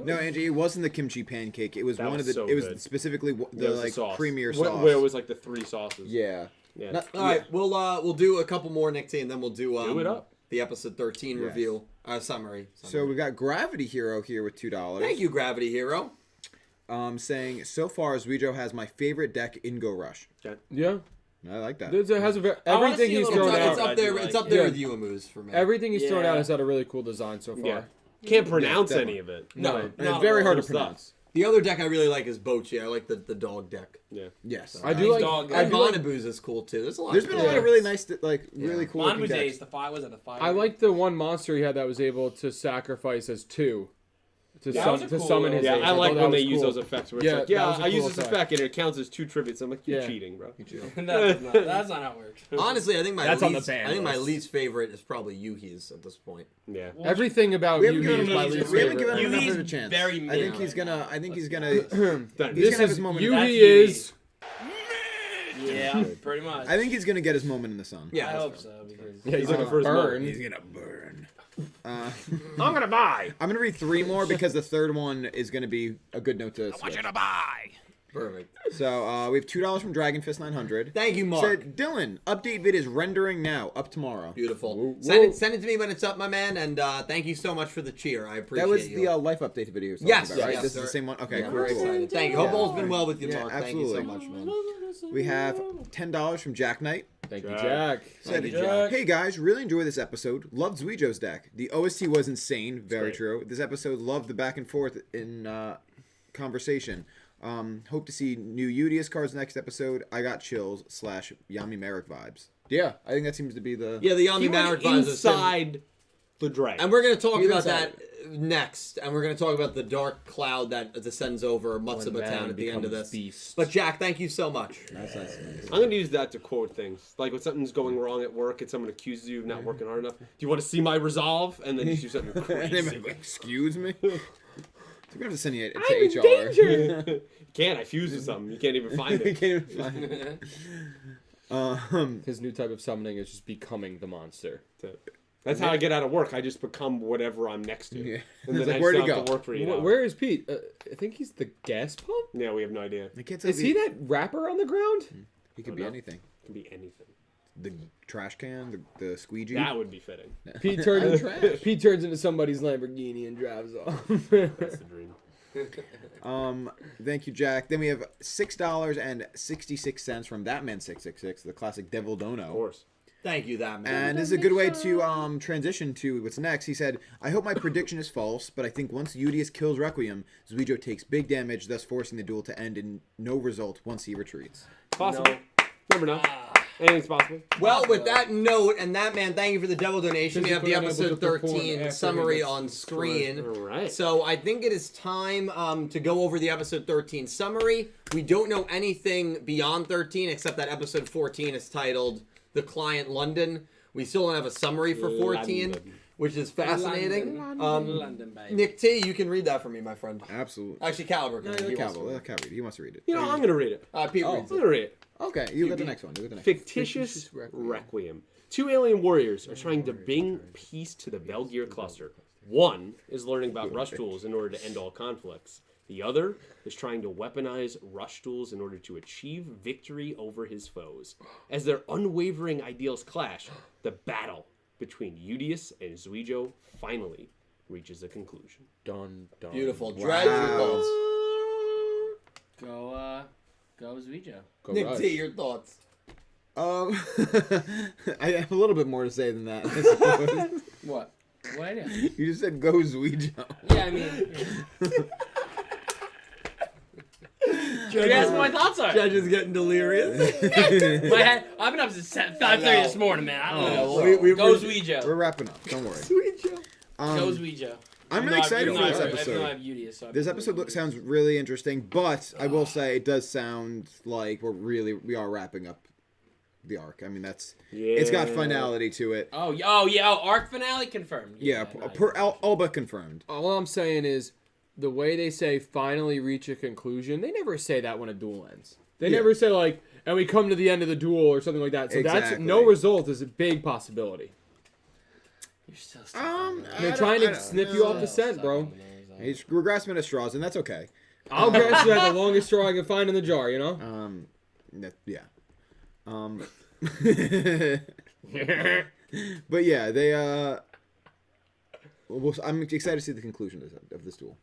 Speaker 1: No, Angie, it wasn't the kimchi pancake. It was
Speaker 3: That
Speaker 1: one
Speaker 3: was
Speaker 1: of the...
Speaker 3: so
Speaker 1: it was
Speaker 3: good.
Speaker 1: specifically
Speaker 3: It
Speaker 1: the,
Speaker 3: was
Speaker 1: like,
Speaker 3: sauce.
Speaker 1: creamier
Speaker 3: Where-
Speaker 1: sauce.
Speaker 3: Where it was like the 3 sauces.
Speaker 1: Yeah.
Speaker 3: Yeah.
Speaker 1: Not-
Speaker 4: All right, we'll do a couple more, Nick T, and then we'll do
Speaker 3: it up.
Speaker 4: the episode 13
Speaker 1: Yes.
Speaker 4: review summary.
Speaker 1: So we got Gravity Hero here with $2.
Speaker 4: Thank you, Gravity Hero.
Speaker 1: Saying, so far, Yugioh has my favorite deck in Go Rush.
Speaker 5: Yeah.
Speaker 1: I like that.
Speaker 5: It has a
Speaker 2: I wanna
Speaker 5: everything
Speaker 2: see a
Speaker 5: he's
Speaker 2: little
Speaker 5: thrown
Speaker 2: bit
Speaker 4: It's
Speaker 5: out.
Speaker 4: up there.
Speaker 2: I do
Speaker 4: It's
Speaker 2: like
Speaker 4: up there
Speaker 5: it.
Speaker 4: with Yuamu's for me.
Speaker 5: Everything he's thrown
Speaker 2: Yeah.
Speaker 5: out has had a really cool design so far.
Speaker 3: Yeah. Can't pronounce
Speaker 1: definitely.
Speaker 3: any of it.
Speaker 2: No,
Speaker 1: And
Speaker 2: not
Speaker 1: it's very
Speaker 2: at
Speaker 1: hard
Speaker 2: all.
Speaker 1: to pronounce.
Speaker 4: The other deck I really like is Bochi. I like the dog deck.
Speaker 3: Yeah.
Speaker 1: Yes.
Speaker 5: I do like.
Speaker 2: dog
Speaker 5: I
Speaker 4: And
Speaker 5: do like.
Speaker 4: Manabu's is cool too. There's a lot.
Speaker 1: There's
Speaker 4: of
Speaker 1: been a
Speaker 4: cool
Speaker 1: lot of
Speaker 4: decks.
Speaker 1: really nice, like, really cool looking
Speaker 2: Monbu's
Speaker 1: decks.
Speaker 2: Ace, the fire was it the fire?
Speaker 5: I like the one monster he had that was able to sacrifice as 2 to,
Speaker 2: That was a cool
Speaker 5: summon his.
Speaker 3: Yeah,
Speaker 5: ace.
Speaker 3: I like
Speaker 5: thought that
Speaker 3: when they
Speaker 5: was
Speaker 3: use
Speaker 5: cool.
Speaker 3: those effects where it's
Speaker 5: Yeah,
Speaker 3: like,
Speaker 5: that
Speaker 3: yeah,
Speaker 5: was a
Speaker 3: I use
Speaker 5: cool
Speaker 3: this
Speaker 5: effect.
Speaker 3: effect and it counts as 2 tributes. I'm like, you're
Speaker 5: Yeah.
Speaker 3: cheating, bro.
Speaker 2: That's not how it works.
Speaker 4: Honestly, I think my
Speaker 5: That's on the
Speaker 4: least,
Speaker 5: ban
Speaker 4: I think my
Speaker 5: list.
Speaker 4: least favorite is probably Yuhi's at this point.
Speaker 3: Yeah.
Speaker 5: Everything about
Speaker 1: We haven't
Speaker 5: Yugi
Speaker 1: given
Speaker 5: is
Speaker 1: him
Speaker 5: my
Speaker 1: enough-
Speaker 5: least
Speaker 1: we haven't given
Speaker 5: favorite.
Speaker 1: him enough
Speaker 2: Yugi's
Speaker 1: of a chance.
Speaker 2: very
Speaker 1: I think
Speaker 2: mid
Speaker 1: he's
Speaker 2: right
Speaker 1: gonna.
Speaker 2: now.
Speaker 1: I think he's gonna.
Speaker 3: Done.
Speaker 1: He's
Speaker 5: This
Speaker 1: gonna have
Speaker 5: is
Speaker 1: his moment.
Speaker 2: That's
Speaker 5: Yugi
Speaker 2: Yugi.
Speaker 5: is.
Speaker 2: Yeah, pretty much.
Speaker 1: I think he's gonna get his moment in the sun.
Speaker 4: Yeah,
Speaker 2: I
Speaker 4: that's
Speaker 2: hope
Speaker 4: fair.
Speaker 2: so because
Speaker 5: Yeah, he's
Speaker 3: looking
Speaker 5: gonna
Speaker 3: for his
Speaker 5: burn.
Speaker 1: He's gonna burn.
Speaker 3: I'm gonna buy.
Speaker 1: I'm gonna read 3 more because the third one is gonna be a good note to switch.
Speaker 6: to buy.
Speaker 4: Perfect.
Speaker 1: So we have $2 from Dragonfist 900.
Speaker 4: Thank you, Mark.
Speaker 1: Said Dylan, update vid is rendering now, up tomorrow.
Speaker 4: Beautiful.
Speaker 5: Whoa.
Speaker 4: Send it to me when it's up, my man. And thank you so much for the cheer. I appreciate
Speaker 1: That was
Speaker 4: you.
Speaker 1: the life update video. You're talking
Speaker 4: Yes,
Speaker 1: about, right?
Speaker 4: yes,
Speaker 1: This
Speaker 4: sir.
Speaker 1: is the same one. Okay,
Speaker 4: Yeah,
Speaker 1: cool.
Speaker 4: very
Speaker 1: cool.
Speaker 4: excited. Thank you. Hope
Speaker 1: Yeah.
Speaker 4: all's been well with you,
Speaker 1: Yeah,
Speaker 4: Mark. Thank you so
Speaker 1: absolutely.
Speaker 4: much, man.
Speaker 1: We have $10 from Jack Knight.
Speaker 5: Thank you,
Speaker 3: Jack.
Speaker 5: Jack.
Speaker 1: Said,
Speaker 4: you, Jack.
Speaker 1: hey guys, really enjoy this episode. Loved Yugioh's deck. The OST was insane. Very
Speaker 3: great.
Speaker 1: true. This episode loved the back and forth in conversation. Hope to see new Udius cards next episode. I got chills / Yami Merrick vibes. Yeah, I think that seems to be the...
Speaker 4: Yeah, the
Speaker 3: He
Speaker 4: Yami
Speaker 3: went
Speaker 4: Marek vibes is
Speaker 3: inside the dragon.
Speaker 4: And we're going to talk
Speaker 1: He
Speaker 4: about
Speaker 1: was
Speaker 4: that next. And we're going to talk about the dark cloud that descends over Matsuba
Speaker 5: man
Speaker 4: Town at the end of
Speaker 5: becomes
Speaker 4: this.
Speaker 5: beast.
Speaker 4: But Jack, thank you so much.
Speaker 1: That's nice.
Speaker 3: I'm gonna use that to quote things. Like when something's going wrong at work and someone accuses you of not working hard enough. Do you want to see my resolve? And then you do something
Speaker 1: And
Speaker 3: crazy.
Speaker 1: they're like, excuse me? So we're going to have to send you to
Speaker 5: I'm in
Speaker 1: HR.
Speaker 5: danger.
Speaker 3: You can't. I fused with something. You can't even find
Speaker 1: You
Speaker 3: it.
Speaker 1: can't even find it.
Speaker 5: His new type of summoning is just becoming the monster.
Speaker 3: That's how I get out of work. I just become whatever I'm next to.
Speaker 1: Yeah.
Speaker 3: And
Speaker 1: It's
Speaker 3: then
Speaker 1: like,
Speaker 3: I
Speaker 1: where'd
Speaker 3: still
Speaker 1: he
Speaker 3: have to
Speaker 1: go?
Speaker 3: work for 8 hours.
Speaker 5: Where is Pete? I think he's the gas pump.
Speaker 3: Yeah, we have no idea.
Speaker 1: The kid's
Speaker 5: Is he that rapper on the ground?
Speaker 1: He could be anything.
Speaker 3: It can be anything.
Speaker 1: The trash can, the squeegee.
Speaker 3: That would be fitting.
Speaker 5: Pete turns into somebody's Lamborghini and drives off.
Speaker 3: That's the dream.
Speaker 1: Thank you, Jack. Then we have $6.66 from That Man 666, the classic Devil Dono.
Speaker 3: Of course.
Speaker 4: Thank you, that man.
Speaker 1: And this is a good way to transition to what's next. He said, I hope my prediction is false, but I think once Yugioh kills Requiem, Zwijio takes big damage, thus forcing the duel to end in no result once he retreats.
Speaker 3: Possible. Never know. Anything's possible.
Speaker 4: Well, with that note, and that man, thank you for the devil donation. We have the episode 13 summary on screen.
Speaker 3: All right.
Speaker 4: So I think it is time to go over the episode 13 summary. We don't know anything beyond 13 except that episode 14 is titled The Client London. We still don't have a summary for 14,
Speaker 3: London.
Speaker 4: which is fascinating.
Speaker 2: London, baby.
Speaker 4: Nick T, you can read that for me, my friend.
Speaker 1: Absolutely.
Speaker 4: Actually, Caliber can read. He wants to read.
Speaker 1: Calvary. He wants to read it.
Speaker 3: You know, I'm going to read it.
Speaker 4: Pete
Speaker 1: Oh.
Speaker 4: reads
Speaker 3: I'm
Speaker 4: it.
Speaker 3: going to read it.
Speaker 1: Okay, you got the next one. You got the next one.
Speaker 3: Fictitious Requiem. Two alien warriors are trying to bring peace to the Velgear cluster. One is learning about rush duels in order to end all conflicts. The other is trying to weaponize rush duels in order to achieve victory over his foes. As their unwavering ideals clash, the battle between Yugioh and Zwijio finally reaches a conclusion.
Speaker 5: Dun, dun.
Speaker 4: Beautiful. Dredge, your thoughts.
Speaker 2: Go Zwijio.
Speaker 5: Go
Speaker 4: Nick
Speaker 5: Rush.
Speaker 4: T, your thoughts.
Speaker 1: I have a little bit more to say than that. I suppose.
Speaker 2: What? What I do?
Speaker 1: You just said go Zwijio.
Speaker 2: Yeah, I mean. That's what my thoughts are.
Speaker 4: Judge is getting delirious.
Speaker 2: My head, I've been up since 5:30 this morning, man. I don't know.
Speaker 4: Well, we-
Speaker 2: Go Zwijio.
Speaker 1: We're wrapping up. Don't worry.
Speaker 4: Zwijio.
Speaker 2: Go Zwijio.
Speaker 1: I'm really excited for this
Speaker 2: I
Speaker 1: episode.
Speaker 2: have Yugioh, so
Speaker 1: This episode sounds really interesting, but I will say it does sound like we are wrapping up the arc. I mean, it's got finality to it.
Speaker 2: Arc finale confirmed.
Speaker 1: Yeah, all but confirmed.
Speaker 5: All I'm saying is, the way they say finally reach a conclusion, they never say that when a duel ends. They never say like, and we come to the end of the duel or something like that. So that's
Speaker 1: Exactly.
Speaker 5: no result is a big possibility.
Speaker 2: You're so
Speaker 5: They're trying to snip you off the scent, bro.
Speaker 1: We're grasping at straws, and that's okay.
Speaker 5: I'll grasp at the longest straw I can find in the jar, you know?
Speaker 1: Yeah. But yeah, they I'm excited to see the conclusion of this duel.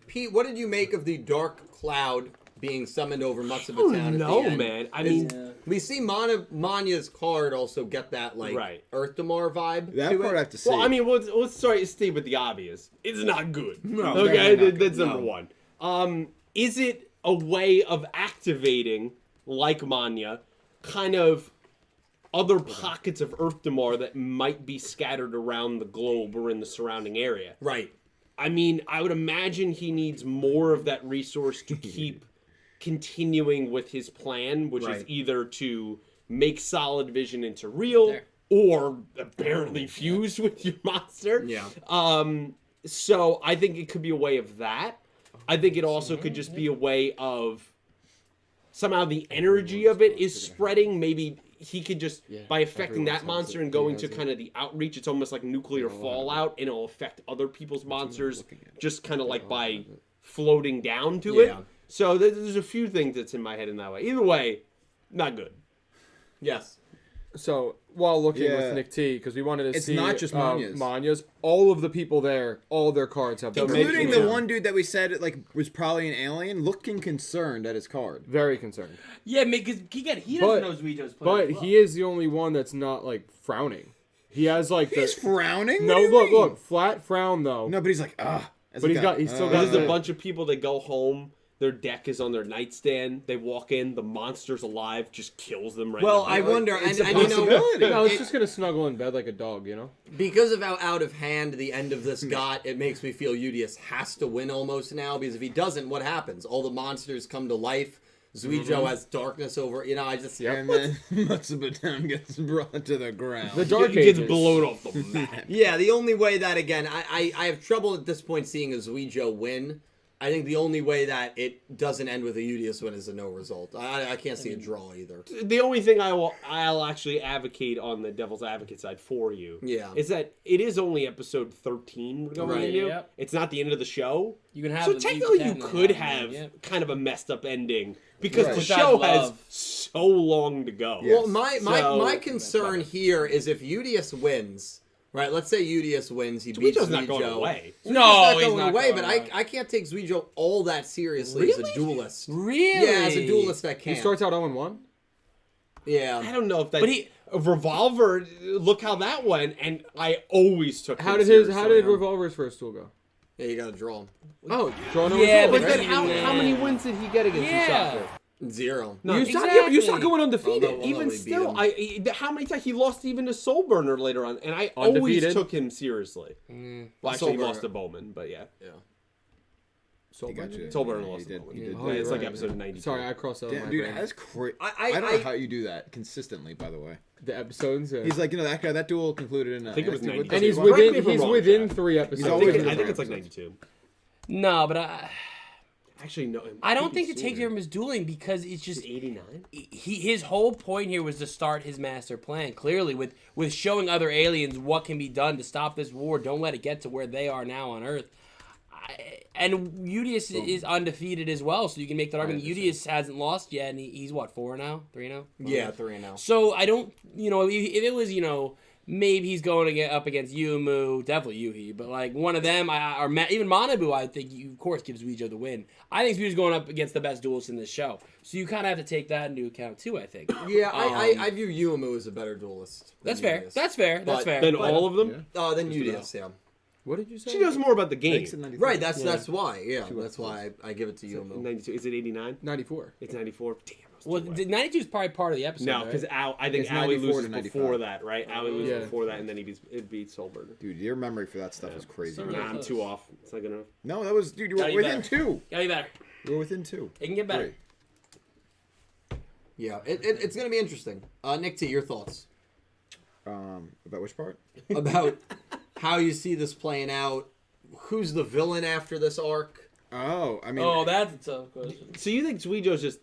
Speaker 4: Pete, what did you make of the dark cloud being summoned over much of the
Speaker 3: Oh,
Speaker 4: town?
Speaker 3: no,
Speaker 4: at the end?
Speaker 3: man. I mean,
Speaker 4: we see Manya's card also get that like Earth Damar vibe.
Speaker 1: That
Speaker 4: to
Speaker 1: part
Speaker 4: it.
Speaker 1: I have to see.
Speaker 3: well, I mean, let's stay with the obvious. It's not good.
Speaker 1: No,
Speaker 3: okay,
Speaker 1: definitely not
Speaker 3: that's
Speaker 1: good.
Speaker 3: number one. Is it a way of activating, like Manya, kind of other pockets of Earth Damar that might be scattered around the globe or in the surrounding area?
Speaker 4: Right.
Speaker 3: I mean, I would imagine he needs more of that resource to keep continuing with his plan, which is either to make solid vision into real or apparently fuse with your monster.
Speaker 4: Yeah.
Speaker 3: So I think it could be a way of that. I think it also could just be a way of somehow the energy of it is spreading. Maybe he could just, by affecting that monster and going to kind of the outreach, it's almost like nuclear fallout, and it'll affect other people's monsters just kind of like by floating down to it. So there's a few things that's in my head in that way. Either way, not good.
Speaker 4: Yes.
Speaker 5: So, while looking
Speaker 1: Yeah.
Speaker 5: with Nick T, because we wanted to
Speaker 1: It's
Speaker 5: see
Speaker 1: not just Manya's.
Speaker 5: Manya's, all of the people there, all their cards have been
Speaker 1: Including
Speaker 5: mentioned.
Speaker 1: the one dude that we said was probably an alien, looking concerned at his card.
Speaker 5: Very concerned.
Speaker 2: Yeah, because he doesn't know Zuijio's plan.
Speaker 5: But he is the only one that's not, like, frowning. He has, like,
Speaker 1: He's frowning?
Speaker 5: No,
Speaker 1: What do you mean?
Speaker 5: look, flat frown, though.
Speaker 1: No, but he's like,
Speaker 5: But he's still got
Speaker 3: There's
Speaker 5: the
Speaker 3: a bunch of people that go home. Their deck is on their nightstand. They walk in. The monster's alive. Just kills them right.
Speaker 4: Well,
Speaker 3: in
Speaker 4: I
Speaker 3: the
Speaker 4: wonder,
Speaker 1: It's
Speaker 4: and
Speaker 1: a
Speaker 4: you know,
Speaker 1: possibility.
Speaker 5: No, it's just gonna snuggle in bed like a dog, you know?
Speaker 4: because of how out of hand the end of this got, it makes me feel Yugioh has to win almost now, because if he doesn't, what happens? All the monsters come to life. Zwijio has darkness over, you know, I just...
Speaker 1: And then Matsubatam gets brought to the ground.
Speaker 5: The Dark
Speaker 3: He gets
Speaker 5: Ages.
Speaker 3: blown off the map.
Speaker 4: Yeah, the only way that, again, I have trouble at this point seeing a Zwijio win. I think the only way that it doesn't end with a Yugioh win is a no result. I can't see a draw either.
Speaker 3: The only thing I'll actually advocate on the devil's advocate side for you is that it is only episode 13 we're going into.
Speaker 2: Yep.
Speaker 3: It's not the end of the show.
Speaker 2: You can have
Speaker 3: So technically you could have kind of a messed up ending because the
Speaker 2: Which I
Speaker 3: show has
Speaker 2: love.
Speaker 3: so long to go.
Speaker 4: Well, my concern here is if Yugioh wins, right? Let's say Yugioh wins, he beats
Speaker 3: Zuijo's
Speaker 4: Yugioh.
Speaker 3: not going away.
Speaker 4: Zuijo's
Speaker 2: No,
Speaker 4: not
Speaker 2: he's
Speaker 4: going
Speaker 2: not
Speaker 4: away,
Speaker 2: going
Speaker 4: but
Speaker 2: away.
Speaker 4: I can't take Zuijoh all that seriously as a duelist.
Speaker 2: Really?
Speaker 4: Yeah, as a duelist I can.
Speaker 5: He starts out 0-1.
Speaker 4: Yeah.
Speaker 3: I don't know if that.
Speaker 2: But he-
Speaker 3: a Revolver. Look how that went, and I always took.
Speaker 5: How
Speaker 3: him
Speaker 5: did
Speaker 3: seriously.
Speaker 5: Revolver's first duel go?
Speaker 4: Yeah, you got to draw him.
Speaker 5: Oh, draw no
Speaker 2: Yeah,
Speaker 5: result.
Speaker 3: But
Speaker 2: but
Speaker 3: then how many wins did he get against
Speaker 2: Yeah.
Speaker 3: Ccapacappuuu?
Speaker 4: 0.
Speaker 3: No,
Speaker 5: You
Speaker 2: Exactly.
Speaker 5: start going undefeated.
Speaker 4: Although-
Speaker 3: Even
Speaker 4: we beat
Speaker 3: still,
Speaker 4: him.
Speaker 3: how many times he lost even to Soulburner later on, and I always
Speaker 5: Undefeated.
Speaker 3: took him seriously. Well, actually, he
Speaker 4: Soulburner.
Speaker 3: lost to Bowman, but yeah,
Speaker 1: He got you.
Speaker 3: Soulburner
Speaker 1: Yeah,
Speaker 3: lost
Speaker 1: he
Speaker 3: to
Speaker 1: did.
Speaker 3: Bowman.
Speaker 1: He did.
Speaker 5: Oh,
Speaker 3: Yeah,
Speaker 5: you're
Speaker 3: it's like
Speaker 5: right.
Speaker 3: episode 92.
Speaker 5: Sorry, I crossed out
Speaker 1: Damn,
Speaker 5: my
Speaker 1: dude,
Speaker 5: brain.
Speaker 1: that's crazy.
Speaker 4: I-
Speaker 1: I don't
Speaker 4: I-
Speaker 1: know how you do that consistently. By the way,
Speaker 5: The episodes.
Speaker 1: he's like, that guy. That duel concluded in.
Speaker 3: I think it was 92.
Speaker 5: and he's
Speaker 3: Correct me
Speaker 5: within
Speaker 3: if I'm
Speaker 5: he's
Speaker 3: wrong,
Speaker 5: within
Speaker 3: Chad.
Speaker 5: 3 episodes.
Speaker 1: He's
Speaker 3: I
Speaker 1: always
Speaker 3: think,
Speaker 1: in
Speaker 3: I think
Speaker 1: the
Speaker 3: it's like
Speaker 1: wrong
Speaker 3: 92.
Speaker 2: No, but
Speaker 3: Actually, no.
Speaker 2: I don't think to take
Speaker 3: sooner.
Speaker 2: him as dueling because it's just
Speaker 3: 89.
Speaker 2: his whole point here was to start his master plan clearly with showing other aliens what can be done to stop this war. Don't let it get to where they are now on Earth. And Yugioh is undefeated as well, so you can make that argument. Yugioh hasn't lost yet, and he's what, 4 now, 3 now?
Speaker 4: Yeah, 3 now.
Speaker 2: So I don't, if it was, maybe he's going to get up against Yuumu, definitely Yuhi, but like one of them, even Manabu, I think, of course, gives Zuijoh the win. I think Zuijoh's going up against the best duelists in this show. So you kind of have to take that into account too, I think.
Speaker 4: Yeah, I view Yuumu as a better duelist.
Speaker 2: That's
Speaker 4: than
Speaker 2: fair.
Speaker 4: Yugioh.
Speaker 2: That's fair. That's fair.
Speaker 3: Then all of them?
Speaker 4: Then Yugioh, yeah.
Speaker 5: What did you say?
Speaker 3: She knows more about the game.
Speaker 4: Right, that's why. Yeah, that's why I give it to Yuumu.
Speaker 3: 92. Is it 89?
Speaker 5: 94.
Speaker 3: It's 94. Damn.
Speaker 2: Well, 92 is probably part of the episode.
Speaker 3: No,
Speaker 2: right?
Speaker 3: because I think
Speaker 1: It's
Speaker 3: Aoi
Speaker 1: 94
Speaker 3: loses
Speaker 1: to 95.
Speaker 3: before that, right? Aoi loses
Speaker 5: Yeah.
Speaker 3: before that, and then it beats Soulburner.
Speaker 1: Dude, your memory for that stuff is crazy.
Speaker 2: Sorry.
Speaker 3: Nah, I'm too off. It's not gonna.
Speaker 1: No, that was dude. You were
Speaker 2: Gotta be
Speaker 1: within
Speaker 2: better.
Speaker 1: 2.
Speaker 2: Gotta be better.
Speaker 1: You were within 2.
Speaker 2: It can get better.
Speaker 1: Great.
Speaker 4: Yeah, it's going to be interesting. Nick T, your thoughts
Speaker 1: About which part?
Speaker 4: about how you see this playing out? Who's the villain after this arc?
Speaker 1: Oh, I mean,
Speaker 2: Oh, that's a tough question.
Speaker 3: So you think Zuijo's just?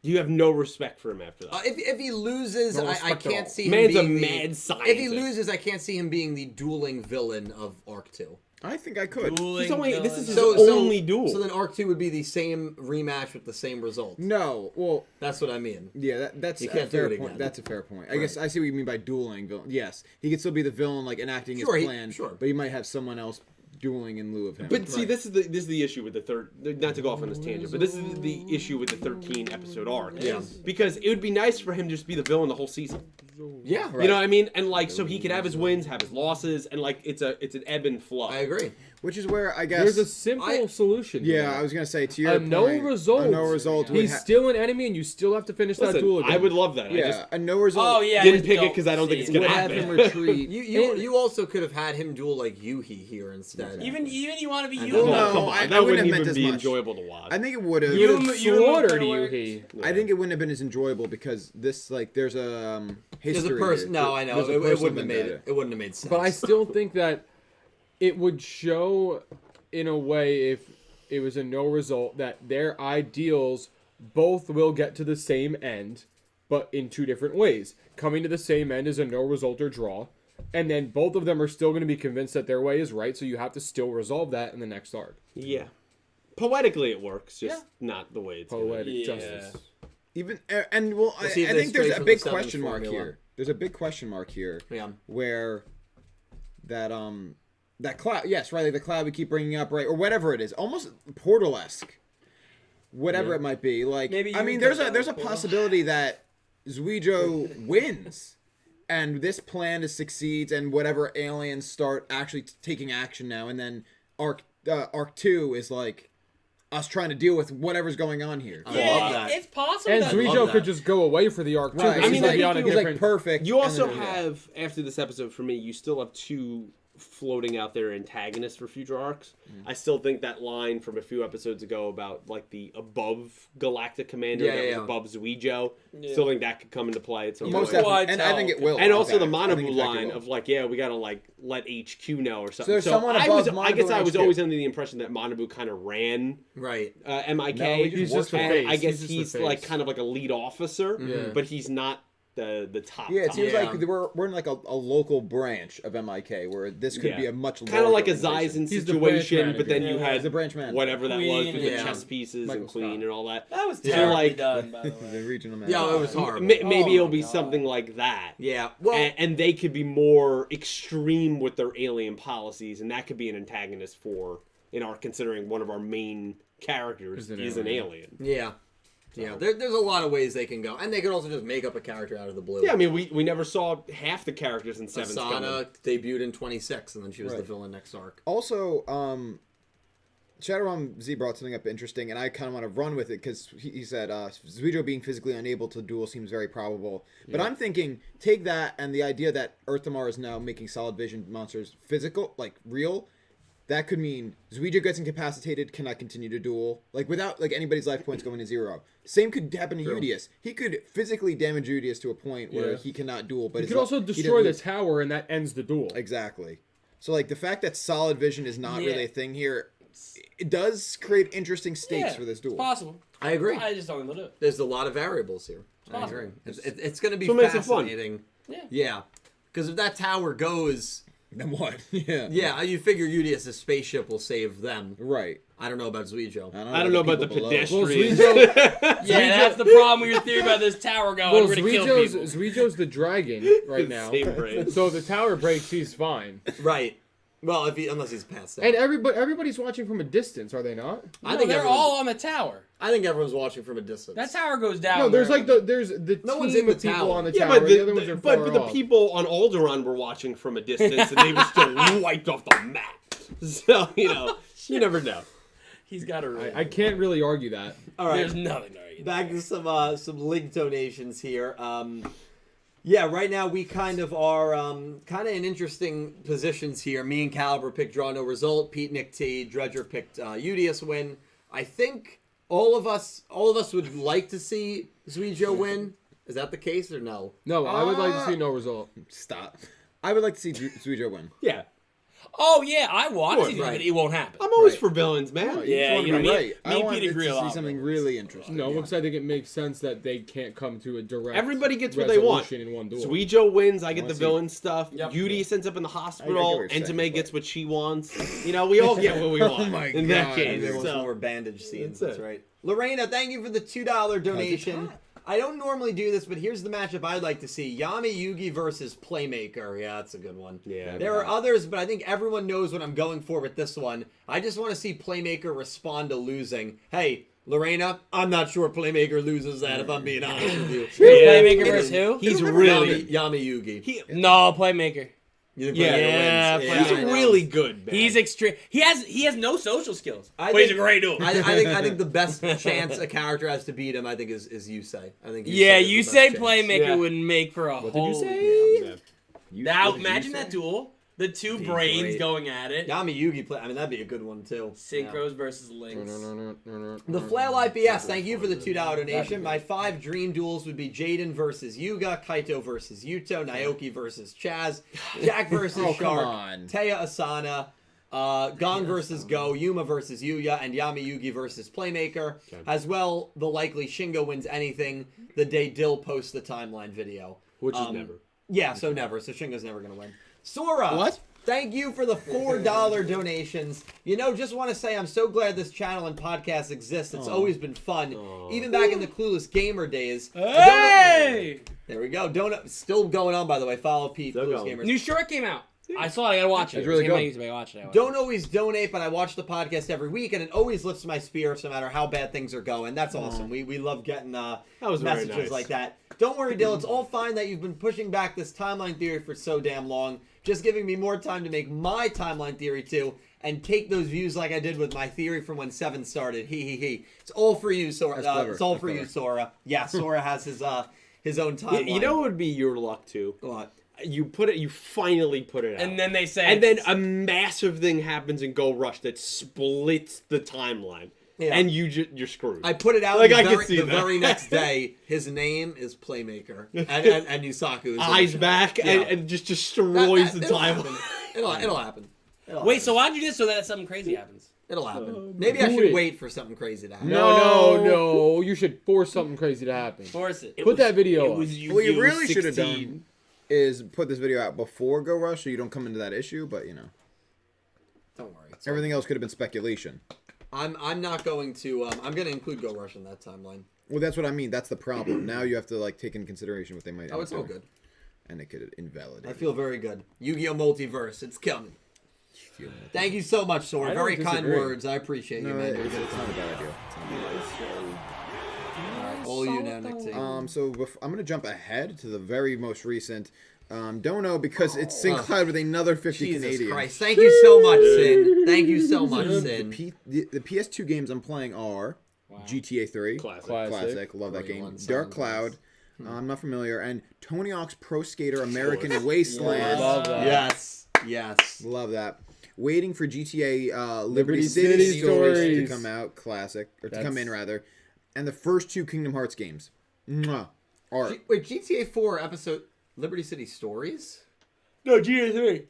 Speaker 3: You have no respect for him after that?
Speaker 4: If he loses,
Speaker 5: No
Speaker 4: I
Speaker 5: respect at
Speaker 4: can't
Speaker 5: all.
Speaker 4: see him
Speaker 3: Man's a
Speaker 4: being
Speaker 3: mad
Speaker 4: If he
Speaker 3: scientist.
Speaker 4: loses, I can't see him being the dueling villain of Arc 2.
Speaker 1: I think I could.
Speaker 3: He's only. This is his
Speaker 4: So
Speaker 3: only duel.
Speaker 4: So then Arc 2 would be the same rematch with the same result.
Speaker 1: No, well,
Speaker 4: That's what I mean.
Speaker 1: yeah, that's
Speaker 4: You
Speaker 1: a
Speaker 4: can't do
Speaker 1: fair
Speaker 4: it
Speaker 1: point.
Speaker 4: again.
Speaker 1: That's a fair point. I guess I see what you mean by dueling villain. Yes, he could still be the villain, like enacting
Speaker 4: Sure,
Speaker 1: his
Speaker 4: he-
Speaker 1: plan.
Speaker 4: sure.
Speaker 1: But he might have someone else dueling in lieu of him.
Speaker 3: But see, this is the issue with the third. Not to go off on this tangent, but this is the issue with the 13 episode arc.
Speaker 4: Yeah.
Speaker 3: Because it would be nice for him to just be the villain the whole season.
Speaker 4: Yeah, right.
Speaker 3: You know what I mean? And like, so he could have his wins, have his losses, and like it's an ebb and flow.
Speaker 4: I agree.
Speaker 1: Which is where I guess
Speaker 5: There's a simple solution. to
Speaker 1: yeah,
Speaker 5: that.
Speaker 1: I was gonna say to your
Speaker 5: a no
Speaker 1: point,
Speaker 5: result.
Speaker 1: A no result. would
Speaker 5: He's still an enemy, and you still have to finish that
Speaker 3: Listen,
Speaker 5: duel again.
Speaker 3: I would love that. I
Speaker 1: yeah,
Speaker 3: just
Speaker 1: a no result.
Speaker 2: Oh, yeah. I
Speaker 3: didn't
Speaker 2: just
Speaker 3: pick it
Speaker 2: don't
Speaker 3: because I don't think
Speaker 2: see
Speaker 3: it's
Speaker 2: it.
Speaker 3: gonna
Speaker 5: would have
Speaker 3: happen.
Speaker 5: him retreat.
Speaker 4: You also could have had him duel like Yuhi here instead.
Speaker 2: Even you want to be
Speaker 4: I
Speaker 2: Yuumu.
Speaker 4: know.
Speaker 1: No,
Speaker 3: Come on,
Speaker 1: I
Speaker 3: that
Speaker 1: wouldn't
Speaker 3: wouldn't
Speaker 1: have meant
Speaker 3: even
Speaker 1: as
Speaker 3: be
Speaker 1: much.
Speaker 3: enjoyable to watch.
Speaker 1: I think it would have.
Speaker 5: You would have
Speaker 2: Yuumu
Speaker 5: slaughtered
Speaker 2: kinda works.
Speaker 5: Yuhi.
Speaker 1: I think it wouldn't have been as enjoyable because this there's a history.
Speaker 4: There's a person.
Speaker 1: here.
Speaker 4: No, I know.
Speaker 1: There's a
Speaker 4: It
Speaker 1: personal
Speaker 4: wouldn't have made
Speaker 1: vendetta.
Speaker 4: it. It wouldn't have made sense.
Speaker 5: But I still think that it would show, in a way, if it was a no result, that their ideals both will get to the same end, but in 2 different ways. Coming to the same end is a no result or draw, and then both of them are still going to be convinced that their way is right, so you have to still resolve that in the next arc.
Speaker 3: Yeah. Poetically, it works, just not the way it's gonna
Speaker 5: Poetic
Speaker 3: be.
Speaker 5: justice.
Speaker 1: Even and well,
Speaker 4: We'll see if
Speaker 1: I
Speaker 4: they
Speaker 1: think there's
Speaker 4: stray
Speaker 1: a
Speaker 4: from
Speaker 1: big
Speaker 4: the Seventh
Speaker 1: question mark
Speaker 4: formula.
Speaker 1: here. There's a big question mark here.
Speaker 4: Yeah.
Speaker 1: Where that cloud, yes, right, like the cloud we keep bringing up, right, or whatever it is, almost Portal-esque, whatever it might be. Like,
Speaker 2: Maybe
Speaker 1: I
Speaker 2: you
Speaker 1: mean,
Speaker 2: can
Speaker 1: there's
Speaker 2: take
Speaker 1: a
Speaker 2: that
Speaker 1: there's a
Speaker 2: Portal.
Speaker 1: possibility that Zuijoh wins, and this plan is succeeds, and whatever aliens start actually taking action now, and then Arc 2 is like us trying to deal with whatever's going on here.
Speaker 4: I love that.
Speaker 2: It's possible.
Speaker 5: And
Speaker 2: that
Speaker 4: love
Speaker 5: Zuijoh
Speaker 4: that.
Speaker 5: could just go away for the arc, too.
Speaker 1: Right.
Speaker 5: because
Speaker 3: I mean,
Speaker 5: he's
Speaker 3: I
Speaker 5: like,
Speaker 3: think
Speaker 5: on a
Speaker 3: you-
Speaker 1: He's like
Speaker 5: different...
Speaker 1: perfect.
Speaker 3: You also
Speaker 1: and then-
Speaker 3: have, after this episode for me, you still have 2 floating out there antagonists for future arcs. I still think that line from a few episodes ago about like the above Galactic Commander that was above Yugioh, still think that could come into play at some
Speaker 1: Most
Speaker 3: point.
Speaker 1: definitely, and I think it will.
Speaker 3: And also the
Speaker 1: I think
Speaker 3: Manabu
Speaker 1: in fact it
Speaker 3: line
Speaker 1: will.
Speaker 3: of like, we gotta like let HQ know or something.
Speaker 1: So there's someone above
Speaker 3: I guess
Speaker 1: Manabu
Speaker 3: I
Speaker 1: and
Speaker 3: was
Speaker 1: HQ.
Speaker 3: always under the impression that Manabu kind of ran
Speaker 4: Right.
Speaker 3: MIK.
Speaker 1: No,
Speaker 5: he's just the
Speaker 3: and
Speaker 5: face.
Speaker 3: I guess
Speaker 5: He's just the
Speaker 3: he's
Speaker 5: face.
Speaker 3: like kind of like a lead officer,
Speaker 5: Yeah.
Speaker 3: but he's not the top.
Speaker 1: Yeah, it
Speaker 3: top.
Speaker 1: seems
Speaker 4: Yeah.
Speaker 1: like we're in like a local branch of MIK where this could be a much
Speaker 3: kind of
Speaker 1: larger
Speaker 3: like a
Speaker 1: organization.
Speaker 3: Zyzen
Speaker 5: He's the branch
Speaker 3: situation, but then
Speaker 5: manager.
Speaker 3: you
Speaker 1: Yeah,
Speaker 3: had
Speaker 1: he's the branch manager.
Speaker 3: whatever that was
Speaker 2: Queen
Speaker 3: with
Speaker 4: and-
Speaker 3: the chess pieces
Speaker 5: Michael
Speaker 3: and Queen
Speaker 5: Scott.
Speaker 3: and all that.
Speaker 2: That was
Speaker 3: So,
Speaker 2: terribly
Speaker 3: like,
Speaker 2: done, by the way.
Speaker 1: the regional manager.
Speaker 4: Yeah, it was horrible.
Speaker 3: Maybe it'll
Speaker 2: my
Speaker 3: be
Speaker 2: God.
Speaker 3: something like that.
Speaker 4: Yeah. Well,
Speaker 3: And they could be more extreme with their alien policies, and that could be an antagonist for an arc, considering one of our main characters is an alien.
Speaker 4: yeah. Yeah, there's a lot of ways they can go. And they could also just make up a character out of the blue.
Speaker 3: Yeah, I mean, we never saw half the characters in Seven's coming.
Speaker 4: Asana debuted in 26, and then she was the
Speaker 1: Right.
Speaker 4: villain next arc.
Speaker 1: Also, Shadowrun Z brought something up interesting, and I kind of want to run with it because he said Zuijo being physically unable to duel seems very probable. But I'm thinking, take that and the idea that Earthamar is now making solid vision monsters physical, like real. That could mean Zuijo gets incapacitated, cannot continue to duel, like without like anybody's life points going to 0. Same could happen to Udius. He could physically damage Udius to a point where he cannot duel, but
Speaker 5: He
Speaker 1: his
Speaker 5: could also
Speaker 1: he doesn't
Speaker 5: destroy the
Speaker 1: lose.
Speaker 5: tower, and that ends the duel.
Speaker 1: Exactly. So like the fact that solid vision is not
Speaker 2: Yeah.
Speaker 1: really a thing here, it does create interesting stakes for this duel.
Speaker 2: It's possible.
Speaker 4: I agree.
Speaker 2: I just don't think they'll do it.
Speaker 4: There's a lot of variables here. I
Speaker 2: possible.
Speaker 4: agree. It's going to be
Speaker 3: So it makes it fun.
Speaker 4: fascinating.
Speaker 2: Yeah.
Speaker 4: Yeah. Because if that tower goes...
Speaker 1: Then what? Yeah.
Speaker 4: Yeah, you figure Udius' spaceship will save them.
Speaker 1: Right.
Speaker 4: I don't know about Zuijo.
Speaker 3: I don't know about the
Speaker 1: people below.
Speaker 3: pedestrians.
Speaker 2: Yeah, that's the problem with your theory about this tower going.
Speaker 5: Well,
Speaker 2: We're gonna kill people.
Speaker 5: Zuijo's the dragon right now.
Speaker 3: Same brain.
Speaker 5: So the tower breaks, he's fine.
Speaker 4: Right. Well, unless he's passed out.
Speaker 5: And everybody's watching from a distance, are they not?
Speaker 4: I
Speaker 2: No,
Speaker 4: think
Speaker 2: they're
Speaker 4: everyone's-
Speaker 2: all on the tower.
Speaker 4: I think everyone's watching from a distance.
Speaker 2: That tower goes down.
Speaker 5: No, there's
Speaker 2: there.
Speaker 5: like there's the
Speaker 4: No one's
Speaker 5: team
Speaker 4: in the
Speaker 5: of people
Speaker 4: tower.
Speaker 5: on the
Speaker 3: Yeah,
Speaker 5: tower.
Speaker 3: but
Speaker 5: The other ones are far
Speaker 3: but the
Speaker 5: off.
Speaker 3: people on Alderaan were watching from a distance, and they were still wiped off the map. So you never know.
Speaker 2: He's got a.
Speaker 5: I can't really argue that.
Speaker 4: All right.
Speaker 2: There's nothing to argue.
Speaker 4: Back to some link donations here. Yeah, right now we kind of are kind of in interesting positions here. Me and Caliber picked draw no result. Pete, Nick T, Dredger picked Udius win. I think all of us would like to see Zuijo win. Is that the case or no?
Speaker 5: No, I would like to see no result.
Speaker 1: Stop. I would like to see Zuijo win.
Speaker 3: Yeah,
Speaker 2: Oh yeah, I want to see this,
Speaker 4: Right.
Speaker 2: but it won't happen.
Speaker 3: I'm always
Speaker 4: Right.
Speaker 3: for villains, man.
Speaker 2: Yeah, you know,
Speaker 1: You're
Speaker 2: me-
Speaker 1: right.
Speaker 2: me
Speaker 1: I
Speaker 2: and
Speaker 1: want
Speaker 2: Pete
Speaker 1: to
Speaker 2: agree a
Speaker 1: see
Speaker 2: lot.
Speaker 1: something really interesting.
Speaker 5: No, because I think it makes sense that they can't come to a direct.
Speaker 3: Everybody gets what they want.
Speaker 5: resolution in one duel.
Speaker 3: Zuijo wins. I get the
Speaker 1: see-
Speaker 3: villain stuff.
Speaker 2: Yep.
Speaker 3: Udius ends up in the
Speaker 1: I get
Speaker 3: hospital.
Speaker 1: what you're saying,
Speaker 3: Enzume
Speaker 1: but-
Speaker 3: gets what she wants. We all get what we want.
Speaker 1: my
Speaker 3: in that
Speaker 1: God.
Speaker 3: case.
Speaker 4: There was
Speaker 3: So-
Speaker 4: more bandage scenes.
Speaker 3: That's
Speaker 4: That's
Speaker 3: it.
Speaker 4: right. Lorena, thank you for the $2 donation. I don't normally do this, but here's the matchup I'd like to see: Yami Yugi versus Playmaker. Yeah, that's a good one.
Speaker 3: Yeah.
Speaker 4: There are others, but I think everyone knows what I'm going for with this one. I just want to see Playmaker respond to losing. Hey, Lorena, I'm not sure Playmaker loses that, if I'm being honest with you.
Speaker 2: Playmaker versus who?
Speaker 3: He's really.
Speaker 4: Yami Yugi.
Speaker 2: No, Playmaker.
Speaker 4: You think
Speaker 3: Yeah,
Speaker 4: Playmaker wins?
Speaker 2: Playmaker.
Speaker 3: He's
Speaker 4: I know.
Speaker 3: really good, man.
Speaker 2: He's extreme. He has no social skills.
Speaker 4: I
Speaker 2: But he's a
Speaker 4: think-
Speaker 2: great duel.
Speaker 4: I think the best chance a character has to beat him, I think, is Yusei. I think.
Speaker 2: Yeah,
Speaker 4: is the
Speaker 2: you
Speaker 4: best
Speaker 2: say
Speaker 4: chance.
Speaker 2: Playmaker
Speaker 3: Yeah.
Speaker 2: would make for a
Speaker 5: What did
Speaker 2: whole.
Speaker 5: you say?
Speaker 3: Yeah.
Speaker 2: Now imagine that duel. The two
Speaker 4: Be
Speaker 2: brains
Speaker 4: great.
Speaker 2: going at it.
Speaker 4: Yami Yugi play. I mean, that'd be a good one too.
Speaker 2: Synchros versus links.
Speaker 4: The Flail IPS, thank you for the $2 donation. My 5 dream duels would be Jaden versus Yuga, Kaito versus Yuto, Naoki versus Chaz, Jack versus
Speaker 1: Oh, come
Speaker 4: Shark,
Speaker 1: on.
Speaker 4: Taya Asana, Gong versus Go, Yuma versus Yuya, and Yami Yugi versus Playmaker. As well, the likely Shingo wins anything the day Dill posts the timeline video.
Speaker 3: Which is never.
Speaker 4: Yeah, so never. So Shingo's never going to win. Sora!
Speaker 1: What?
Speaker 4: Thank you for the $4 donations. Just want to say I'm so glad this channel and podcast exists. It's always been fun. Even back in the Clueless Gamer days.
Speaker 2: Hey!
Speaker 4: There we go. Still going on, by the way. Follow Pete,
Speaker 3: Still
Speaker 4: Clueless
Speaker 3: going.
Speaker 4: Gamers.
Speaker 2: New short came out. I saw it. I gotta watch it.
Speaker 1: It's really
Speaker 2: Came on
Speaker 1: good.
Speaker 2: YouTube, I watched it.
Speaker 4: Don't always donate, but I watch the podcast every week, and it always lifts my spirits no matter how bad things are going. That's awesome. We love getting
Speaker 3: was very
Speaker 4: messages
Speaker 3: nice.
Speaker 4: like that. Don't worry, Dill. It's all fine that you've been pushing back this timeline theory for so damn long. Just giving me more time to make my timeline theory too, and take those views like I did with my theory from when 7 started. He. It's all for you, Sora.
Speaker 1: That's clever.
Speaker 4: It's all
Speaker 1: That's
Speaker 4: for you,
Speaker 1: clever.
Speaker 4: Sora. Yeah, Sora has his own timeline.
Speaker 3: You know what would be your luck too?
Speaker 4: What?
Speaker 3: you finally put it out.
Speaker 2: And then they say,
Speaker 3: and then a massive thing happens in Go Rush that splits the timeline.
Speaker 4: Yeah.
Speaker 3: And you're screwed.
Speaker 4: I put it out
Speaker 3: Like,
Speaker 4: the,
Speaker 3: I can
Speaker 4: very,
Speaker 3: see
Speaker 4: the
Speaker 3: that.
Speaker 4: very next day. His name is Playmaker. And Yusaku is
Speaker 3: Eyes back and just destroys the
Speaker 4: it'll
Speaker 3: timeline.
Speaker 4: happen. It'll happen.
Speaker 2: wait, so why'd you do this so that something crazy happens?
Speaker 4: It'll happen. Maybe I
Speaker 5: do
Speaker 4: should
Speaker 5: it.
Speaker 4: wait for something crazy to happen.
Speaker 5: No. You should force something crazy to happen.
Speaker 2: Force it.
Speaker 5: Put that video
Speaker 2: It
Speaker 5: up.
Speaker 2: was
Speaker 1: What you
Speaker 2: Yu-Gi-Oh!
Speaker 1: really should have
Speaker 2: 16.
Speaker 1: done is put this video out before Go Rush so you don't come into that issue, but
Speaker 4: Don't worry.
Speaker 1: everything else could have been speculation.
Speaker 4: I'm not going to. I'm going to include Go Rush in that timeline.
Speaker 1: Well, that's what I mean. That's the problem. Now you have to like take into consideration what they might.
Speaker 4: Oh, it's all good.
Speaker 1: And it could invalidate.
Speaker 4: I feel very good. Yu-Gi-Oh! Multiverse. It's coming. Thank you so much, Sora.
Speaker 5: I don't
Speaker 4: Very kind
Speaker 5: disagree.
Speaker 4: words. I appreciate you,
Speaker 1: No,
Speaker 4: man.
Speaker 1: it's not a bad idea. It's not a bad idea.
Speaker 4: All you now, Nick T.
Speaker 1: So I'm gonna jump ahead to the very most recent. Don't know because it's Syn Cloud with another 50
Speaker 4: Jesus
Speaker 1: Canadian.
Speaker 4: Christ. Thank you so much, Syn. Thank you so much, Syn.
Speaker 1: The PS2 games I'm playing are GTA 3,
Speaker 3: Classic.
Speaker 1: love that
Speaker 4: Great
Speaker 1: game.
Speaker 4: one,
Speaker 1: Dark
Speaker 4: Silent
Speaker 1: Cloud, I'm not familiar, and Tony Hawk's Pro Skater American Wasteland.
Speaker 5: Love that.
Speaker 4: Yes.
Speaker 1: Love that. Waiting for GTA Liberty
Speaker 5: Liberty
Speaker 1: City
Speaker 5: City
Speaker 1: Stories to
Speaker 5: Stories.
Speaker 1: come out, classic, or to
Speaker 5: That's-
Speaker 1: come in rather, and the first 2 Kingdom Hearts games. Mwah. Art.
Speaker 4: Wait, GTA 4 episode Liberty City Stories?
Speaker 2: No, GTA 3.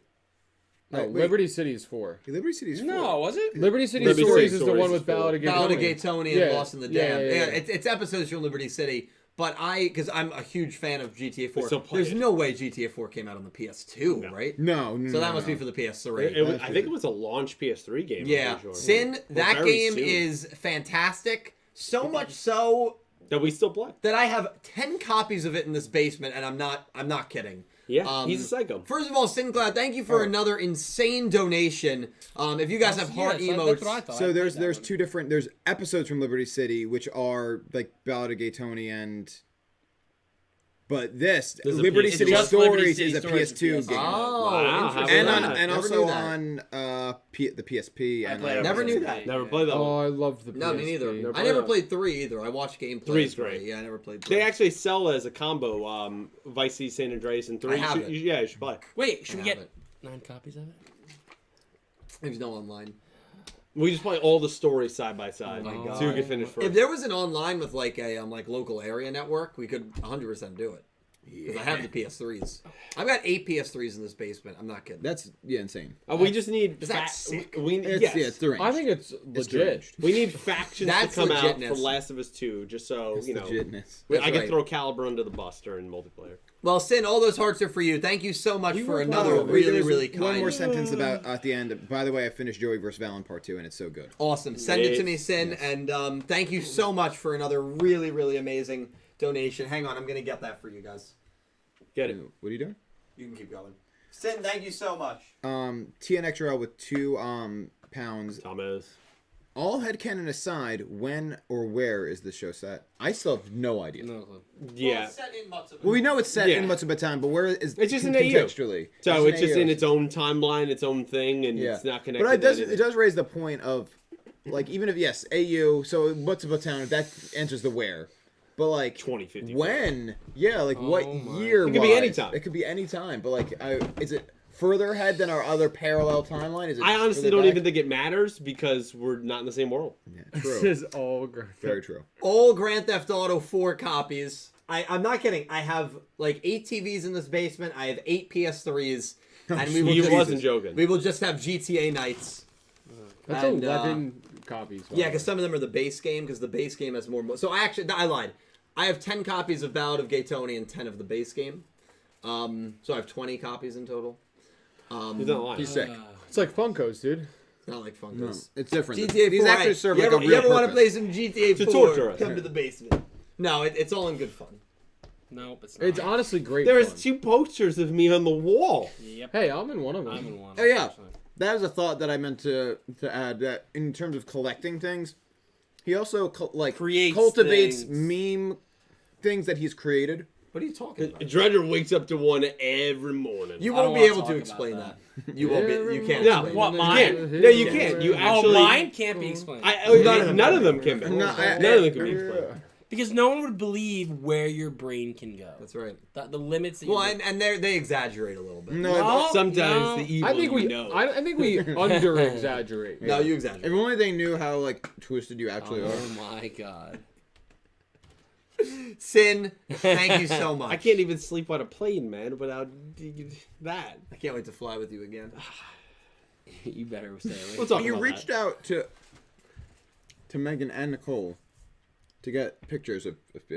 Speaker 5: No,
Speaker 1: Wait.
Speaker 5: Liberty City is 4.
Speaker 1: Liberty City's 4.
Speaker 2: No, was it?
Speaker 5: Liberty City
Speaker 3: Liberty
Speaker 5: Stories
Speaker 3: City
Speaker 5: is the
Speaker 3: Stories
Speaker 5: one
Speaker 3: is
Speaker 5: with Ballad of Gay
Speaker 4: Ballad of
Speaker 5: Tony.
Speaker 4: Gay Tony and
Speaker 5: Yeah.
Speaker 4: Lost in the
Speaker 5: Yeah,
Speaker 4: Dam.
Speaker 5: yeah, yeah.
Speaker 4: It's episodes from Liberty City. But because I'm a huge fan of GTA 4,
Speaker 3: still play
Speaker 4: there's
Speaker 3: it.
Speaker 4: no way GTA 4 came out on the PS2,
Speaker 3: No.
Speaker 4: right?
Speaker 1: No,
Speaker 4: So that must be for the PS3.
Speaker 3: I think it was a launch PS3 game.
Speaker 4: Yeah,
Speaker 3: I'm pretty sure.
Speaker 4: Sin, that
Speaker 3: very
Speaker 4: game
Speaker 3: soon.
Speaker 4: is fantastic. So much so
Speaker 3: that we still play.
Speaker 4: that I have 10 copies of it in this basement, and I'm not kidding.
Speaker 3: Yeah, he's a psycho.
Speaker 4: First of all, Syn Cloud, thank you for another insane donation. If you guys have heart emotes,
Speaker 2: That's what I thought.
Speaker 1: So there's 2 different there's episodes from Liberty City which are like Ballad of Gay Tony but this
Speaker 3: There's a
Speaker 1: Liberty
Speaker 3: PS2.
Speaker 1: City
Speaker 2: Just Liberty
Speaker 1: Stories
Speaker 2: City
Speaker 1: is a
Speaker 2: Stories
Speaker 1: PS2
Speaker 2: is a
Speaker 1: game.
Speaker 4: oh,
Speaker 3: Wow,
Speaker 4: interesting.
Speaker 1: And
Speaker 3: Never
Speaker 1: and
Speaker 4: Never
Speaker 1: also
Speaker 4: knew that.
Speaker 1: on the PSP and
Speaker 2: played it.
Speaker 4: Never knew that.
Speaker 3: Never played that
Speaker 5: Oh,
Speaker 3: one.
Speaker 5: I love the
Speaker 4: No, me
Speaker 5: PSP.
Speaker 4: neither.
Speaker 3: Never
Speaker 4: I never
Speaker 3: played
Speaker 4: played 3 either. I watched gameplay.
Speaker 3: 3's
Speaker 4: of 3.
Speaker 3: great.
Speaker 4: Yeah, I never played 3.
Speaker 3: They actually sell as a combo. Vice City, San Andreas, and 3.
Speaker 4: I have it.
Speaker 3: Yeah, you should play.
Speaker 2: Wait, should we
Speaker 4: I
Speaker 2: get
Speaker 4: have it.
Speaker 2: 9 copies of it?
Speaker 4: There's no online.
Speaker 3: We just play all the stories side by side,
Speaker 4: Oh my God.
Speaker 3: so you can finish first.
Speaker 4: If there was an online with like a local area network, we could 100% do it. Because I have the PS3s. I've got 8 PS3s in this basement. I'm not kidding.
Speaker 1: That's insane.
Speaker 3: We just need.
Speaker 4: Is that sick?
Speaker 1: It's deranged.
Speaker 5: I think it's legit.
Speaker 1: deranged.
Speaker 3: We need factions
Speaker 4: That's
Speaker 3: to come out
Speaker 4: legitness.
Speaker 3: for Last of Us 2, just so
Speaker 1: It's
Speaker 3: you know.
Speaker 1: legitness.
Speaker 3: I
Speaker 4: That's
Speaker 3: can
Speaker 4: right.
Speaker 3: throw Caliber under the bus during multiplayer.
Speaker 4: Well, Sin, all those hearts are for you. Thank you so much for
Speaker 3: were
Speaker 4: another
Speaker 3: proud.
Speaker 4: really,
Speaker 1: There's
Speaker 4: really kind.
Speaker 1: One more sentence about at the end. By the way, I finished Joey vs. Valen Part 2 and it's so good.
Speaker 4: Awesome. Send it to me,
Speaker 3: Yes.
Speaker 4: Sin. And thank you so much for another really, really amazing donation. Hang on, I'm going to get that for you guys.
Speaker 3: Get it?
Speaker 1: What are you doing?
Speaker 4: You can keep going. Sin, thank you so much.
Speaker 1: TNXRL with 2 pounds.
Speaker 3: Thomas.
Speaker 1: All headcanon aside, when or where is the show set? I still have no idea.
Speaker 2: No clue.
Speaker 3: Yeah.
Speaker 1: Well, we know it's set in
Speaker 3: Yeah.
Speaker 1: Matsuba but where is
Speaker 3: It's just in AU.
Speaker 1: contextually?
Speaker 3: So it's just
Speaker 1: AU.
Speaker 3: in its own timeline, its own thing, and
Speaker 1: Yeah,
Speaker 3: it's not connected.
Speaker 1: but
Speaker 3: to anything.
Speaker 1: it does raise the point of, like, even if yes, AU. So Matsuba Town that answers the where, but like
Speaker 3: 2050.
Speaker 1: when? Yeah, like what
Speaker 2: my.
Speaker 1: year?
Speaker 3: It could be
Speaker 1: wise?
Speaker 3: anytime.
Speaker 1: It could be any time. But like, is it further ahead than our other parallel timeline? Is it?
Speaker 3: I honestly
Speaker 1: further
Speaker 3: don't
Speaker 1: back?
Speaker 3: even think it matters because we're not in the same world.
Speaker 1: Yeah,
Speaker 5: This
Speaker 1: true.
Speaker 5: is all great.
Speaker 1: Very true.
Speaker 4: All Grand Theft Auto 4 copies. I'm not kidding. I have like 8 TVs in this basement. I have 8 PS3s. And we will
Speaker 3: He
Speaker 4: just,
Speaker 3: wasn't joking.
Speaker 4: We will just have GTA nights.
Speaker 5: That's
Speaker 4: And,
Speaker 5: 11 copies. by
Speaker 4: Yeah,
Speaker 5: the
Speaker 4: because
Speaker 5: way.
Speaker 4: some of them are the base game, because the base game has more. So I lied. I have 10 copies of Ballad of Gay Tony and 10 of the base game. So I have 20 copies in total.
Speaker 3: He's not lying.
Speaker 1: He's sick.
Speaker 5: It's like Funkos, dude.
Speaker 4: Not like Funkos.
Speaker 1: No, it's different.
Speaker 4: GTA 4.
Speaker 1: These actually serve
Speaker 4: you
Speaker 1: like
Speaker 4: ever,
Speaker 1: a
Speaker 4: you
Speaker 1: real
Speaker 4: ever want to
Speaker 1: purpose.
Speaker 4: play some GTA 4?
Speaker 3: To torture us.
Speaker 4: Come to the basement. No, it's all in good fun.
Speaker 2: Nope, it's not.
Speaker 5: It's honestly great.
Speaker 3: There's
Speaker 5: fun.
Speaker 3: 2 posters of me on the wall.
Speaker 2: Yep.
Speaker 5: Hey, I'm in one of them.
Speaker 2: I'm in one.
Speaker 1: Oh yeah,
Speaker 2: unfortunately.
Speaker 1: that was a thought that I meant to add. That in terms of collecting things, he also
Speaker 2: Creates
Speaker 1: cultivates
Speaker 2: things.
Speaker 1: meme things that he's created.
Speaker 4: What are you talking about?
Speaker 3: Dredger wakes up to one every morning.
Speaker 4: You
Speaker 2: I
Speaker 4: won't
Speaker 2: don't
Speaker 4: be
Speaker 2: wanna
Speaker 4: able
Speaker 2: talk
Speaker 4: to
Speaker 2: about
Speaker 4: explain
Speaker 2: that.
Speaker 4: that. You won't be. You can't.
Speaker 3: No,
Speaker 4: explain
Speaker 2: what,
Speaker 4: it.
Speaker 2: mine?
Speaker 3: No, you can't. You
Speaker 2: Oh,
Speaker 3: actually.
Speaker 2: mine can't be explained.
Speaker 3: None of them can be.
Speaker 1: No,
Speaker 3: None of them can be explained.
Speaker 2: Because no one would believe where your brain can go.
Speaker 4: That's right.
Speaker 2: The limits that
Speaker 4: Well, and they exaggerate a little bit.
Speaker 2: No,
Speaker 3: Sometimes
Speaker 2: no.
Speaker 3: the evil
Speaker 5: I think we
Speaker 3: know.
Speaker 5: I think we under exaggerate.
Speaker 4: No, you exaggerate.
Speaker 1: If only they knew how like twisted you actually
Speaker 2: Oh
Speaker 1: are.
Speaker 2: my god.
Speaker 4: Syn, thank you so much.
Speaker 3: I can't even sleep on a plane, man, without that.
Speaker 4: I can't wait to fly with you again.
Speaker 2: You better stay away.
Speaker 3: We'll talk
Speaker 1: You
Speaker 3: about
Speaker 1: reached
Speaker 3: that.
Speaker 1: out to Megan and Nicole to get pictures of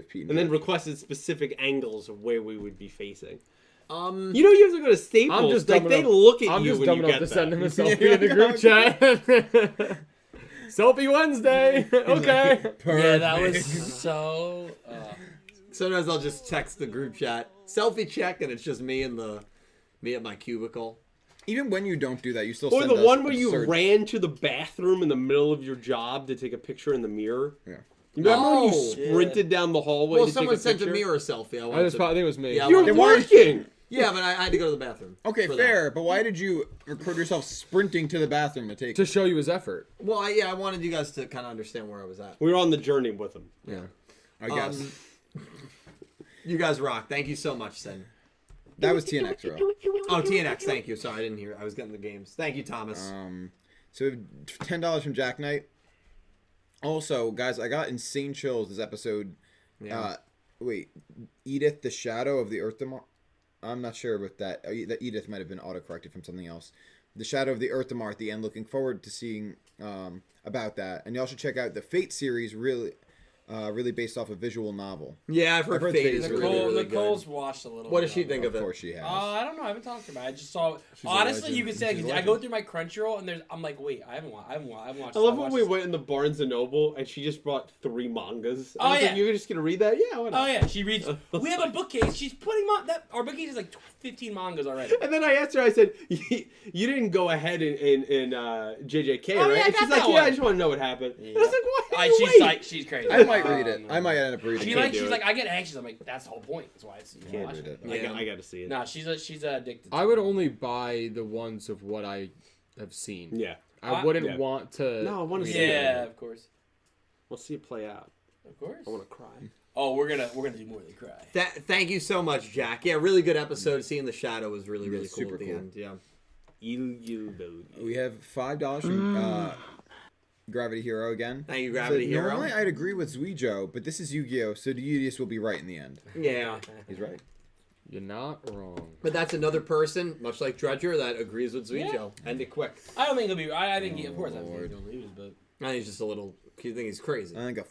Speaker 1: Pete.
Speaker 3: And then requested specific angles of where we would be facing.
Speaker 4: You
Speaker 3: You know, you have to go to Staples.
Speaker 5: I'm just
Speaker 3: like
Speaker 5: dumb
Speaker 3: they
Speaker 5: enough-
Speaker 3: look at
Speaker 5: I'm
Speaker 3: you
Speaker 5: just
Speaker 3: when
Speaker 5: dumb
Speaker 3: you
Speaker 5: enough
Speaker 3: get
Speaker 5: to send him a
Speaker 3: that.
Speaker 5: selfie in the group chat. Selfie Wednesday. Okay.
Speaker 2: Yeah, that was so.
Speaker 4: Sometimes I'll just text the group chat, selfie check, and it's just me at my cubicle.
Speaker 1: Even when you don't do that, you still
Speaker 3: Or
Speaker 1: send
Speaker 3: the
Speaker 1: us
Speaker 3: one where you
Speaker 1: absurd-
Speaker 3: ran to the bathroom in the middle of your job to take a picture in the mirror.
Speaker 1: Yeah.
Speaker 3: You remember when you
Speaker 4: Oh.
Speaker 3: sprinted down the hallway
Speaker 4: Well,
Speaker 3: to
Speaker 4: someone
Speaker 3: take a
Speaker 4: sent a
Speaker 3: picture?
Speaker 4: mirror selfie.
Speaker 5: I think it was me.
Speaker 4: Yeah,
Speaker 3: You're
Speaker 1: Then why-
Speaker 3: working!
Speaker 4: yeah, but I had to go to the bathroom.
Speaker 1: Okay,
Speaker 4: for
Speaker 1: fair, but why did you record yourself sprinting to the bathroom to take
Speaker 5: To show you his effort.
Speaker 4: That. Well, I wanted you guys to kind of understand where I was at.
Speaker 3: We were on the journey with him.
Speaker 4: Yeah.
Speaker 1: I guess.
Speaker 4: You guys rock. Thank you so much, Syn.
Speaker 1: That was TNX, bro.
Speaker 4: Oh, TNX, thank you. Sorry, I didn't hear. I was getting the games. Thank you, Thomas.
Speaker 1: So we have $10 from Jack Knight. Also, guys, I got insane chills this episode.
Speaker 4: Yeah.
Speaker 1: Wait, Edith, the Shadow of the Earth Demar? I'm not sure about that. That Edith might have been autocorrected from something else. The Shadow of the Earth Demar at the end. Looking forward to seeing about that. And y'all should check out the Fate series. Really based off a visual novel.
Speaker 4: Yeah, I've heard
Speaker 1: heard
Speaker 4: Fate
Speaker 1: Fate
Speaker 4: is
Speaker 1: is
Speaker 4: really, really
Speaker 2: Nicole's
Speaker 4: good.
Speaker 2: watched a little.
Speaker 4: What
Speaker 2: bit
Speaker 4: does she
Speaker 2: of
Speaker 4: think
Speaker 2: it.
Speaker 4: of it?
Speaker 1: Of course she has.
Speaker 2: I don't know. I haven't talked to her. I just saw.
Speaker 1: a
Speaker 2: Honestly,
Speaker 1: legend.
Speaker 2: you could say
Speaker 1: She's a
Speaker 2: I
Speaker 1: legend.
Speaker 2: go through my Crunchyroll and I'm like, wait, I haven't watched.
Speaker 3: I love when
Speaker 2: watched
Speaker 3: we
Speaker 2: this.
Speaker 3: went in the Barnes & Noble and she just brought 3 mangas.
Speaker 2: Oh,
Speaker 3: I was
Speaker 2: yeah.
Speaker 3: like, you're just going to read that? Yeah, why not?
Speaker 2: Oh yeah, she reads. We have a bookcase. She's putting our bookcase is like 15 mangas already.
Speaker 3: And then I asked her, I said, you didn't go ahead in JJK,
Speaker 2: Oh,
Speaker 3: right?
Speaker 2: yeah, I
Speaker 3: and
Speaker 2: got
Speaker 3: she's
Speaker 2: that
Speaker 3: like, yeah,
Speaker 2: one.
Speaker 3: I just want to know what happened. And I was like, why?
Speaker 2: She's crazy.
Speaker 1: I might read it. I might end up reading
Speaker 2: She
Speaker 1: it.
Speaker 2: she's like, I get anxious. I'm like, that's the whole point. That's why it's.
Speaker 1: Can't
Speaker 2: Watch
Speaker 1: read
Speaker 2: it.
Speaker 1: it.
Speaker 3: I got to see it.
Speaker 2: Nah, she's addicted. To
Speaker 5: I would only buy the ones of what I have seen.
Speaker 3: Yeah.
Speaker 5: I wouldn't
Speaker 3: Yeah.
Speaker 5: want to.
Speaker 3: No, I want to see
Speaker 2: Yeah,
Speaker 3: it.
Speaker 2: of course,
Speaker 3: We'll see it play out.
Speaker 2: of course.
Speaker 3: I want to cry.
Speaker 2: Oh, we're gonna do more than cry.
Speaker 4: Thank you so much, Jack. Yeah, really good episode. Seeing the shadow was really, really cool
Speaker 1: super
Speaker 4: at the
Speaker 1: cool.
Speaker 4: end. Yeah.
Speaker 1: We have $5 from Gravity Hero again.
Speaker 4: Thank you, Gravity Hero.
Speaker 1: Normally I'd agree with Yugioh, but this is Yu-Gi-Oh, so Udius will be right in the end.
Speaker 4: Yeah.
Speaker 1: He's right.
Speaker 5: You're not wrong.
Speaker 4: But that's another person, much like Dredger, that agrees with Yugioh. End it quick.
Speaker 2: I don't think he'll be. I think of course I think
Speaker 1: Lord.
Speaker 2: he'll lose, but
Speaker 4: I think he's just a little. You think he's crazy?
Speaker 1: I think a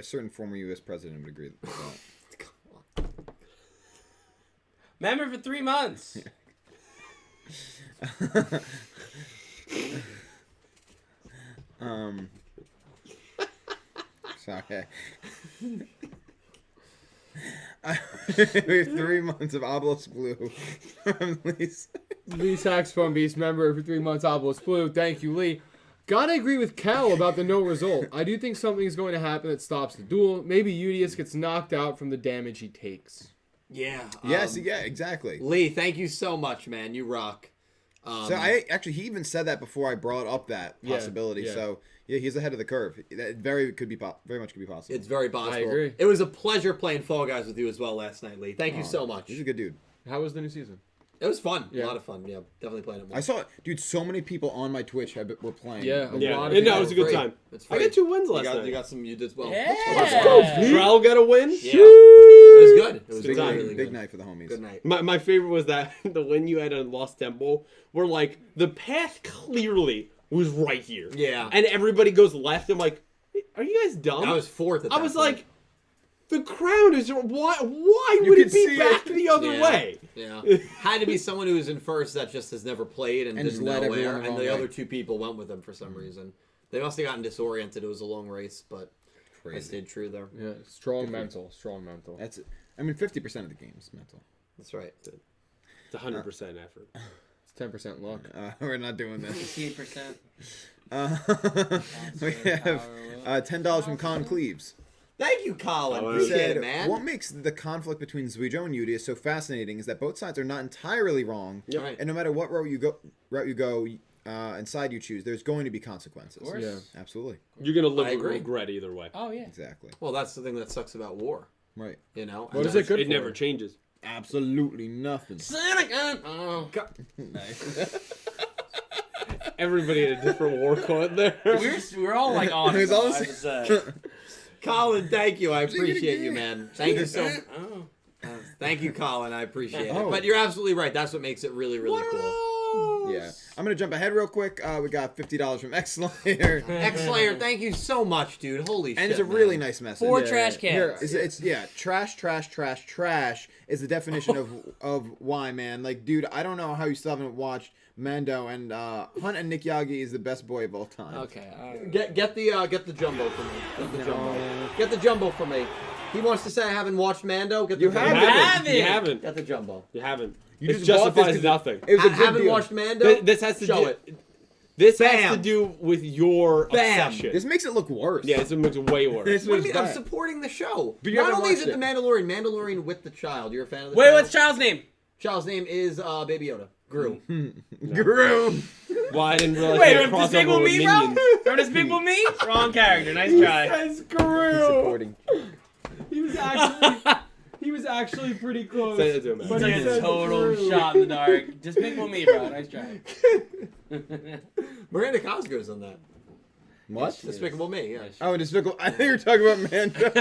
Speaker 1: certain former U.S. president would agree with that.
Speaker 2: member for 3 months.
Speaker 1: Sorry. We have 3 months of Obelisk Blue from Lisa.
Speaker 5: Lee Saxophone Beast member for 3 months. Obelisk Blue. Thank you, Lee. Gotta agree with Cal about the no result. I do think something's going to happen that stops the duel. Maybe Udius gets knocked out from the damage he takes.
Speaker 4: Yeah.
Speaker 1: Yes, yeah, exactly.
Speaker 4: Lee, thank you so much, man. You rock.
Speaker 1: So he even said that before I brought up that possibility.
Speaker 5: yeah.
Speaker 1: So yeah, he's ahead of the curve. That very much could be possible.
Speaker 4: It's very possible.
Speaker 5: I agree.
Speaker 4: It was a pleasure playing Fall Guys with you as well last night, Lee. Thank you so much.
Speaker 1: He's a good dude.
Speaker 5: How was the new season?
Speaker 4: It was fun.
Speaker 5: Yeah.
Speaker 4: A lot of fun. Yeah, definitely playing it more.
Speaker 1: I saw, dude, so many people on my Twitch were playing.
Speaker 5: Yeah,
Speaker 3: Yeah,
Speaker 5: lot of
Speaker 3: and no,
Speaker 5: people.
Speaker 3: it was a good
Speaker 4: Free.
Speaker 3: time.
Speaker 4: It's
Speaker 3: I
Speaker 4: free.
Speaker 3: got 2 wins
Speaker 4: You
Speaker 3: last
Speaker 4: got,
Speaker 3: night.
Speaker 4: you got some. You did as well.
Speaker 2: Yeah.
Speaker 4: Let's
Speaker 3: Go.
Speaker 4: go.
Speaker 3: Trell got a win.
Speaker 4: Yeah. It was good. It was
Speaker 1: Big,
Speaker 4: really,
Speaker 1: night,
Speaker 4: really
Speaker 1: big
Speaker 4: good.
Speaker 1: night for the homies.
Speaker 4: Good night.
Speaker 3: My favorite was that the win you had on Lost Temple, where like the path clearly was right here.
Speaker 4: Yeah.
Speaker 3: And everybody goes left. I'm like, are you guys dumb?
Speaker 4: I was fourth at
Speaker 3: I
Speaker 4: that
Speaker 3: was
Speaker 4: point.
Speaker 3: like, the crown is why
Speaker 1: You
Speaker 3: would
Speaker 1: could
Speaker 3: it be
Speaker 1: see
Speaker 3: back
Speaker 1: it.
Speaker 3: the other
Speaker 4: Yeah.
Speaker 3: way?
Speaker 4: Yeah. Had to be someone who was in first that just has never played and
Speaker 1: And just
Speaker 4: didn't
Speaker 1: led
Speaker 4: know
Speaker 1: everyone
Speaker 4: where.
Speaker 1: the
Speaker 4: And
Speaker 1: wrong
Speaker 4: the
Speaker 1: way.
Speaker 4: other 2 people went with them for some reason. They must have gotten disoriented. It was a long race, but I
Speaker 1: Crazy.
Speaker 4: stayed true there.
Speaker 5: Yeah, strong mental.
Speaker 1: 50% of the game is mental.
Speaker 4: That's right.
Speaker 3: It's 100% effort.
Speaker 5: It's 10% luck.
Speaker 1: We're not doing this.
Speaker 2: 68%.
Speaker 1: We have $10 from Con Cleaves.
Speaker 4: Thank you, Colin.
Speaker 3: Oh,
Speaker 1: He
Speaker 4: Appreciate
Speaker 1: said,
Speaker 4: it, man.
Speaker 1: what makes the conflict between Yugioh and Udius so fascinating is that both sides are not entirely wrong,
Speaker 4: Right.
Speaker 1: and no matter what route you go, and side you choose, there's going to be consequences.
Speaker 2: Of course.
Speaker 5: Yeah.
Speaker 1: Absolutely.
Speaker 3: You're gonna live
Speaker 4: I
Speaker 3: with
Speaker 4: agree.
Speaker 3: regret either way.
Speaker 2: Oh yeah.
Speaker 1: Exactly.
Speaker 4: Well, that's the thing that sucks about war.
Speaker 1: Right.
Speaker 4: You know.
Speaker 5: What is it good
Speaker 3: It
Speaker 5: for?
Speaker 3: never changes.
Speaker 1: Absolutely nothing.
Speaker 4: Oh, God.
Speaker 3: Everybody had a different war quote there.
Speaker 2: We're all like on it.
Speaker 1: It's all
Speaker 2: though,
Speaker 1: the
Speaker 2: I have to say.
Speaker 4: Colin, thank you. I appreciate you, man. Thank you so.
Speaker 2: Oh.
Speaker 4: Thank you, Colin. I appreciate it.
Speaker 1: Oh.
Speaker 4: But you're absolutely right. That's what makes it really, really cool.
Speaker 1: Yeah. I'm gonna jump ahead real quick. We got $50 from X-Slayer.
Speaker 4: X-Slayer, thank you so much, dude. Holy shit.
Speaker 1: And it's a
Speaker 4: man.
Speaker 1: really nice message.
Speaker 2: 4 trash cans.
Speaker 5: Here,
Speaker 1: It's trash is the definition of why, man. Like, dude, I don't know how you still haven't watched Mando, and Hunt and Nick Yagi is the best boy of all time.
Speaker 2: Okay.
Speaker 4: Get the jumbo for me. Get the jumbo. Get the jumbo for me. He wants to say I haven't watched Mando. Get the
Speaker 1: You
Speaker 4: jumbo.
Speaker 1: haven't.
Speaker 3: You haven't.
Speaker 4: Get the jumbo.
Speaker 3: You haven't.
Speaker 1: You
Speaker 3: It
Speaker 1: just bought this
Speaker 3: justifies
Speaker 1: 'cause
Speaker 3: nothing.
Speaker 1: It was a
Speaker 4: I
Speaker 1: good
Speaker 4: haven't
Speaker 1: deal.
Speaker 4: watched Mando.
Speaker 3: This has to
Speaker 4: Show
Speaker 3: do.
Speaker 4: it.
Speaker 3: This has
Speaker 4: Bam.
Speaker 3: to do with your
Speaker 4: Bam.
Speaker 3: obsession.
Speaker 1: This makes it look worse.
Speaker 3: Yeah, this makes it way worse.
Speaker 1: This
Speaker 4: What do
Speaker 1: was
Speaker 4: you mean? I'm
Speaker 1: bad.
Speaker 4: supporting the show.
Speaker 1: But you
Speaker 4: Not
Speaker 1: haven't
Speaker 4: only is
Speaker 1: watched
Speaker 4: it the
Speaker 1: it.
Speaker 4: Mandalorian with the child. You're a fan of the
Speaker 2: Wait,
Speaker 4: child?
Speaker 2: what's the child's name?
Speaker 4: Child's name is Baby Yoda. Gru.
Speaker 1: Groom.
Speaker 3: Well, I didn't realize
Speaker 2: Wait,
Speaker 3: they
Speaker 2: from
Speaker 3: had
Speaker 2: Despicable
Speaker 3: crossover with
Speaker 2: Me, bro?
Speaker 3: Minions.
Speaker 2: From Despicable Me? Wrong character. Nice try.
Speaker 1: Supporting.
Speaker 5: He was actually pretty close.
Speaker 3: Say it to him, man.
Speaker 5: But
Speaker 2: Took
Speaker 5: he
Speaker 2: a
Speaker 5: said
Speaker 2: total
Speaker 5: Gru.
Speaker 2: shot in the dark. Despicable Me, bro. Nice try.
Speaker 4: Miranda Cosgrove's on that.
Speaker 1: What?
Speaker 4: Despicable Me, yeah.
Speaker 1: Oh, Despicable. I think you were talking about Mando.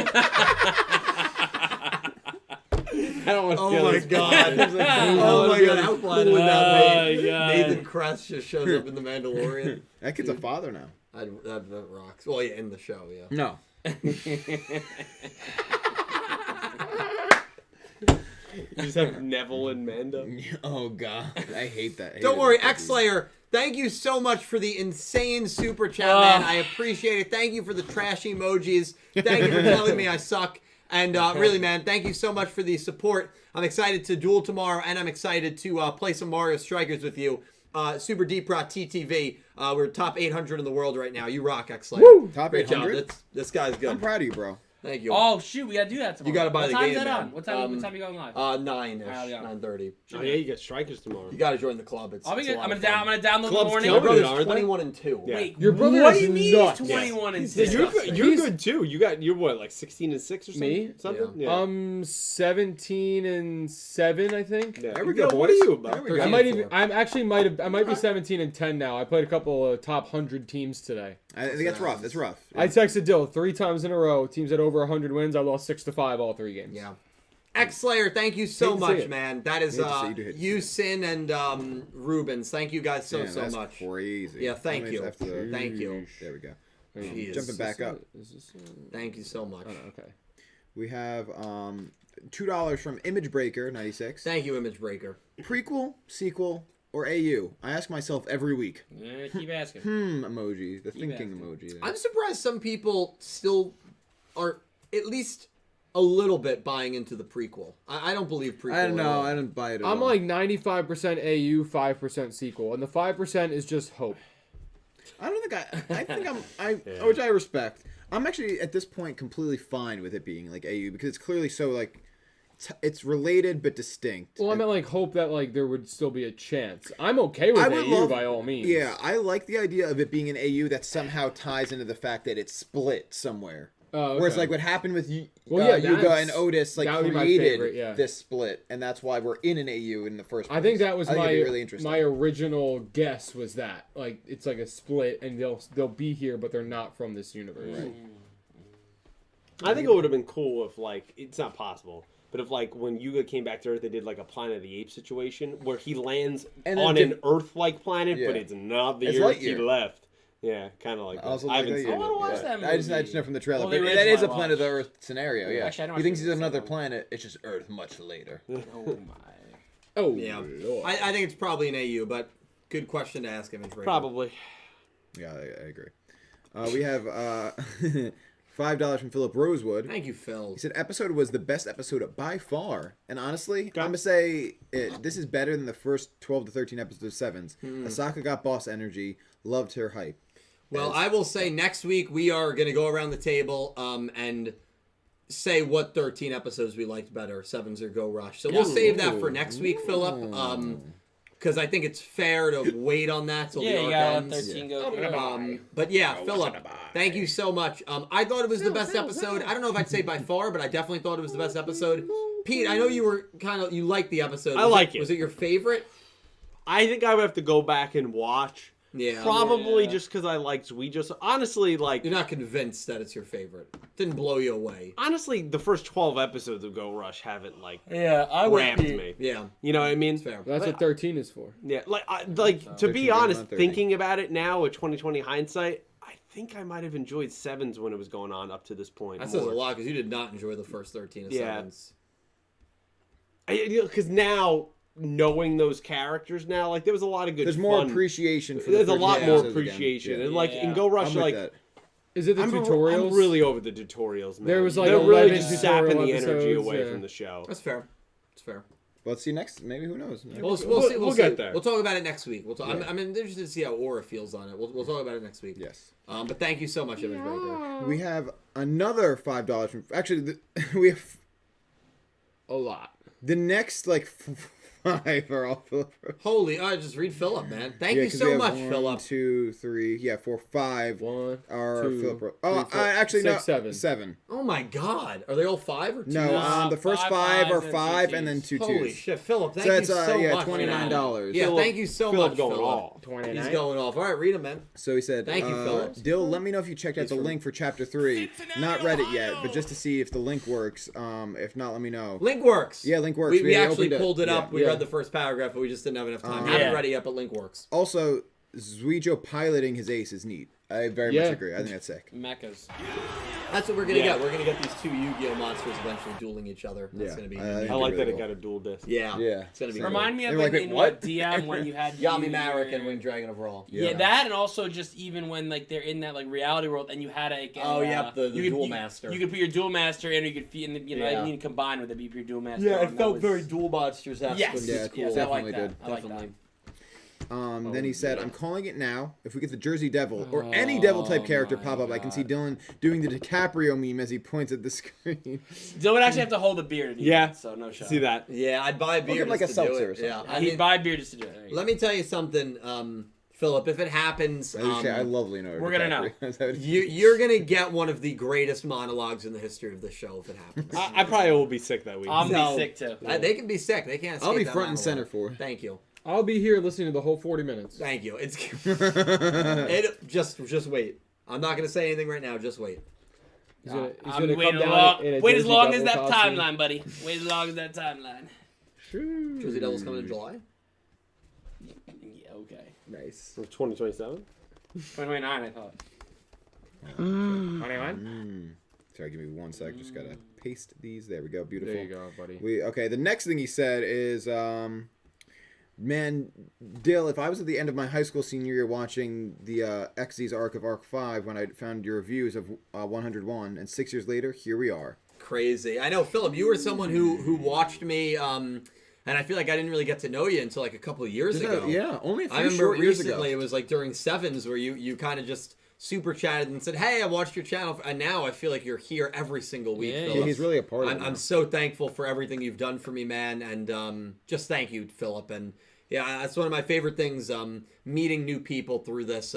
Speaker 3: I don't want to
Speaker 4: Oh
Speaker 3: feel
Speaker 4: my
Speaker 3: this.
Speaker 4: god.
Speaker 3: Oh,
Speaker 4: Oh my god, how fun would that
Speaker 2: Oh,
Speaker 4: be?
Speaker 2: God.
Speaker 4: Nathan Kress just shows up in The Mandalorian.
Speaker 1: That kid's a father now.
Speaker 4: That rocks. Well, yeah, in the show, yeah.
Speaker 1: No.
Speaker 3: You just have Neville and Mando.
Speaker 1: Oh god, I hate that. I hate
Speaker 4: Don't
Speaker 1: it.
Speaker 4: worry, X-Slayer, thank you so much for the insane super chat, man. I appreciate it. Thank you for the trash emojis. Thank you for telling me I suck. And really, man, thank you so much for the support. I'm excited to duel tomorrow, and I'm excited to play some Mario Strikers with you. Super Deep Rot TTV. We're top 800 in the world right now. You rock, X-Slayer.
Speaker 1: Woo! Top
Speaker 4: Great job.
Speaker 1: 800.
Speaker 4: This guy's
Speaker 1: I'm
Speaker 4: good.
Speaker 1: proud of you, bro.
Speaker 4: Thank you.
Speaker 2: Oh, shoot. We got to do that tomorrow.
Speaker 4: You gotta buy
Speaker 2: what
Speaker 4: the
Speaker 2: time's
Speaker 4: game,
Speaker 2: that
Speaker 4: man.
Speaker 2: on? What time you going live?
Speaker 4: 9-ish,
Speaker 2: I'll be on.
Speaker 4: 9:30.
Speaker 3: Oh yeah, you get strikers tomorrow.
Speaker 4: You got to join the club. It's,
Speaker 2: I'll be
Speaker 4: it's a
Speaker 2: good.
Speaker 4: lot
Speaker 2: I'm
Speaker 4: of
Speaker 2: gonna
Speaker 4: fun.
Speaker 2: download in the
Speaker 3: Club's
Speaker 2: morning.
Speaker 4: My
Speaker 3: killing it,
Speaker 4: brother's
Speaker 3: aren't they?
Speaker 4: 21 and 2.
Speaker 3: Yeah.
Speaker 2: Wait,
Speaker 5: Your brother
Speaker 2: what
Speaker 5: is
Speaker 2: do you mean
Speaker 5: nuts.
Speaker 2: he's 21 and
Speaker 3: Yeah,
Speaker 2: 2?
Speaker 3: you're
Speaker 5: He's-
Speaker 3: good too. You're what, like 16 and 6 or something?
Speaker 5: Me?
Speaker 3: Something?
Speaker 4: Yeah.
Speaker 5: 17 and 7, I think.
Speaker 3: Yeah.
Speaker 1: There we go,
Speaker 3: What are
Speaker 1: boys.
Speaker 3: you
Speaker 1: There
Speaker 3: about?
Speaker 1: we go.
Speaker 5: I might even. I might be 17 and 10 now. I played a couple of top 100 teams today.
Speaker 1: I think that's rough. That's rough.
Speaker 5: I texted Dill 3 times in a row. Teams at over 100 wins. I lost 6-5 all 3 games.
Speaker 4: Yeah. X-Slayer, thank you so
Speaker 5: Hate to see
Speaker 4: much,
Speaker 5: it.
Speaker 4: man. That is
Speaker 1: Hate to see you do hate to see
Speaker 4: you,
Speaker 1: it.
Speaker 4: Sin, and Rubens. Thank you guys so
Speaker 1: Damn, that's
Speaker 4: much.
Speaker 1: crazy.
Speaker 4: Yeah, thank
Speaker 1: How many
Speaker 4: you.
Speaker 1: after the-
Speaker 4: Thank you.
Speaker 1: There we go.
Speaker 4: Jeez.
Speaker 1: Jumping back up.
Speaker 5: Is this,
Speaker 4: Thank you so much.
Speaker 5: oh, no, okay.
Speaker 1: We have $2 from Image Breaker 96.
Speaker 4: Thank you, Image Breaker.
Speaker 1: Prequel, sequel, or AU? I ask myself every week.
Speaker 2: Keep asking.
Speaker 1: Emoji, the thinking
Speaker 2: asking.
Speaker 1: emoji. there.
Speaker 4: I'm surprised some people still are at least a little bit buying into the prequel. I don't believe prequel.
Speaker 1: I don't
Speaker 4: at
Speaker 1: know.
Speaker 4: all.
Speaker 1: I don't buy it. At
Speaker 5: I'm
Speaker 1: all.
Speaker 5: like 95% AU, 5% sequel, and the 5% is just hope.
Speaker 1: I don't think I think which I respect. I'm actually at this point completely fine with it being like AU because it's clearly so like it's related but distinct.
Speaker 5: Well, I meant like hope that like there would still be a chance. I'm okay with
Speaker 1: I would
Speaker 5: AU
Speaker 1: love-
Speaker 5: by all means.
Speaker 1: Yeah, I like the idea of it being an AU that somehow ties into the fact that it's split somewhere.
Speaker 5: Oh, okay.
Speaker 1: Whereas like what happened with
Speaker 5: Well, yeah,
Speaker 1: Yuga
Speaker 5: that's-
Speaker 1: and Otis like
Speaker 5: that would be my
Speaker 1: created
Speaker 5: favorite, yeah.
Speaker 1: this split, and that's why we're in an AU in the first place.
Speaker 5: I think that was
Speaker 1: it'd
Speaker 5: my
Speaker 1: be really interesting.
Speaker 5: my original guess was that like it's like a split and they'll be here but they're not from this universe.
Speaker 1: Right.
Speaker 3: I think it would have been cool if, like, it's not possible, but if, like, when Yuga came back to Earth, they did, like, a Planet of the Apes situation where he lands
Speaker 1: And
Speaker 3: on
Speaker 1: then
Speaker 3: an Earth-like planet, but
Speaker 1: Yeah.
Speaker 3: it's not the
Speaker 1: It's
Speaker 3: Earth he
Speaker 1: Lightyear.
Speaker 3: left. Yeah, kind of like
Speaker 1: I
Speaker 3: that.
Speaker 1: also
Speaker 3: I
Speaker 1: like
Speaker 3: haven't
Speaker 1: that
Speaker 3: seen
Speaker 1: you-
Speaker 2: I wanna watch
Speaker 3: it.
Speaker 2: that
Speaker 1: I just
Speaker 2: movie.
Speaker 1: know from the trailer,
Speaker 2: Well, the
Speaker 1: but
Speaker 2: original
Speaker 1: that is a
Speaker 2: I
Speaker 1: Planet of the
Speaker 2: watched.
Speaker 1: Earth scenario. Yeah,
Speaker 2: Actually, I don't
Speaker 1: he thinks
Speaker 2: watch
Speaker 1: he's
Speaker 2: the
Speaker 1: another
Speaker 2: second
Speaker 1: planet. It's just Earth much later.
Speaker 2: Oh my.
Speaker 5: Oh
Speaker 4: Yeah.
Speaker 5: Lord.
Speaker 4: I think it's probably an AU, but good question to ask, Image Breaker.
Speaker 3: Probably.
Speaker 1: Yeah, I agree. We have $5 from Philip Rosewood.
Speaker 4: Thank you, Phil.
Speaker 1: He said episode was the best episode by far, and honestly,
Speaker 3: Okay.
Speaker 1: I'm gonna say this is better than the first 12 to 13 episodes of Sevens.
Speaker 4: Hmm.
Speaker 1: Asaka got boss energy, loved her hype.
Speaker 4: Well, I will say next week we are going to go around the table and say what 13 episodes we liked better, Sevens or Go Rush. So we'll save that for next week, Philip. because I think it's fair to wait on that till the
Speaker 2: Yeah,
Speaker 4: arc
Speaker 2: you gotta let
Speaker 4: ends.
Speaker 2: 13 go through.
Speaker 4: But yeah, Philip, thank you so much. I thought it was the best episode. I don't know if I'd say by far, but I definitely thought it was the best episode. Pete, I know you were you liked the episode.
Speaker 3: I like it.
Speaker 4: Was it your favorite?
Speaker 3: I think I would have to go back and watch.
Speaker 4: Yeah.
Speaker 3: Probably
Speaker 2: Yeah.
Speaker 3: just because I like Yugioh. So honestly, like...
Speaker 4: You're not convinced that it's your favorite. Didn't blow you away.
Speaker 3: Honestly, the first 12 episodes of Go Rush haven't, like,
Speaker 2: Yeah, I
Speaker 3: ramped me.
Speaker 4: Yeah.
Speaker 3: You know what I mean?
Speaker 4: It's fair.
Speaker 5: That's what 13 is for.
Speaker 3: Yeah, like to
Speaker 1: 13
Speaker 3: be
Speaker 1: going
Speaker 3: honest,
Speaker 1: on 13.
Speaker 3: thinking about it now with 2020 hindsight, I think I might have enjoyed Sevens when it was going on up to this point.
Speaker 4: That says a
Speaker 3: more.
Speaker 4: lot because you did not enjoy the first 13 of
Speaker 3: Yeah.
Speaker 4: Sevens.
Speaker 3: Because now, knowing those characters now, like, there was a lot of good
Speaker 1: There's more
Speaker 3: fun.
Speaker 1: appreciation for the
Speaker 3: There's a
Speaker 1: first
Speaker 3: lot
Speaker 1: few
Speaker 3: more
Speaker 1: episodes again.
Speaker 3: appreciation.
Speaker 1: Yeah.
Speaker 3: And, like, in
Speaker 2: Yeah.
Speaker 3: Go Rush,
Speaker 1: I'm with
Speaker 3: like...
Speaker 1: that.
Speaker 5: Is it the
Speaker 3: I'm
Speaker 5: tutorials?
Speaker 3: really over the tutorials, man.
Speaker 5: There was, like,
Speaker 3: They're really
Speaker 5: 11
Speaker 3: just sapping
Speaker 5: tutorial
Speaker 3: the energy
Speaker 5: episodes,
Speaker 3: away
Speaker 5: yeah.
Speaker 3: from the show.
Speaker 4: That's fair. It's fair.
Speaker 1: Let's see next. Maybe, who knows?
Speaker 4: We'll see.
Speaker 3: we'll
Speaker 4: see.
Speaker 3: get there.
Speaker 4: We'll talk about it next week. We'll talk.
Speaker 1: Yeah.
Speaker 4: I'm interested to see how Aura feels on it. We'll talk about it next week.
Speaker 1: Yes.
Speaker 4: But thank you so much, Image Breaker.
Speaker 1: We have another $5 from... Actually, we have...
Speaker 5: A lot.
Speaker 1: The next, like, 5 are all Philip.
Speaker 4: Holy! Just read Philip, man. Thank
Speaker 1: Yeah,
Speaker 4: you
Speaker 1: 'cause
Speaker 4: so
Speaker 1: we have
Speaker 4: much,
Speaker 1: 1,
Speaker 4: Philip.
Speaker 1: 2, 3, yeah, 4, 5
Speaker 5: 1,
Speaker 1: are
Speaker 5: 2,
Speaker 1: Philip.
Speaker 5: 3,
Speaker 1: Oh,
Speaker 5: 4,
Speaker 1: actually,
Speaker 5: 6,
Speaker 1: no,
Speaker 5: 7.
Speaker 1: 7.
Speaker 4: Oh my God! Are they all 5 or 2?
Speaker 1: No, the first
Speaker 2: 5
Speaker 1: 5 are
Speaker 2: fives and
Speaker 1: 5
Speaker 2: 2
Speaker 1: and then
Speaker 2: twos.
Speaker 1: 2
Speaker 4: Holy
Speaker 1: twos.
Speaker 4: shit, Philip! Thank
Speaker 1: So
Speaker 4: you
Speaker 1: that's
Speaker 4: so
Speaker 1: yeah,
Speaker 4: much.
Speaker 1: $29.
Speaker 4: Yeah,
Speaker 3: Philip-
Speaker 4: thank you so
Speaker 3: Philip
Speaker 4: much,
Speaker 3: going
Speaker 4: Philip.
Speaker 3: off.
Speaker 5: 29.
Speaker 4: He's going off. All right, read him, man.
Speaker 1: So he said,
Speaker 4: Thank you, Philip.
Speaker 1: Dill, let me know if you checked out the link for Chapter 3. Not read it yet, but just to see if the link works. If not, let me know.
Speaker 4: Link works.
Speaker 1: Yeah, link works.
Speaker 4: We actually
Speaker 1: opened it.
Speaker 4: pulled it up.
Speaker 1: Yeah.
Speaker 4: We
Speaker 5: Yeah.
Speaker 4: read the first paragraph, but we just didn't have enough time.
Speaker 1: Yeah.
Speaker 4: Haven't read it yet, but link works.
Speaker 1: Also, Yugioh piloting his ace is neat. I very
Speaker 5: Yeah.
Speaker 1: much agree. I think that's sick.
Speaker 2: Mechas.
Speaker 4: That's what we're gonna
Speaker 3: Yeah.
Speaker 4: get. We're gonna get these 2 Yu-Gi-Oh monsters eventually dueling each other. That's
Speaker 1: Yeah.
Speaker 4: gonna be.
Speaker 1: I
Speaker 3: I like that
Speaker 1: really
Speaker 3: it got a dual disc.
Speaker 4: Yeah.
Speaker 1: Yeah.
Speaker 4: It's gonna be.
Speaker 2: Remind me of
Speaker 1: They were
Speaker 2: like,
Speaker 1: like,
Speaker 2: in
Speaker 1: what?
Speaker 2: what DM when you had
Speaker 4: Yami
Speaker 2: you-
Speaker 4: Marek and Winged Dragon of Raw.
Speaker 2: Yeah, that and also just even when like they're in that like reality world and you had a
Speaker 4: Oh, yep, the
Speaker 2: you could-
Speaker 4: Duel
Speaker 2: you-
Speaker 4: Master.
Speaker 2: You could put your dual master in, or you could feed, and you know
Speaker 4: Yeah.
Speaker 2: you need to combine with it, be your dual master.
Speaker 4: Yeah,
Speaker 2: on.
Speaker 4: it
Speaker 2: That
Speaker 4: felt
Speaker 2: was-
Speaker 4: very Duel Monsters.
Speaker 2: Yes,
Speaker 1: Yeah,
Speaker 2: yes,
Speaker 1: cool.
Speaker 2: I like
Speaker 1: Definitely
Speaker 2: that.
Speaker 1: did.
Speaker 2: I like
Speaker 4: Definitely.
Speaker 1: Then he said, I'm calling it now. If we get the Jersey Devil or any devil type character
Speaker 2: my
Speaker 1: pop up, I can see
Speaker 2: God.
Speaker 1: Dylan doing the DiCaprio meme as he points at the screen.
Speaker 2: Dylan would actually have to hold a beer to do
Speaker 3: Yeah.
Speaker 2: that, so no shot.
Speaker 3: See that?
Speaker 4: Yeah, I'd buy a beer
Speaker 1: Look at, like,
Speaker 4: just
Speaker 1: a
Speaker 4: to do
Speaker 1: seltzer
Speaker 4: it.
Speaker 1: or
Speaker 4: Yeah,
Speaker 1: something.
Speaker 4: I
Speaker 2: He'd
Speaker 4: mean,
Speaker 2: buy a beer just to do it. There you
Speaker 4: let me tell you something, Philip. If it happens,
Speaker 1: I love Leonardo.
Speaker 2: We're gonna know.
Speaker 1: DiCaprio.
Speaker 4: you're gonna get one of the greatest monologues in the history of the show if it happens.
Speaker 3: I probably will be sick that week.
Speaker 2: go. I'm
Speaker 4: No.
Speaker 2: be sick too.
Speaker 4: They can be sick. They can't.
Speaker 1: I'll be
Speaker 4: escape that
Speaker 1: front and center
Speaker 4: monologue.
Speaker 1: for it.
Speaker 4: Thank you.
Speaker 5: I'll be here listening to the whole 40 minutes.
Speaker 4: Thank you. It's just wait. I'm not gonna say anything right now. Just wait.
Speaker 5: He's gonna
Speaker 2: I'm
Speaker 5: come
Speaker 2: waiting
Speaker 5: down in a
Speaker 2: wait as
Speaker 5: Jersey
Speaker 2: long as
Speaker 5: Devil
Speaker 2: that
Speaker 5: costume.
Speaker 2: timeline, buddy. Wait as long as that timeline.
Speaker 4: Jersey Devil's coming in July.
Speaker 2: Yeah, okay.
Speaker 5: Nice.
Speaker 3: 2027?
Speaker 2: 2029, I thought.
Speaker 5: 21?
Speaker 1: Sorry, give me 1 sec. Just gotta paste these. There we go. Beautiful.
Speaker 5: There you go, buddy.
Speaker 1: Okay, the next thing he said is, man, Dill, if I was at the end of my high school senior year watching the XZ's arc of Arc 5 when I found your reviews of 101, and 6 years later, here we are.
Speaker 4: Crazy. I know, Philip. You were someone who watched me. And I feel like I didn't really get to know you until like a couple of years ago.
Speaker 1: Yeah, only a
Speaker 4: I
Speaker 1: few
Speaker 4: remember
Speaker 1: short years ago.
Speaker 4: recently it was like during Sevens where you kind of just super chatted and said, "Hey, I watched your channel," and now I feel like you're here every single week.
Speaker 2: Yeah,
Speaker 1: Yeah,
Speaker 4: Philip.
Speaker 1: he's really a part of it.
Speaker 4: I'm so thankful for everything you've done for me, man, and just thank you, Philip. And yeah, that's one of my favorite things. Meeting new people through this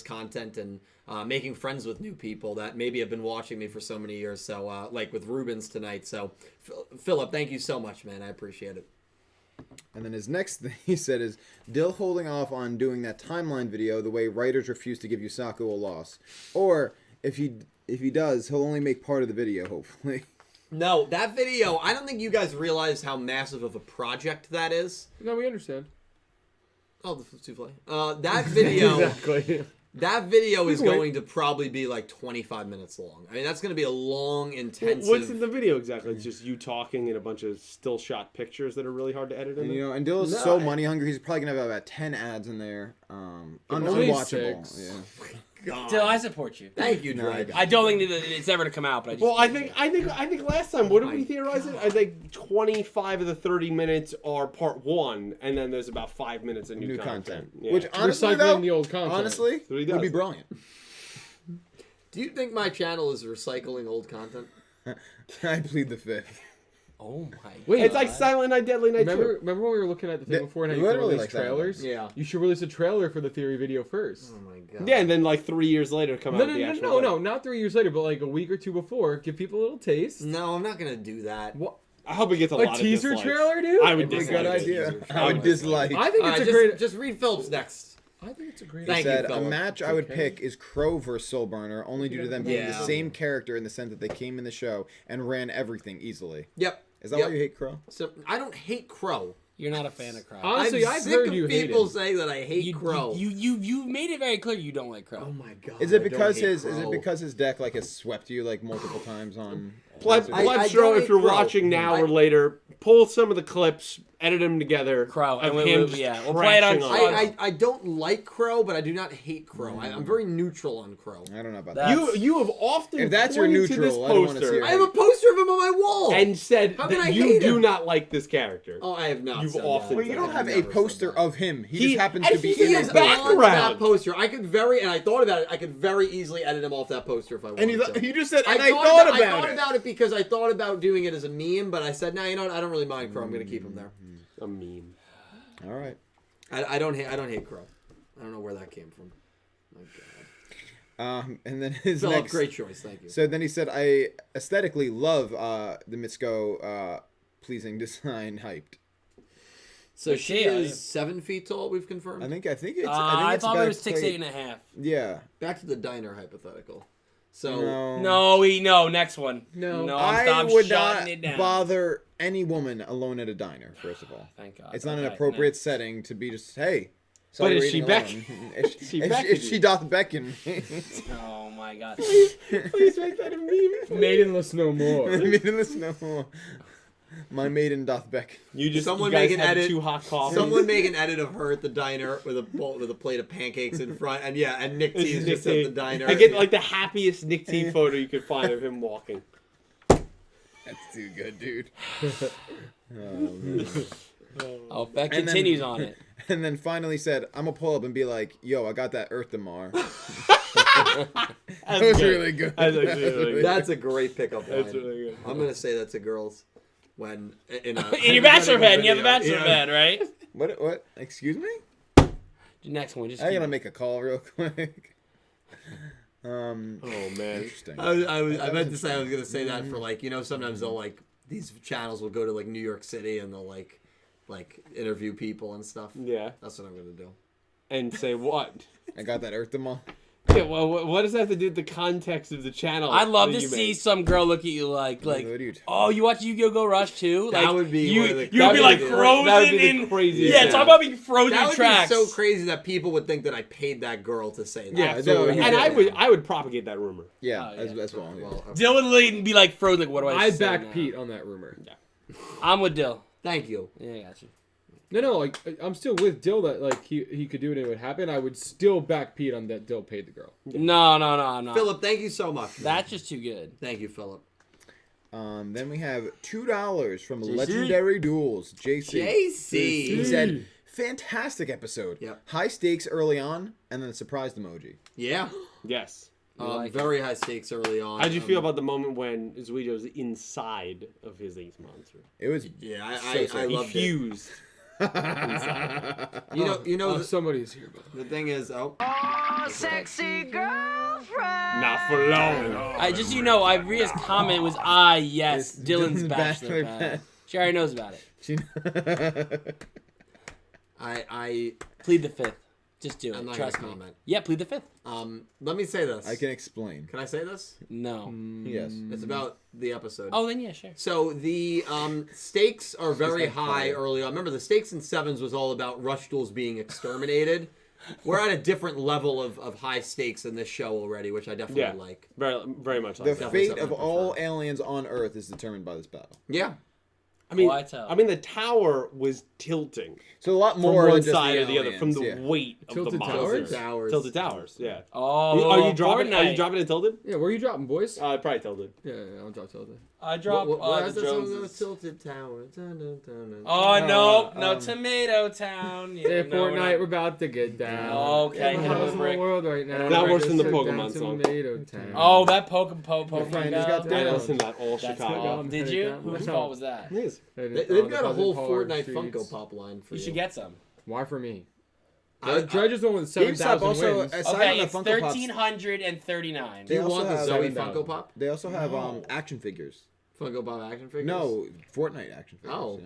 Speaker 4: content and making friends with new people that maybe have been watching me for so many years. So like with Rubens tonight. So Philip, thank you so much, man. I appreciate it.
Speaker 1: And then his next thing he said is, Dill holding off on doing that timeline video the way writers refuse to give Yusaku a loss. Or, if he does, he'll only make part of the video, hopefully.
Speaker 4: No, that video, I don't think you guys realize how massive of a project that is.
Speaker 5: No, we understand.
Speaker 4: Oh, the souffle. That video,
Speaker 5: Exactly.
Speaker 4: that video is
Speaker 5: can wait.
Speaker 4: going to probably be like 25 minutes long. I mean, that's going to be a long, intensive...
Speaker 3: What's in the video exactly? It's just you talking and a bunch of still shot pictures that are really hard to edit in.
Speaker 1: And,
Speaker 3: there?
Speaker 1: you know, and Dill is
Speaker 4: No,
Speaker 1: so
Speaker 4: I-
Speaker 1: money hungry, he's probably going to have about 10 ads in there.
Speaker 5: Only
Speaker 1: Unwatchable.
Speaker 5: 6.
Speaker 1: Yeah.
Speaker 4: God.
Speaker 2: Still, I support you.
Speaker 4: Thank you,
Speaker 1: No,
Speaker 4: Drake.
Speaker 2: I don't think that it's ever to come out, but I just.
Speaker 3: Well, I think last time, what did we theorize it? I think 25 of the 30 minutes are part 1, and then there's about 5 minutes of new content. Yeah.
Speaker 1: Which, honestly,
Speaker 5: Recycling
Speaker 1: though,
Speaker 5: the old content.
Speaker 1: honestly,
Speaker 3: what he
Speaker 1: would be
Speaker 3: does.
Speaker 1: brilliant.
Speaker 4: Do you think my channel is recycling old content?
Speaker 1: I plead the fifth.
Speaker 2: Oh my.
Speaker 5: Wait,
Speaker 3: It's like Silent Night, Deadly Night 2.
Speaker 5: Remember when we were looking at the thing before and how you could
Speaker 1: literally
Speaker 5: release
Speaker 1: like
Speaker 5: trailers?
Speaker 4: Yeah.
Speaker 5: You should release a trailer for the theory video first.
Speaker 4: Oh my god.
Speaker 3: Yeah, and then like 3 years later come out with the actual
Speaker 5: No, not 3 years later, but like a week or two before. Give people a little taste.
Speaker 4: No, I'm not gonna do that.
Speaker 5: What?
Speaker 3: I hope it gets a lot of
Speaker 5: teaser
Speaker 3: dislikes.
Speaker 5: trailer, dude?
Speaker 3: I would
Speaker 1: It'd be a
Speaker 3: dislike
Speaker 1: good
Speaker 3: it.
Speaker 1: idea.
Speaker 4: teaser
Speaker 1: I would dislike.
Speaker 5: I think it's a
Speaker 4: just,
Speaker 5: great.
Speaker 4: Just read Phillips next.
Speaker 5: I think it's a great.
Speaker 4: Thank
Speaker 1: He
Speaker 4: you,
Speaker 1: said, a
Speaker 4: Philip.
Speaker 1: match I would pick is Crow versus Soulburner, only due to them being the
Speaker 4: Yeah.
Speaker 1: same character in the sense that they came in the show and ran everything easily.
Speaker 4: Yep.
Speaker 1: Is that
Speaker 4: Yep.
Speaker 1: why you hate Crow?
Speaker 4: So I don't hate Crow.
Speaker 2: You're not a fan of Crow.
Speaker 5: Honestly,
Speaker 4: I'm
Speaker 5: I've
Speaker 4: sick
Speaker 5: heard
Speaker 4: of
Speaker 5: you hate
Speaker 4: people
Speaker 5: him.
Speaker 4: saying that I hate Crow.
Speaker 2: You made it very clear you don't like Crow.
Speaker 4: Oh my god.
Speaker 1: Is it
Speaker 4: I don't
Speaker 1: because
Speaker 4: hate
Speaker 1: his
Speaker 4: Crow.
Speaker 1: deck like has swept you like multiple times on?
Speaker 3: Bloodstro,
Speaker 4: I don't
Speaker 3: if you're
Speaker 4: hate Crow.
Speaker 3: watching now or later, pull some of the clips, edit them together.
Speaker 2: Crow, and
Speaker 3: of
Speaker 2: we'll
Speaker 3: him
Speaker 2: play it on.
Speaker 3: trashing
Speaker 4: I don't like Crow, but I do not hate Crow. I'm very neutral on Crow.
Speaker 1: I don't know about
Speaker 2: That-
Speaker 1: that.
Speaker 3: You have often
Speaker 1: If that's your
Speaker 3: pointed to this
Speaker 1: neutral, I don't wanna see
Speaker 3: poster
Speaker 1: it.
Speaker 4: I have a poster of him on my wall.
Speaker 3: and said
Speaker 4: How can I
Speaker 3: that you
Speaker 4: hate
Speaker 3: do
Speaker 4: him?
Speaker 3: not like this character.
Speaker 4: Oh, I have not.
Speaker 3: You've
Speaker 4: said
Speaker 3: often
Speaker 4: that.
Speaker 1: Well, you don't
Speaker 4: I've
Speaker 1: have a
Speaker 4: never said
Speaker 1: poster
Speaker 4: that.
Speaker 1: of him. He
Speaker 3: He-
Speaker 1: just happens
Speaker 3: and
Speaker 1: to be
Speaker 3: he
Speaker 1: in
Speaker 3: is
Speaker 1: his
Speaker 3: back-
Speaker 4: on
Speaker 3: background.
Speaker 4: that poster. I could and I thought about it. I could very easily edit him off that poster if I wanted to.
Speaker 1: you just said, and
Speaker 4: I
Speaker 1: thought
Speaker 4: thought about it because I thought about doing it as a meme, but I said, nah, you know what? I don't really mind Crow. I'm going to keep him there.
Speaker 3: A meme.
Speaker 1: All right.
Speaker 4: I don't hate Crow. I don't know where that came from. My God.
Speaker 1: And then his
Speaker 4: Philip,
Speaker 1: next.
Speaker 4: great choice. Thank you.
Speaker 1: So then he said, I aesthetically love the Mitsuko pleasing design hyped.
Speaker 4: So
Speaker 2: But
Speaker 4: she
Speaker 2: yeah,
Speaker 4: is
Speaker 2: yeah.
Speaker 4: 7 feet tall. We've confirmed.
Speaker 1: I think it's.
Speaker 2: I
Speaker 1: it's
Speaker 2: thought it
Speaker 1: about
Speaker 2: was 6'8.5".
Speaker 1: Yeah.
Speaker 4: Back to the diner hypothetical. So
Speaker 2: No, next one.
Speaker 5: No.
Speaker 1: I
Speaker 2: I'm
Speaker 1: would
Speaker 2: shutting
Speaker 1: not
Speaker 2: it down.
Speaker 1: bother any woman alone at a diner. First of all,
Speaker 2: Thank God.
Speaker 1: it's not an
Speaker 2: Okay,
Speaker 1: appropriate
Speaker 2: next.
Speaker 1: setting to be just hey. saw
Speaker 3: But
Speaker 1: you
Speaker 3: is she
Speaker 1: eating
Speaker 3: beck-
Speaker 1: alone." If
Speaker 3: she
Speaker 1: if
Speaker 3: beckoning
Speaker 1: she
Speaker 3: you?
Speaker 1: doth beckon.
Speaker 2: Oh my God.
Speaker 3: Please make that a meme.
Speaker 5: Maidenless no more.
Speaker 1: Maidenless no more. My maiden doth beckon.
Speaker 3: You just
Speaker 4: Someone
Speaker 3: you guys
Speaker 4: make an
Speaker 3: had
Speaker 4: edit.
Speaker 3: two hot coffees.
Speaker 4: someone make an edit of her at the diner with a plate of pancakes in front, and Nick T is just at the diner.
Speaker 3: I get like the happiest Nick T photo you could find of him walking.
Speaker 1: That's too good, dude. Oh, man.
Speaker 2: Oh, that
Speaker 1: And then-
Speaker 2: continues on it.
Speaker 1: And then finally said, I'm gonna pull up and be like, yo, I got that Earth Damar. That was really good.
Speaker 3: That's actually really good.
Speaker 4: That's a great pickup line.
Speaker 3: That's really good.
Speaker 4: I'm gonna say that to girls when in
Speaker 2: In your bachelor bed, you have a
Speaker 4: video.
Speaker 2: bachelor
Speaker 4: Yeah.
Speaker 2: bed, right?
Speaker 1: What? Excuse me?
Speaker 2: The next one, just
Speaker 1: I
Speaker 2: keep
Speaker 1: gotta
Speaker 2: it.
Speaker 1: make a call real quick.
Speaker 3: Oh man.
Speaker 1: Interesting.
Speaker 4: I meant to say I was gonna say that for sometimes they'll these channels will go to New York City and they'll like interview people and stuff.
Speaker 3: Yeah.
Speaker 4: That's what I'm gonna do.
Speaker 3: And say what?
Speaker 1: I got that Earth Damar.
Speaker 3: Yeah. Well, what does that have to do with the context of the channel?
Speaker 2: I'd love
Speaker 3: that
Speaker 2: to
Speaker 3: you
Speaker 2: see
Speaker 3: made?
Speaker 2: some girl look at you like,
Speaker 1: What are you talking
Speaker 2: oh, you watch Yu-Gi-Oh! Go Rush too?
Speaker 4: That
Speaker 2: Like,
Speaker 4: would be
Speaker 2: you.
Speaker 4: one of the-
Speaker 2: You
Speaker 4: that
Speaker 2: would be
Speaker 4: would
Speaker 2: like
Speaker 4: be the-
Speaker 2: frozen
Speaker 3: that would be the
Speaker 2: in.
Speaker 3: craziest
Speaker 2: Yeah,
Speaker 3: thing.
Speaker 2: talk about being frozen
Speaker 4: That
Speaker 2: in
Speaker 4: would
Speaker 2: tracks.
Speaker 4: be so crazy that people would think that I paid that girl to say that.
Speaker 1: Yeah,
Speaker 3: Absolutely.
Speaker 1: no,
Speaker 3: And
Speaker 1: yeah.
Speaker 3: I would propagate that rumor.
Speaker 1: Yeah,
Speaker 2: Oh, yeah.
Speaker 1: as well. Yeah.
Speaker 4: Well,
Speaker 2: Dill would lead and be like frozen. Like, what do I
Speaker 5: I'd
Speaker 2: say
Speaker 5: back
Speaker 2: now?
Speaker 5: Pete on that rumor.
Speaker 2: I'm with Dill.
Speaker 4: thank you.
Speaker 2: Yeah, I got you.
Speaker 5: No, I'm still with Dill that he could do it and it would happen. I would still back Pete on that Dill paid the girl.
Speaker 2: No.
Speaker 4: Philip, thank you so much.
Speaker 2: That's just too good.
Speaker 4: Thank you, Philip.
Speaker 1: Then we have $2 from Legendary Duels. JC. He
Speaker 4: JC.
Speaker 1: said, fantastic episode.
Speaker 4: Yep.
Speaker 1: High stakes early on, and then a surprised emoji.
Speaker 4: Yeah.
Speaker 3: Yes.
Speaker 2: like
Speaker 4: Very high stakes early on.
Speaker 3: How'd you feel about the moment when Zuijo's inside of his ace monster?
Speaker 1: It was.
Speaker 4: Yeah,
Speaker 1: So
Speaker 4: I
Speaker 3: He
Speaker 4: loved it.
Speaker 3: fused.
Speaker 4: You know,
Speaker 5: Somebody's here.
Speaker 4: the thing is,
Speaker 6: Sexy girlfriend.
Speaker 3: Not for long.
Speaker 2: I just Iria's comment was yes, Dylan's bachelor pad. She already knows about it.
Speaker 1: She-
Speaker 4: I
Speaker 2: Plead the fifth. Just do it.
Speaker 4: I'm not
Speaker 2: Trust
Speaker 4: gonna
Speaker 2: me.
Speaker 4: comment.
Speaker 2: Yeah, plead the fifth.
Speaker 4: let me say this.
Speaker 1: I can explain.
Speaker 4: Can I say this?
Speaker 2: No.
Speaker 1: Yes.
Speaker 4: It's about the episode.
Speaker 2: Oh, then yeah, sure.
Speaker 4: So the stakes are very
Speaker 1: like
Speaker 4: high
Speaker 1: fire.
Speaker 4: early on. Remember, the stakes in Sevens was all about rush duels being exterminated. We're at a different level of high stakes in this show already, which I definitely
Speaker 3: Yeah.
Speaker 4: like.
Speaker 3: Very, very much
Speaker 1: The
Speaker 3: like that.
Speaker 4: Definitely
Speaker 1: fate of
Speaker 4: something I
Speaker 1: all
Speaker 4: prefer.
Speaker 1: aliens on Earth is determined by this battle.
Speaker 4: Yeah.
Speaker 3: I mean,
Speaker 2: Why tell?
Speaker 3: the tower was tilting
Speaker 1: So a lot
Speaker 3: from
Speaker 1: more
Speaker 3: one
Speaker 1: than just
Speaker 3: side
Speaker 1: the
Speaker 3: or the other from the
Speaker 1: aliens, yeah.
Speaker 3: weight of the
Speaker 5: Tilted
Speaker 3: monsters.
Speaker 4: Towers.
Speaker 3: Tilted towers. Yeah.
Speaker 2: Oh,
Speaker 3: Are you dropping?
Speaker 2: Fortnite.
Speaker 3: Are you dropping it tilted?
Speaker 5: Yeah, where are you dropping, boys?
Speaker 3: Probably tilted.
Speaker 5: Yeah, I'll drop Tilted.
Speaker 2: I drop
Speaker 4: What's
Speaker 2: the
Speaker 4: that song?
Speaker 2: Joneses.
Speaker 4: Tilted Tower. Dun, dun, dun, dun.
Speaker 2: Oh, no, Tomato Town.
Speaker 5: Yeah, Fortnite, we're about to get down.
Speaker 2: Okay,
Speaker 5: We're
Speaker 2: hit him with a
Speaker 5: in the
Speaker 2: brick.
Speaker 5: world right now.
Speaker 3: Not worse than the
Speaker 5: Just sit
Speaker 3: Pokemon
Speaker 5: down
Speaker 3: song.
Speaker 5: Tomato Town.
Speaker 2: Oh, that Pokemon
Speaker 1: friend has got
Speaker 2: Go.
Speaker 1: that.
Speaker 3: I listened to that all
Speaker 2: That's
Speaker 3: Chicago.
Speaker 2: Did you? Whose fault was that?
Speaker 3: Please.
Speaker 4: They've got a whole Fortnite Funko Pop line for
Speaker 2: You
Speaker 4: you.
Speaker 2: should get some.
Speaker 5: Why for me?
Speaker 4: I-
Speaker 5: Dredge is the one with
Speaker 1: GameStop
Speaker 5: 7,000
Speaker 1: also,
Speaker 5: wins.
Speaker 1: aside
Speaker 2: Okay,
Speaker 1: from
Speaker 2: it's
Speaker 1: the Funko Pops,
Speaker 2: 1,339.
Speaker 4: Do you
Speaker 1: also
Speaker 4: want the
Speaker 1: have
Speaker 4: Zoe
Speaker 5: 7,000.
Speaker 4: Funko Pop?
Speaker 1: they also have action figures.
Speaker 4: Funko Pop action figures?
Speaker 1: No, Fortnite action figures.
Speaker 4: Oh.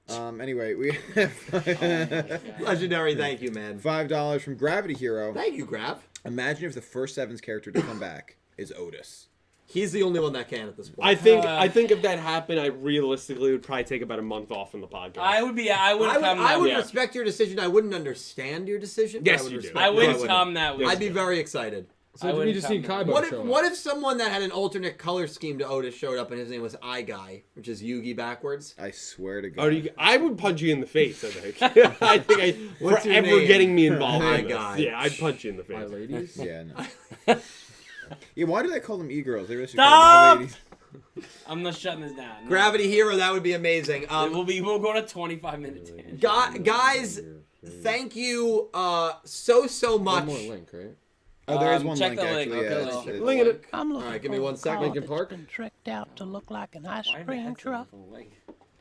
Speaker 1: Yeah. Anyway, we have
Speaker 4: Legendary, thank you, man.
Speaker 1: $5 from Gravity Hero.
Speaker 4: Thank you, Grav.
Speaker 1: Imagine if the first Sevens character to come back is Otis.
Speaker 4: He's the only one that can at this point.
Speaker 3: I think if that happened, I realistically would probably take about a month off from the podcast.
Speaker 2: I would come.
Speaker 4: I would
Speaker 3: Yeah.
Speaker 4: respect your decision. I wouldn't understand your decision. But
Speaker 3: Yes,
Speaker 4: I would
Speaker 3: you do.
Speaker 4: respect
Speaker 2: I
Speaker 4: it.
Speaker 2: would
Speaker 4: wouldn't.
Speaker 2: come that week.
Speaker 4: I'd be very excited.
Speaker 5: So we just seen Kaiba
Speaker 4: What if
Speaker 5: show up.
Speaker 4: what if someone that had an alternate color scheme to Otis showed up and his name was I Guy, which is Yugi backwards?
Speaker 1: I swear to God.
Speaker 3: Oh, I would punch you in the face, I think. I think
Speaker 4: What's your
Speaker 3: forever
Speaker 4: name?
Speaker 3: getting me involved
Speaker 4: My
Speaker 3: in this.
Speaker 4: guy.
Speaker 3: Yeah, I'd punch you in the
Speaker 5: My
Speaker 3: face.
Speaker 5: ladies?
Speaker 1: Yeah, no. Yeah, why do they call them e-girls? They really should
Speaker 2: Stop!
Speaker 1: call them ladies.
Speaker 2: I'm not shutting this down. No.
Speaker 4: Gravity Hero, that would be amazing.
Speaker 2: We'll go to 25 minutes.
Speaker 4: Guys, thank you so
Speaker 5: One
Speaker 4: much.
Speaker 5: more link, right?
Speaker 1: Oh, there is one
Speaker 2: check
Speaker 1: link,
Speaker 2: the link.
Speaker 1: actually.
Speaker 2: Okay,
Speaker 1: Yeah,
Speaker 2: link.
Speaker 3: Link it.
Speaker 6: I'm
Speaker 4: All
Speaker 6: looking
Speaker 4: right, give me
Speaker 6: for
Speaker 4: 1
Speaker 6: a
Speaker 4: second.
Speaker 6: car
Speaker 5: Lincoln
Speaker 6: that's
Speaker 5: Park?
Speaker 6: been tricked out to look like an ice cream truck.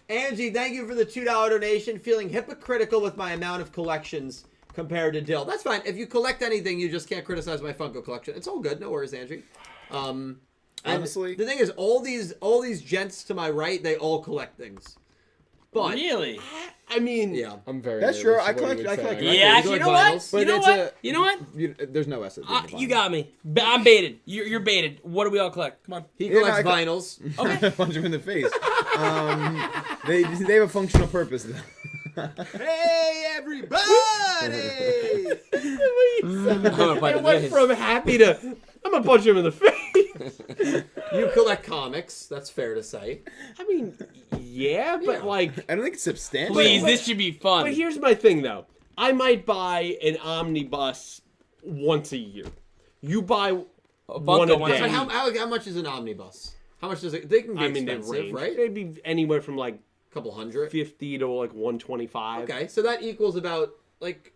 Speaker 4: Angie, thank you for the $2 donation. Feeling hypocritical with my amount of collections compared to Dill. That's fine. If you collect anything, you just can't criticize my Funko collection. It's all good. No worries, Angie. And
Speaker 1: Honestly?
Speaker 4: the thing is, all these gents to my right, they all collect things. But
Speaker 2: Really?
Speaker 3: I mean,
Speaker 4: yeah,
Speaker 5: I'm very
Speaker 1: That's
Speaker 5: nervous
Speaker 1: true. I
Speaker 5: of what he
Speaker 1: collect-
Speaker 5: would
Speaker 1: I
Speaker 5: say.
Speaker 1: collect
Speaker 2: Yeah,
Speaker 1: records.
Speaker 2: actually, you know what?
Speaker 4: vinyls?
Speaker 2: You
Speaker 1: But
Speaker 2: know
Speaker 1: it's
Speaker 2: what?
Speaker 1: a-
Speaker 2: You know what?
Speaker 1: There's no S at the end of the
Speaker 2: You
Speaker 1: vinyl.
Speaker 2: got me. I'm baited. You're baited. What do we all collect? Come on.
Speaker 4: he
Speaker 1: Yeah,
Speaker 4: collects
Speaker 1: no,
Speaker 4: vinyls.
Speaker 1: Punch him in the face. They have a functional purpose, though.
Speaker 4: Hey, everybody!
Speaker 3: it went from happy to I'm gonna punch him in the face.
Speaker 4: You collect comics. That's fair to say.
Speaker 3: I mean, yeah, but
Speaker 4: Yeah.
Speaker 3: like,
Speaker 1: I don't think it's substantial.
Speaker 2: Please, this should be fun.
Speaker 3: but here's my thing though. I might buy an omnibus once a year. You buy one
Speaker 2: Funko
Speaker 3: a
Speaker 2: once
Speaker 3: day.
Speaker 2: a
Speaker 4: But how much is an omnibus? How much does it? They can be
Speaker 3: I mean, they
Speaker 4: expensive,
Speaker 3: range.
Speaker 4: right?
Speaker 3: They'd be anywhere from like
Speaker 4: A couple hundred.
Speaker 3: 50 to like 125.
Speaker 4: Okay, so that equals about like.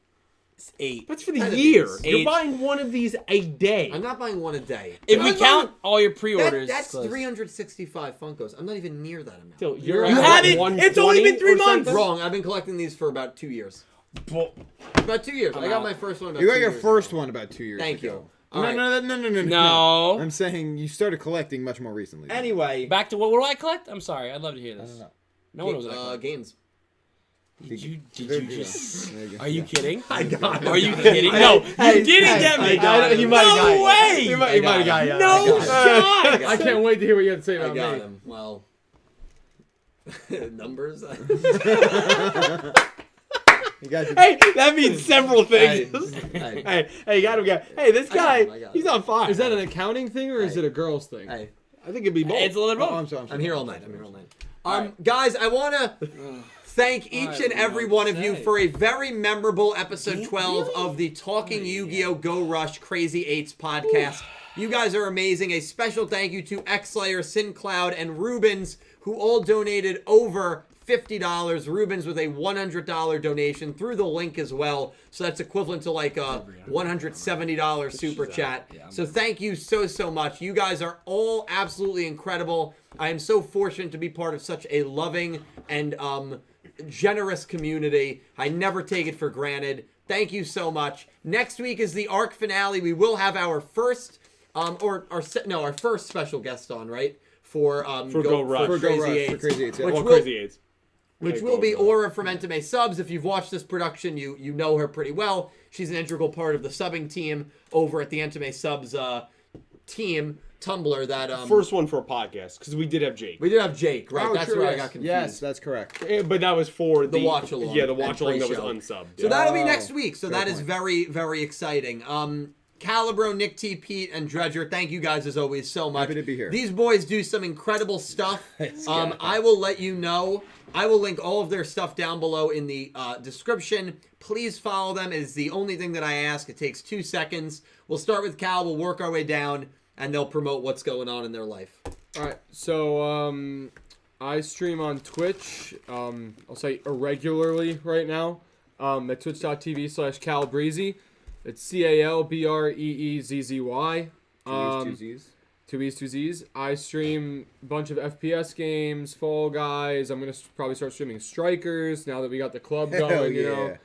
Speaker 2: It's 8.
Speaker 3: That's for the
Speaker 4: 10 of
Speaker 3: year.
Speaker 4: these.
Speaker 3: You're
Speaker 2: Eight.
Speaker 3: buying one of these a day.
Speaker 4: I'm not buying one a day.
Speaker 2: If we
Speaker 4: I'm
Speaker 2: count all your
Speaker 4: not-
Speaker 2: pre-orders,
Speaker 4: that's
Speaker 2: it's close.
Speaker 4: 365 Funkos. I'm not even near that amount.
Speaker 3: Still, you're
Speaker 2: You
Speaker 3: at
Speaker 2: haven't-
Speaker 3: 120
Speaker 2: it's only been 3
Speaker 3: or
Speaker 2: months.
Speaker 3: something?
Speaker 4: Wrong. I've been collecting these for about 2 years.
Speaker 2: Well,
Speaker 4: About 2 years. I got
Speaker 2: out.
Speaker 4: my first one about
Speaker 1: You got
Speaker 4: 2
Speaker 1: your
Speaker 4: years
Speaker 1: first
Speaker 4: ago.
Speaker 1: one about 2 years
Speaker 4: Thank
Speaker 1: ago.
Speaker 4: you. All right.
Speaker 1: No.
Speaker 2: No.
Speaker 1: I'm saying you started collecting much more recently.
Speaker 4: Anyway,
Speaker 2: back to what do I collect? I'm sorry. I'd love to hear this.
Speaker 1: know.
Speaker 2: No one knows what I collect.
Speaker 4: games.
Speaker 2: Did you
Speaker 1: There
Speaker 2: just...
Speaker 1: you go.
Speaker 2: Are you kidding?
Speaker 4: I got
Speaker 2: Are you kidding? No, you didn't get me.
Speaker 3: You might have got
Speaker 2: No
Speaker 3: it.
Speaker 2: way.
Speaker 3: You might have got it.
Speaker 2: No
Speaker 4: I got
Speaker 2: shot.
Speaker 5: I can't wait to hear what you have to say
Speaker 4: I
Speaker 5: about
Speaker 4: got
Speaker 5: me.
Speaker 4: him. Well, numbers.
Speaker 1: You got your-
Speaker 3: Hey, that means several things.
Speaker 4: Hey,
Speaker 3: Hey, you gotta get. Hey, this
Speaker 4: I got
Speaker 3: guy,
Speaker 4: him, I got
Speaker 3: he's
Speaker 4: him.
Speaker 3: on fire.
Speaker 5: Is that an accounting thing or is
Speaker 4: Hey.
Speaker 5: it a girl's thing?
Speaker 4: hey.
Speaker 3: I think it'd be both.
Speaker 2: It's a little bit
Speaker 1: Oh,
Speaker 2: both.
Speaker 1: I'm sorry.
Speaker 4: I'm here all night. Guys, I want to thank each and every one of you for a very memorable episode 12 of the Talking Yu-Gi-Oh! Go Rush Crazy 8's podcast. You guys are amazing. A special thank you to X-Slayer, Syn Cloud, and Rubens, who all donated over $50. Rubens with a $100 donation through the link as well. So that's equivalent to like a $170 super chat. So thank you so much. You guys are all absolutely incredible. I am so fortunate to be part of such a loving and generous community. I never take it for granted. Thank you so much. Next week is the arc finale. We will have our first our first special guest on, right? For
Speaker 3: Go Rush.
Speaker 1: For Go
Speaker 4: Crazy
Speaker 1: Rush,
Speaker 4: Eights.
Speaker 1: for Crazy Eights, yeah.
Speaker 4: Which
Speaker 3: Well,
Speaker 4: will-
Speaker 3: Crazy Aids.
Speaker 4: which
Speaker 3: Okay,
Speaker 4: will be
Speaker 3: go.
Speaker 4: Aura from Entame Subs. If you've watched this production, you know her pretty well. She's an integral part of the subbing team over at the Entame Subs team Tumblr. That
Speaker 3: First one for a podcast, because we did have Jake.
Speaker 4: we did have Jake, right?
Speaker 1: Oh,
Speaker 4: That's
Speaker 1: true,
Speaker 4: where I
Speaker 1: yes.
Speaker 4: got confused.
Speaker 1: Yes, that's correct.
Speaker 3: But that was for the
Speaker 4: watch along
Speaker 3: Yeah, the
Speaker 4: and
Speaker 3: watch along that was
Speaker 4: pre-show.
Speaker 3: unsubbed.
Speaker 4: So
Speaker 3: Yeah.
Speaker 4: that'll be
Speaker 1: Oh,
Speaker 4: next week. So
Speaker 1: fair
Speaker 4: that is
Speaker 1: point.
Speaker 4: very, very exciting. Calibro, Nick T, Pete, and Dredger, thank you guys as always so much.
Speaker 1: Happy to be here.
Speaker 4: These boys do some incredible stuff. I will let you know. I will link all of their stuff down below in the description. Please follow them. It is the only thing that I ask. It takes 2 seconds. We'll start with Cal. We'll work our way down. and they'll promote what's going on in their life.
Speaker 5: All right, so I stream on Twitch. I'll say irregularly right now. At twitch.tv/CalBreezy. It's CalBreeZzy. Two Z's. I stream a bunch of FPS games, Fall Guys. I'm gonna probably start streaming Strikers now that we got the club going.
Speaker 1: Hell
Speaker 5: You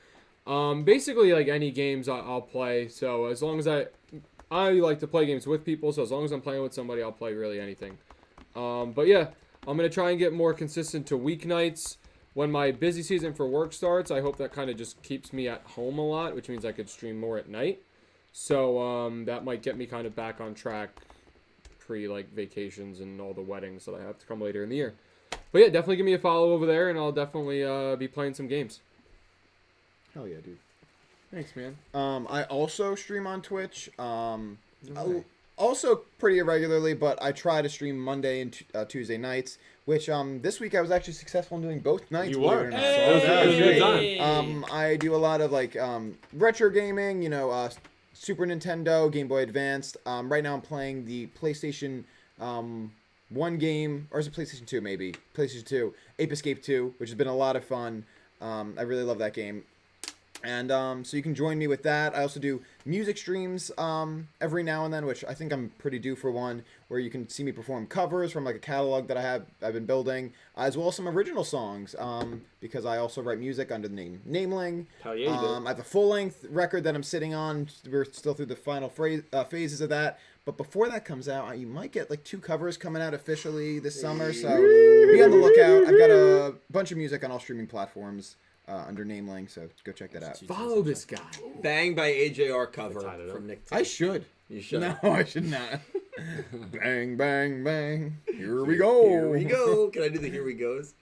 Speaker 5: know, basically like any games I'll play. So as long as I like to play games with people. So as long as I'm playing with somebody, I'll play really anything. But yeah, I'm gonna try and get more consistent to weeknights. When my busy season for work starts, I hope that kind of just keeps me at home a lot, which means I could stream more at night. So that might get me kind of back on track pre like vacations and all the weddings that I have to come later in the year. But yeah, definitely give me a follow over there, and I'll definitely be playing some games.
Speaker 1: Hell yeah, dude.
Speaker 5: Thanks, man.
Speaker 1: I also stream on Twitch. Also pretty irregularly, but I try to stream Monday and Tuesday nights. Which this week I was actually successful in doing both nights.
Speaker 3: You were.
Speaker 1: It or not.
Speaker 3: Hey! It was a good time.
Speaker 1: I do a lot of like retro gaming. You know, Super Nintendo, Game Boy Advanced. Right now I'm playing the PlayStation 1 game, or is it PlayStation 2 maybe? PlayStation 2, Ape Escape 2, which has been a lot of fun. I really love that game. And so you can join me with that. I also do music streams every now and then, which I think I'm pretty due for one, where you can see me perform covers from like a catalog that I've been building, as well as some original songs, because I also write music under the name Nameling.
Speaker 3: Hell yeah, you do.
Speaker 1: I have a full-length record that I'm sitting on. We're still through the final phases of that. But before that comes out, you might get like 2 covers coming out officially this summer, so be on the lookout. I've got a bunch of music on all streaming platforms. Under Nameling, so go check that out.
Speaker 5: Follow this guy.
Speaker 4: Bang by AJR cover from Nick T.
Speaker 1: I should.
Speaker 4: You should.
Speaker 1: No, I should not. Bang, bang, bang. Here we go.
Speaker 4: Here we go. Can I do the here we goes?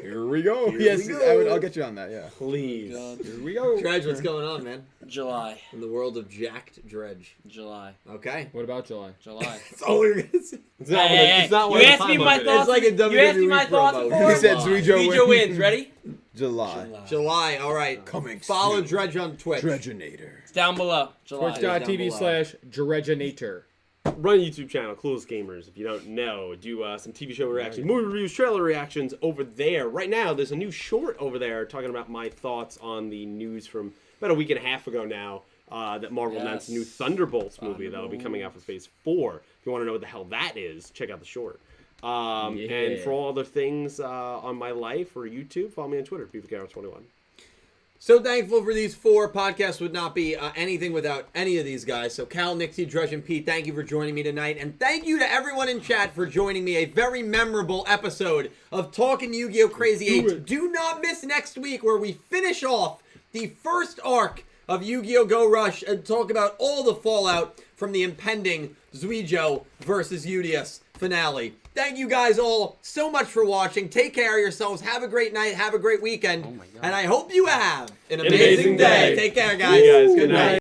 Speaker 1: Here we go.
Speaker 4: Here
Speaker 1: Yes,
Speaker 4: we go.
Speaker 1: I'll get you on that, yeah.
Speaker 3: Please.
Speaker 1: Here we go.
Speaker 4: Dredge, what's going on, man?
Speaker 2: July.
Speaker 4: In the world of jacked Dredge.
Speaker 2: July.
Speaker 4: Okay.
Speaker 5: What about July?
Speaker 2: July.
Speaker 4: That's all we're going to say.
Speaker 3: It's not
Speaker 2: Hey,
Speaker 3: it's not
Speaker 2: you
Speaker 3: one of the
Speaker 2: asked me
Speaker 3: time
Speaker 2: my
Speaker 3: limit.
Speaker 2: thoughts.
Speaker 4: It's like a
Speaker 2: You asked me
Speaker 4: WWE
Speaker 2: my thoughts
Speaker 4: promo.
Speaker 2: before.
Speaker 1: He said Yugioh
Speaker 2: Yugioh wins. Ready?
Speaker 1: July.
Speaker 4: July, all right.
Speaker 1: Coming
Speaker 4: Follow
Speaker 1: soon.
Speaker 4: Dredge on Twitch.
Speaker 1: Dredgenator.
Speaker 2: It's down below. July.
Speaker 5: Twitch.tv/Dredgenator.
Speaker 3: Run a YouTube channel, Clueless Gamers. If you don't know, do some TV show reactions, movie reviews, trailer reactions over there. Right now, there's a new short over there talking about my thoughts on the news from about a week and a half ago now that Marvel announced a new Thunderbolts movie that'll be coming out for Phase 4. If you want to know what the hell that is, check out the short. And for all other things on my life or YouTube, follow me on Twitter, BeaverCarroll21.
Speaker 4: So thankful for these 4 podcasts. Would not be anything without any of these guys. So Cal, Nick T, Dredge, and Pete, thank you for joining me tonight. And thank you to everyone in chat for joining me. A very memorable episode of Talking Yu-Gi-Oh! Crazy 8's. Do not miss next week where we finish off the first arc of Yu-Gi-Oh! Go Rush and talk about all the fallout from the impending Yugioh versus Udius finale. Thank you guys all so much for watching. Take care of yourselves. Have a great night. Have a great weekend. And I hope you have an amazing day. Take care, guys.
Speaker 3: See you guys.
Speaker 4: Good night.